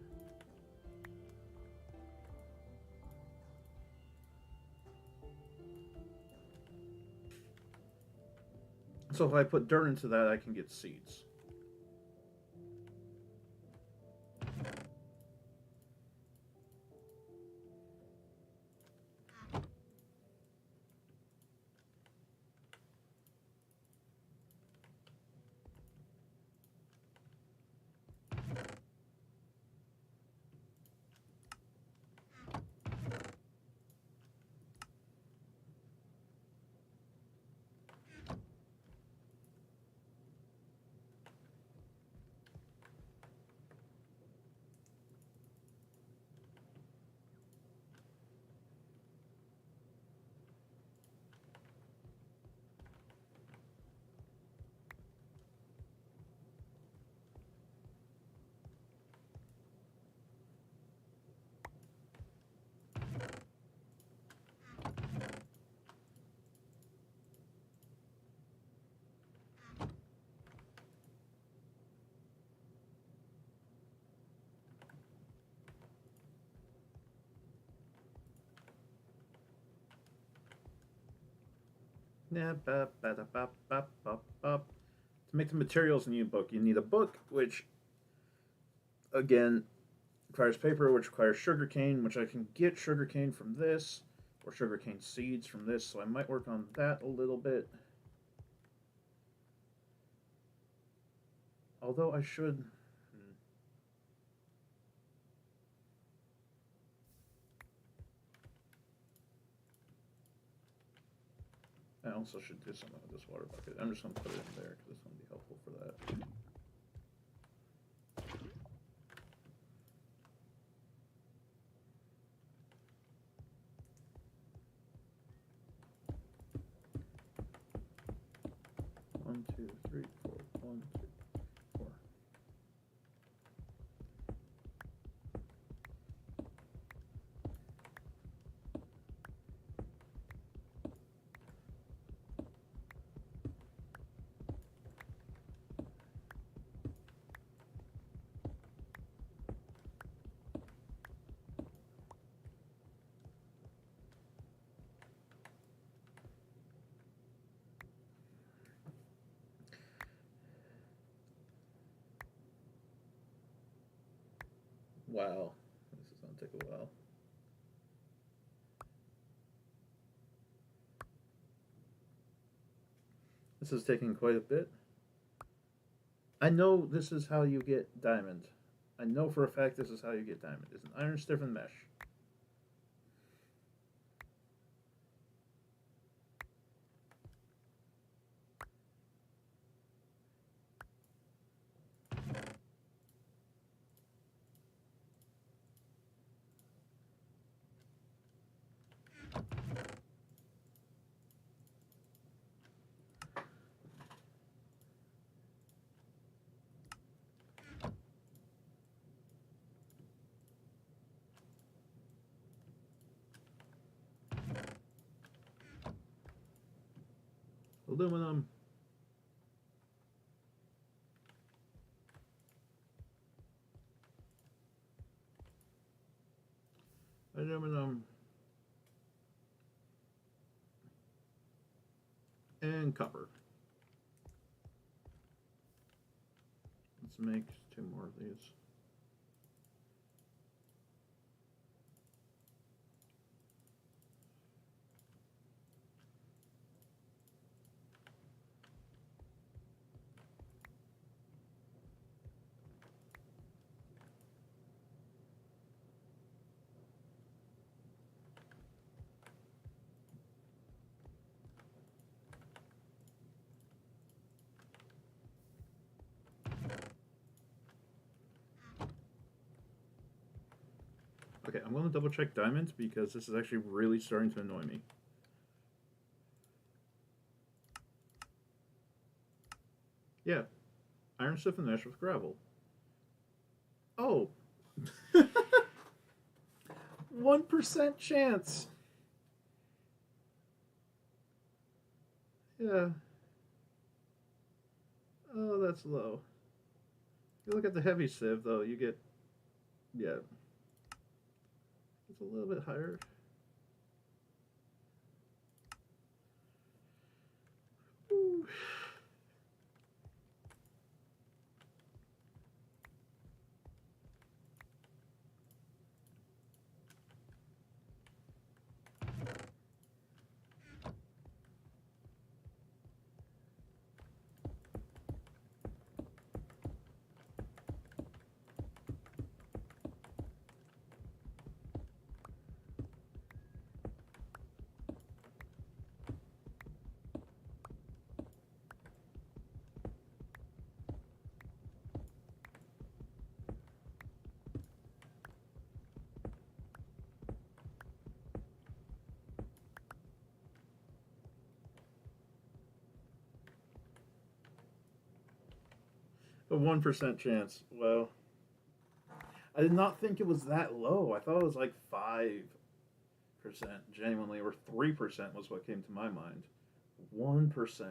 So if I put dirt into that, I can get seeds. To make the materials, you need a book. You need a book, which again requires paper, which requires sugarcane, which I can get sugarcane from this, or sugarcane seeds from this. So I might work on that a little bit. Although I should. I also should do something with this water bucket. I'm just going to put it in there because it's going to be helpful for that. 1, 2, 3, 4. 1, 2, 4. Wow, this is going to take a while. This is taking quite a bit. I know this is how you get diamond. I know for a fact this is how you get diamond. It's an iron stiffened mesh. Aluminum. Aluminum. And copper. Let's make 2 more of these. Okay, I'm going to double check diamonds because this is actually really starting to annoy me. Yeah, iron stiffened mesh with gravel. Oh, 1% chance. Yeah. Oh, that's low. If you look at the heavy sieve, though, you get, yeah, it's a little bit higher. Ooh. A 1% chance. Well, I did not think it was that low. I thought it was like 5%, genuinely, or 3% was what came to my mind. 1%.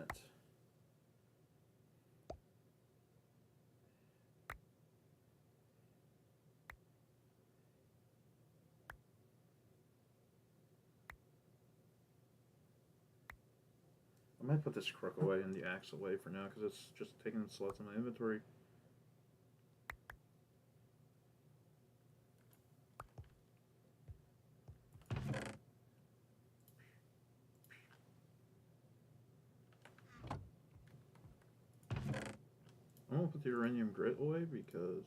I might put this crook away and the axe away for now, because it's just taking slots in my inventory. I'm gonna put the uranium grit away because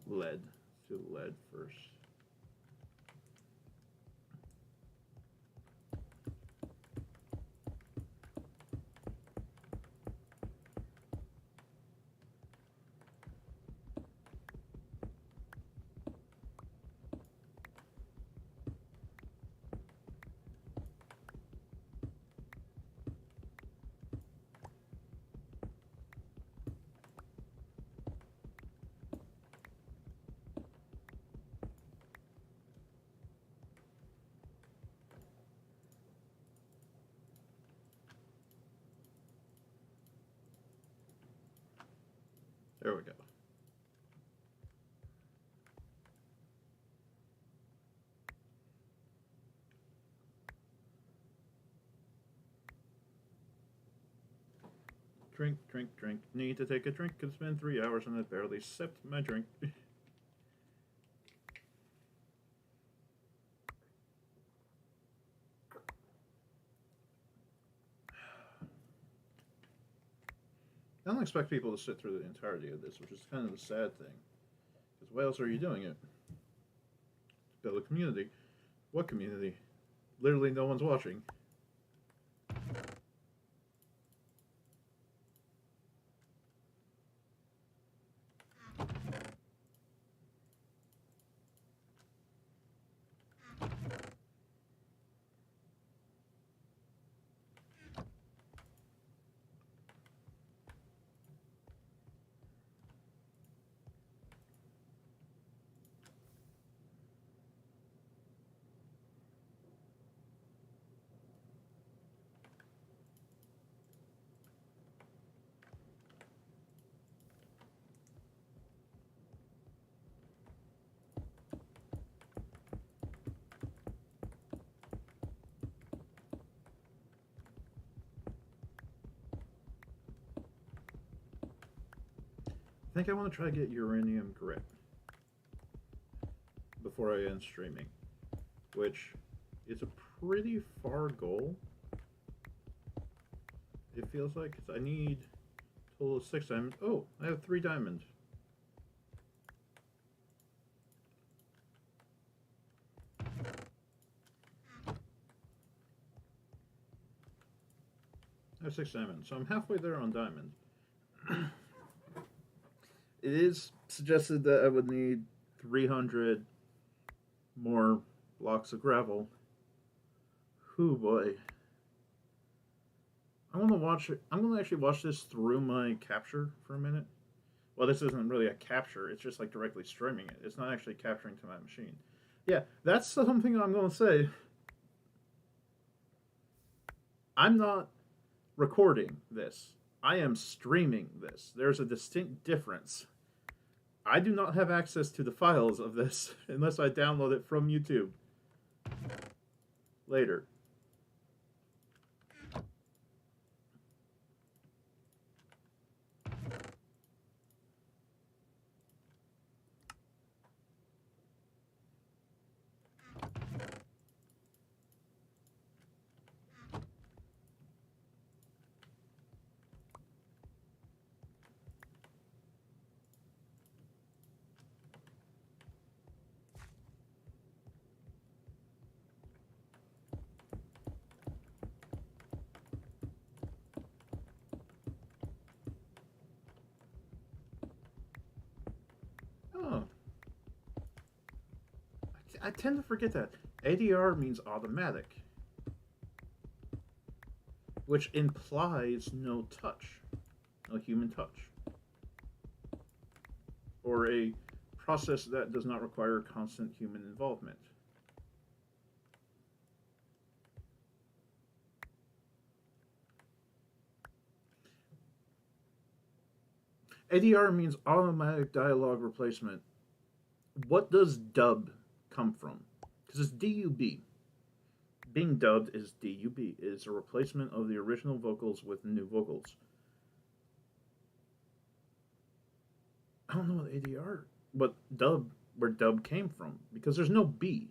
lead. Let's do lead first. There we go. Drink, drink, drink. Need to take a drink. It's been 3 hours and I barely sipped my drink. I don't expect people to sit through the entirety of this, which is kind of the sad thing. Because why else are you doing it? Build a community. What community? Literally no one's watching. I think I want to try to get uranium grit before I end streaming, which is a pretty far goal. It feels like, because I need a total of 6 diamonds. Oh, I have 3 diamonds. I have 6 diamonds, so I'm halfway there on diamonds. It is suggested that I would need 300 more blocks of gravel. Whoo boy. I want to watch it. I'm going to actually watch this through my capture for a minute. Well, this isn't really a capture. It's just like directly streaming it. It's not actually capturing to my machine. Yeah, that's something I'm going to say. I'm not recording this. I am streaming this. There's a distinct difference. I do not have access to the files of this unless I download it from YouTube later. Oh. I tend to forget that. ADR means automatic, which implies no touch, no human touch, or a process that does not require constant human involvement. ADR means automatic dialogue replacement. What does dub come from? Because it's DUB. Being dubbed is DUB. It is a replacement of the original vocals with new vocals. I don't know what ADR, what dub, where dub came from, because there's no B.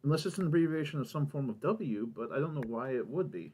Unless it's an abbreviation of some form of W, but I don't know why it would be.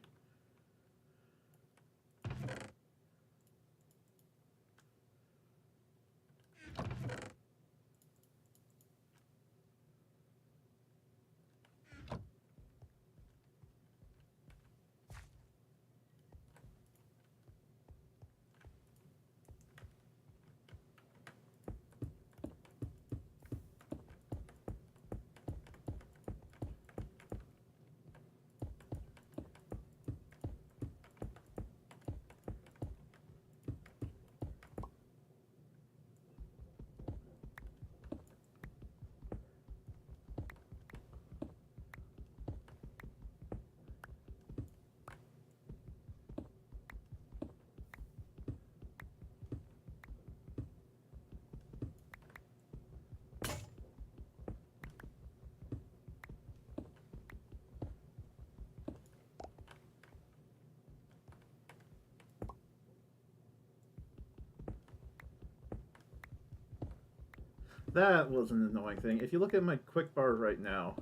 That was an annoying thing. If you look at my quick bar right now,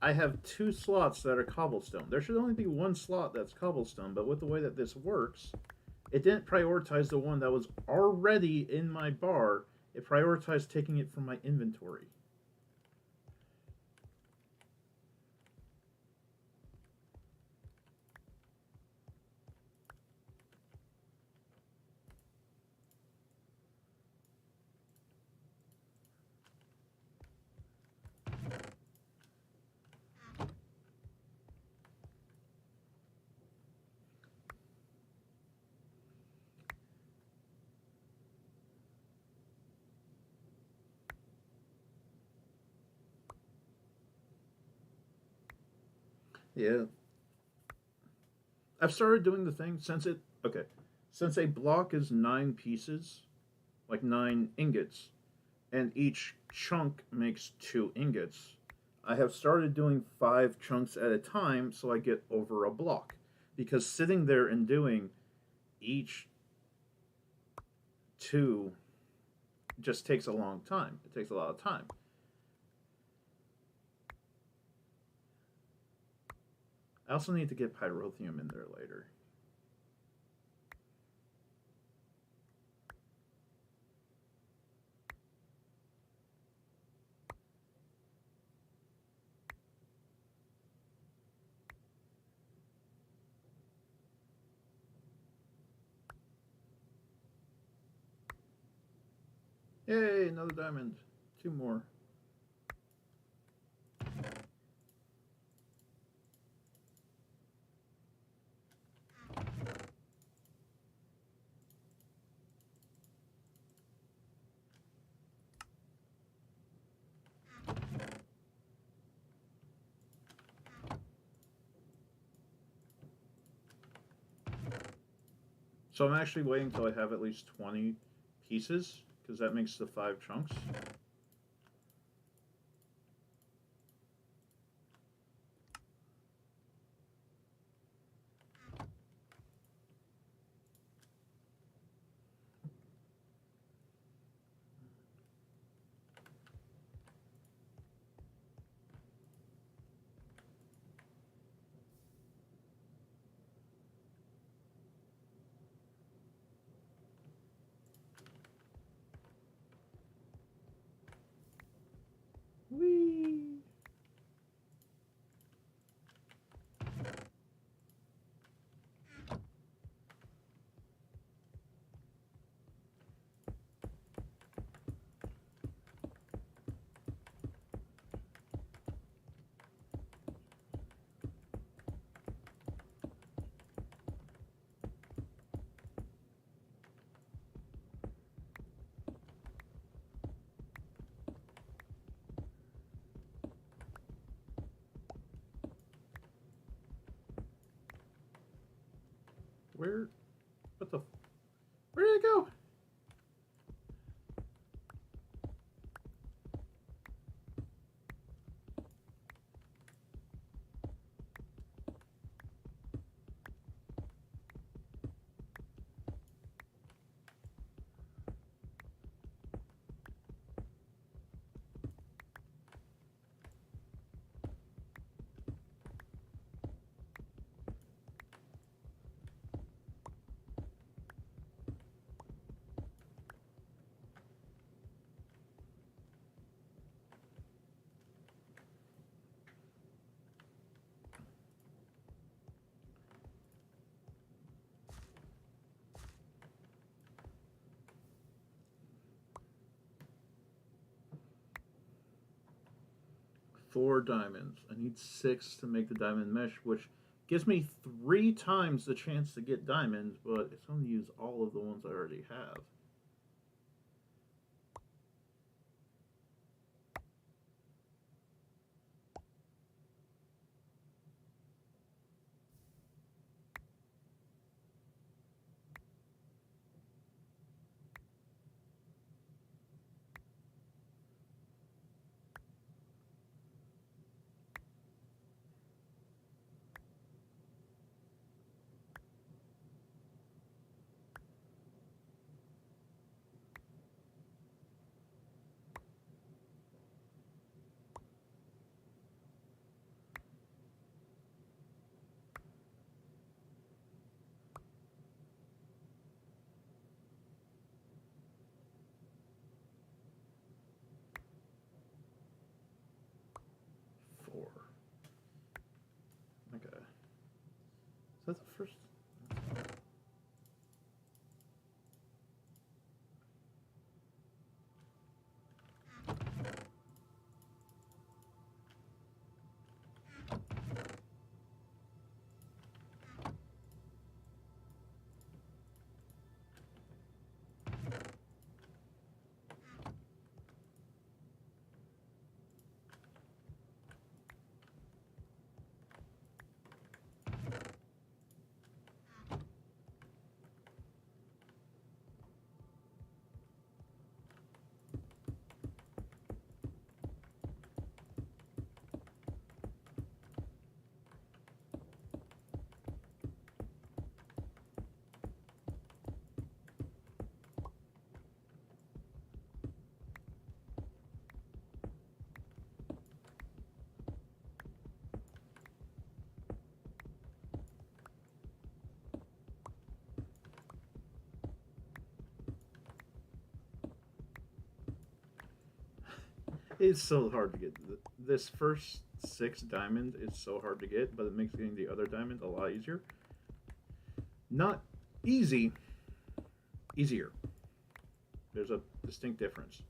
I have two slots that are cobblestone. There should only be one slot that's cobblestone, but with the way that this works, it didn't prioritize the one that was already in my bar. It prioritized taking it from my inventory. Yeah. I've started doing the thing since it. Okay. Since a block is 9 pieces, like 9 ingots, and each chunk makes 2 ingots, I have started doing 5 chunks at a time so I get over a block. Because sitting there and doing each two just takes a long time. It takes a lot of time. I also need to get pyrotheum in there later. Yay, another diamond. 2 more. So I'm actually waiting until I have at least 20 pieces, because that makes the 5 chunks. Where? What the? Where did it go? Four diamonds. I need 6 to make the diamond mesh, which gives me 3 times the chance to get diamonds, but it's going to use all of the ones I already have. Okay. Is that the first? It's so hard to get. This first 6 diamond is so hard to get, but it makes getting the other diamond a lot easier. Not easy, easier. There's a distinct difference.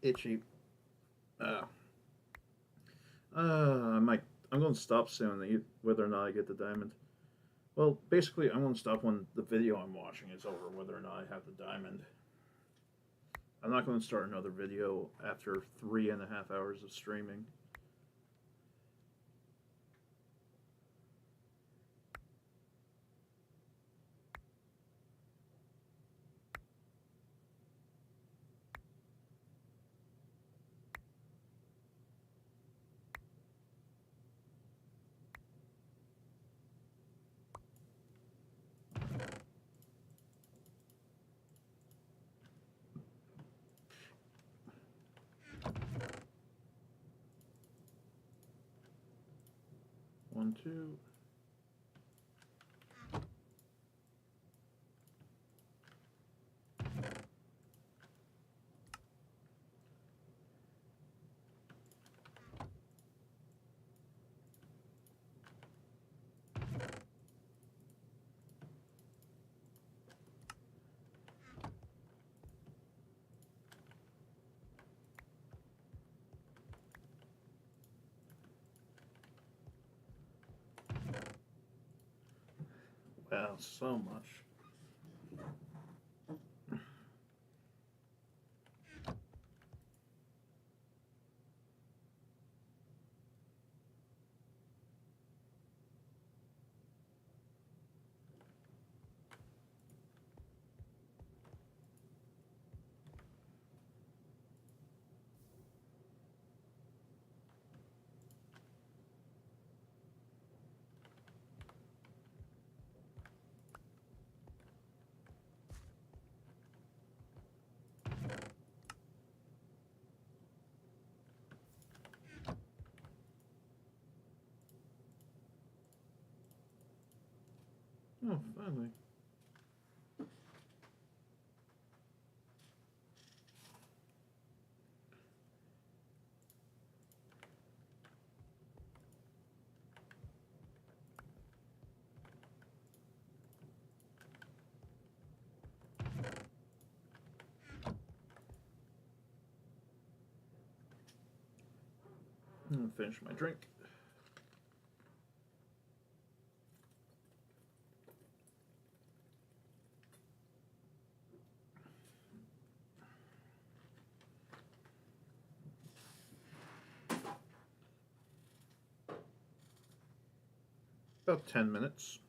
Itchy. Uh, I might. I'm going to stop soon, whether or not I get the diamond. Well, basically, I'm going to stop when the video I'm watching is over, whether or not I have the diamond. I'm not going to start another video after 3.5 hours of streaming. 1, 2. Wow, so much. Oh, finally. I'm gonna finish my drink. About 10 minutes.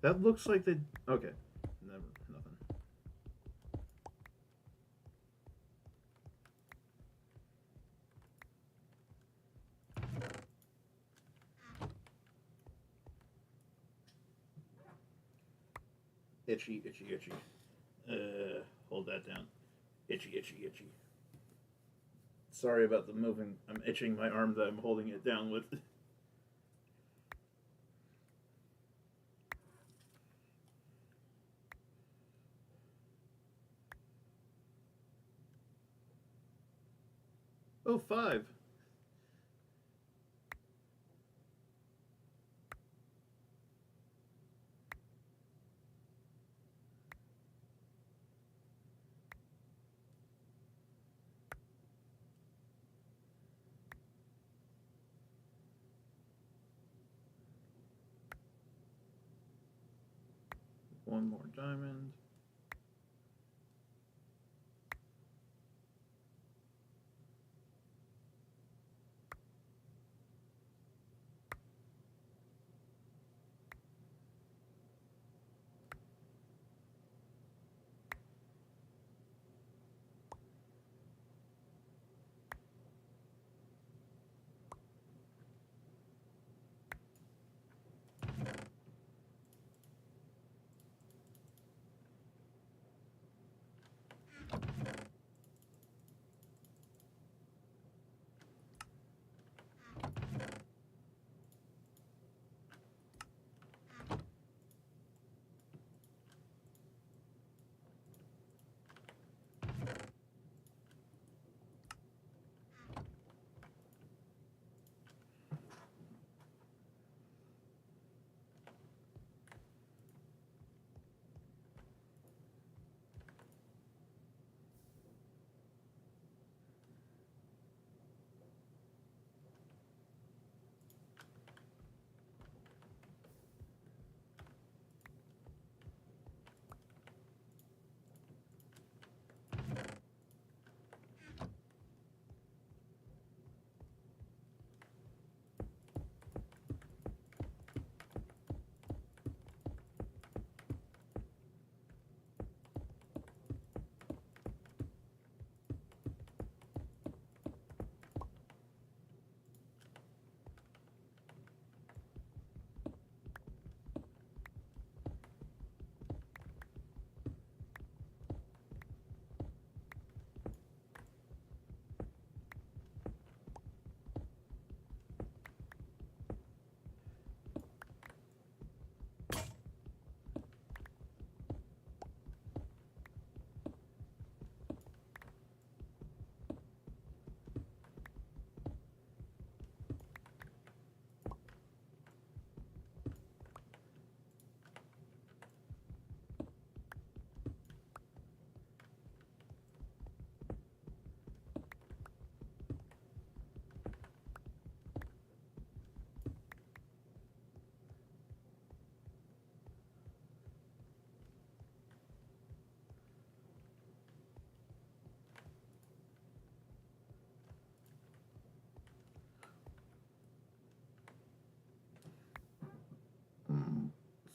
That looks like they... Okay. Never. Nothing. Itchy, itchy, itchy. Hold that down. Itchy, itchy, itchy. Sorry about the moving. I'm itching my arm that I'm holding it down with. Oh, 5. One more diamond.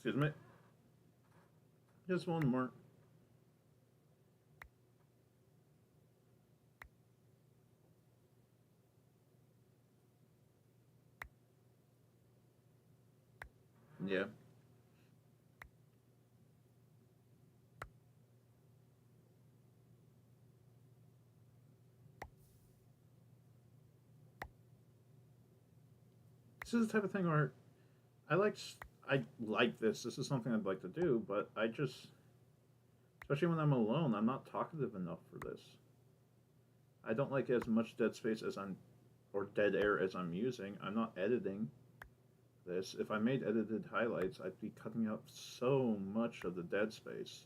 Excuse me. Just one more. Yeah. This is the type of thing where I like I like this. This is something I'd like to do, but I just, especially when I'm alone, I'm not talkative enough for this. I don't like as much dead space as I'm, or dead air as I'm using. I'm not editing this. If I made edited highlights, I'd be cutting out so much of the dead space,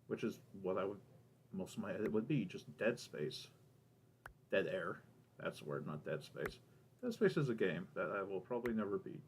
which is what I would, most of my edit would be, just dead space. Dead air. That's the word, not dead space. Dead Space is a game that I will probably never beat.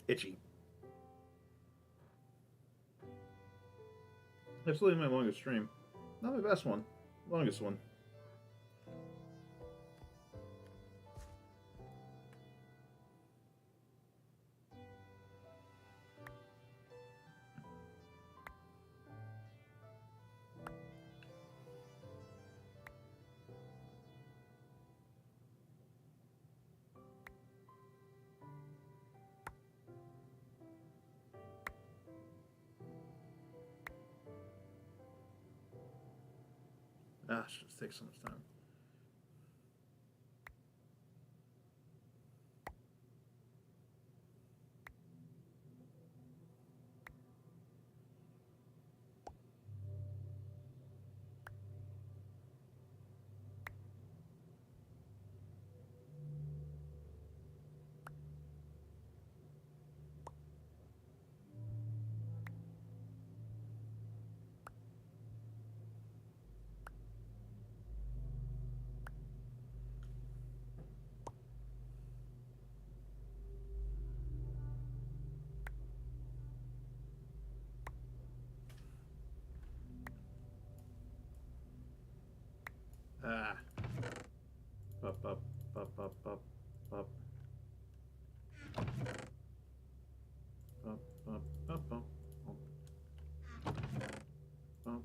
Itchy. Absolutely my longest stream. Not my best one. Longest one. Ah, it just takes so much time. Ah. Up, up, up, up, up, up. Up, up, up, up. Up. Up.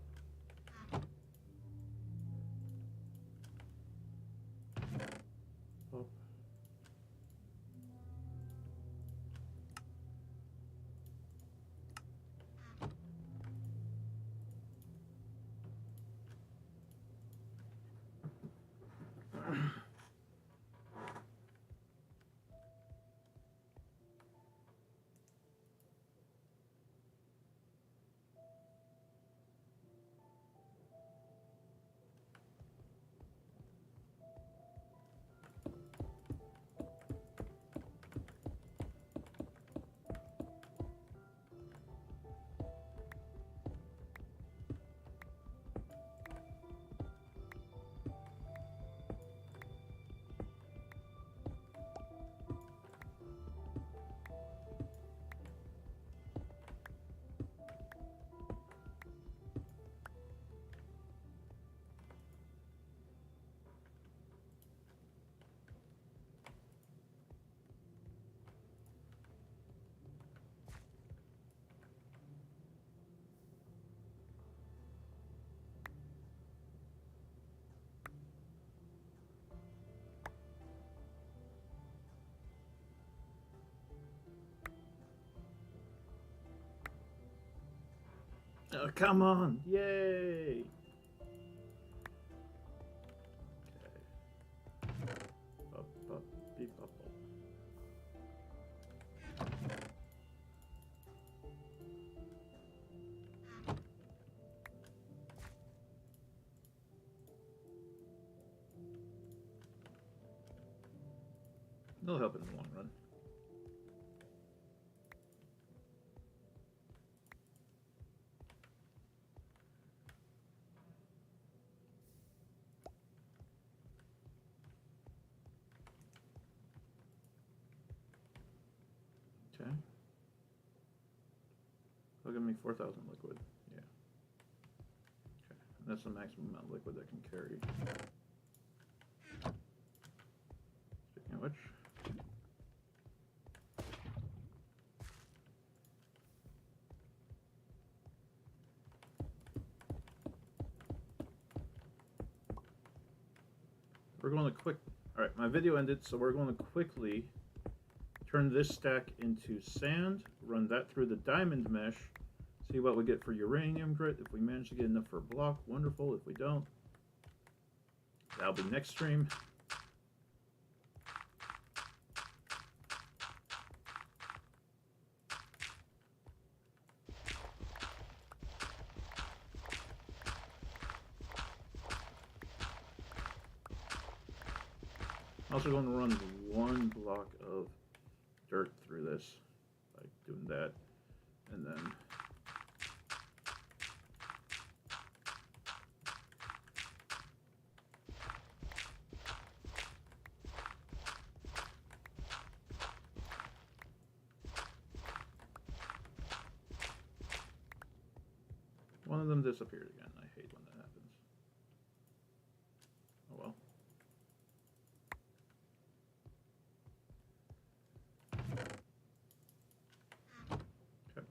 Oh, come on! Yay! Okay. Up, up, beep, up, up. It'll help in the long run. Okay. It'll give me 4,000 liquid. Yeah. Okay. That's the maximum amount of liquid that can carry. Speaking of which. We're going to quick. Alright, my video ended, so we're going to quickly turn this stack into sand, run that through the diamond mesh, see what we get for uranium grit. If we manage to get enough for a block, wonderful. If we don't, that'll be next stream. I'm also going to run one block of dirt through this, like doing that, and then one of them disappeared again. I hate when that happens. Oh well. Okay.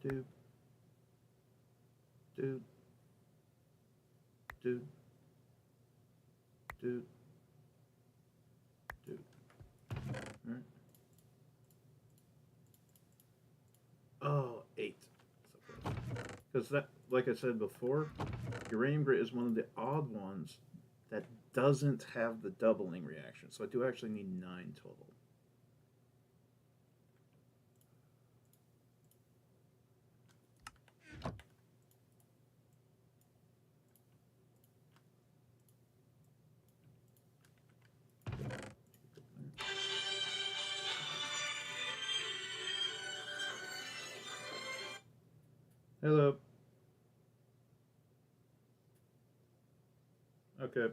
Dude. Dude. Dude. Dude. Dude. Alright. Oh, 8. So close. Because that, like I said before, uranium grit is one of the odd ones that doesn't have the doubling reaction. So I do actually need 9 total. Hello. Okay.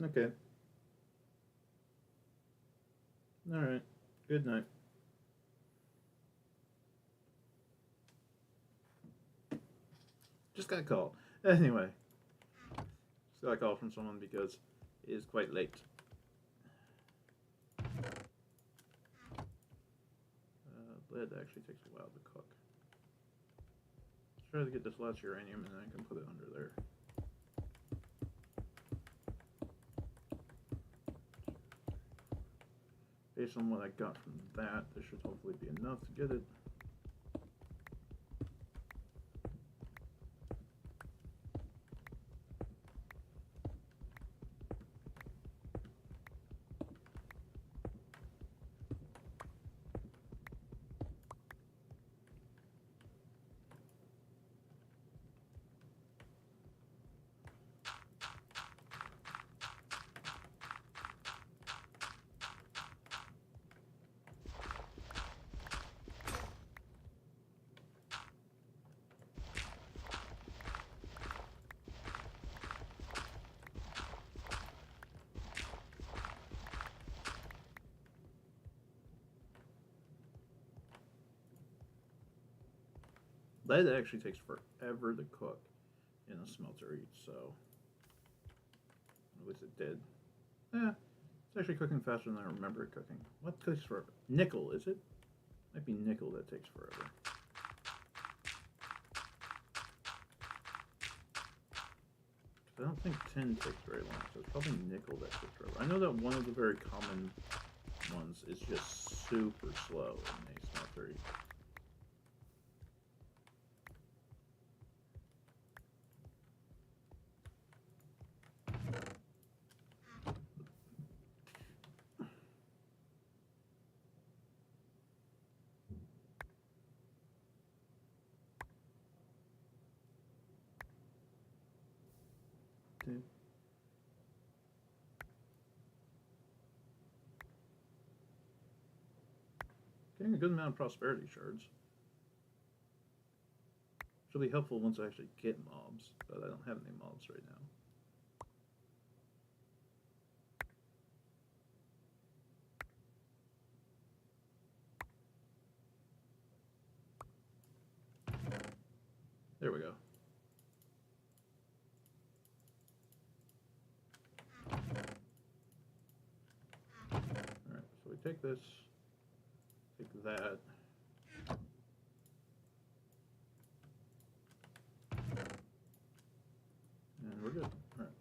Okay. Alright. Good night. Just got a call. Anyway. Just got a call from someone because it is quite late. Lead actually takes a while to cook. Let's try to get this last uranium and then I can put it under there. Based on what I got from that, this should hopefully be enough to get it. lead actually takes forever to cook in a smeltery, so at least it did. Yeah, it's actually cooking faster than I remember it cooking. What takes forever? Nickel, is it? Might be nickel that takes forever. I don't think tin takes very long, so it's probably nickel that takes forever. I know that one of the very common ones is just super slow in a smeltery. Getting a good amount of prosperity shards. It's really helpful once I actually get mobs, but I don't have any mobs right now. There we go. Alright, so we take this, take that. And we're good. Alright.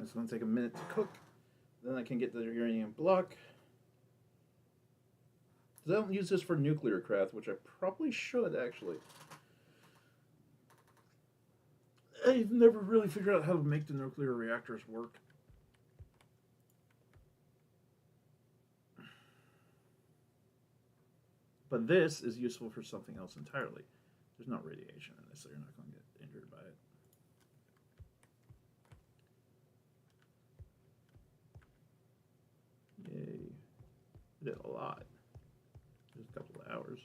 It's going to take a minute to cook. Then I can get the uranium block. I don't use this for nuclear craft, which I probably should, actually. I've never really figured out how to make the nuclear reactors work. But this is useful for something else entirely. There's no radiation in this, so you're not going to get injured by it. Yay. I did a lot. Just a couple of hours.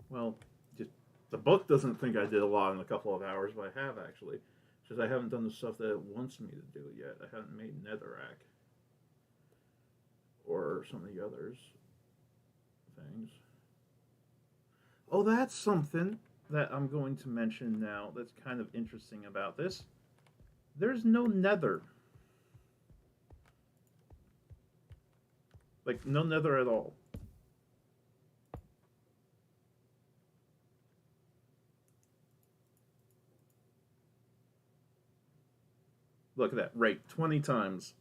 Well, just the book doesn't think I did a lot in a couple of hours, but I have actually. Because I haven't done the stuff that it wants me to do yet. I haven't made netherrack. Or some of the others. Things. Oh, that's something that I'm going to mention now that's kind of interesting about this. There's no nether. Like, no nether at all. Look at that. Rate 20 times.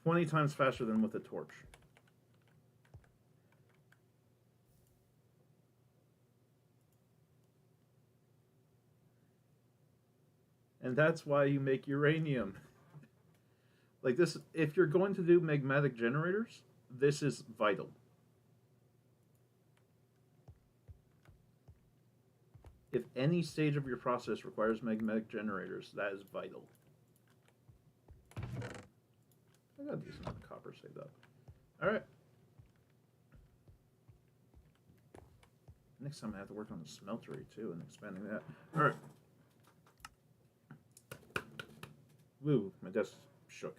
20 times faster than with a torch. And that's why you make uranium. Like this, if you're going to do magmatic generators, this is vital. If any stage of your process requires magmatic generators, that is vital. I got a decent amount of copper saved up. Alright. Next time I have to work on the smeltery too and expanding that. Alright. Woo, my desk shook.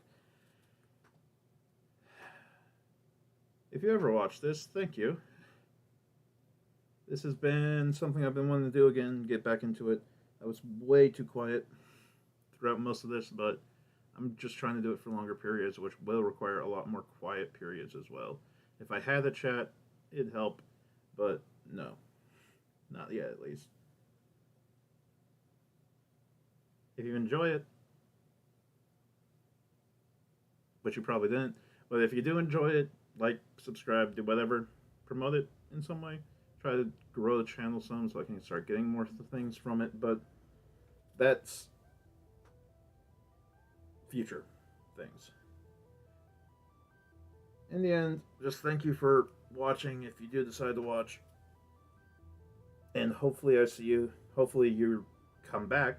If you ever watch this, thank you. This has been something I've been wanting to do again, get back into it. I was way too quiet throughout most of this, but I'm just trying to do it for longer periods, which will require a lot more quiet periods as well. If I had a chat, it'd help, but no. Not yet, at least. If you enjoy it, but you probably didn't, but if you do enjoy it, like, subscribe, do whatever, promote it in some way. Try to grow the channel some so I can start getting more things from it, but that's future things. In the end, just thank you for watching if you do decide to watch. And hopefully I see you. Hopefully you come back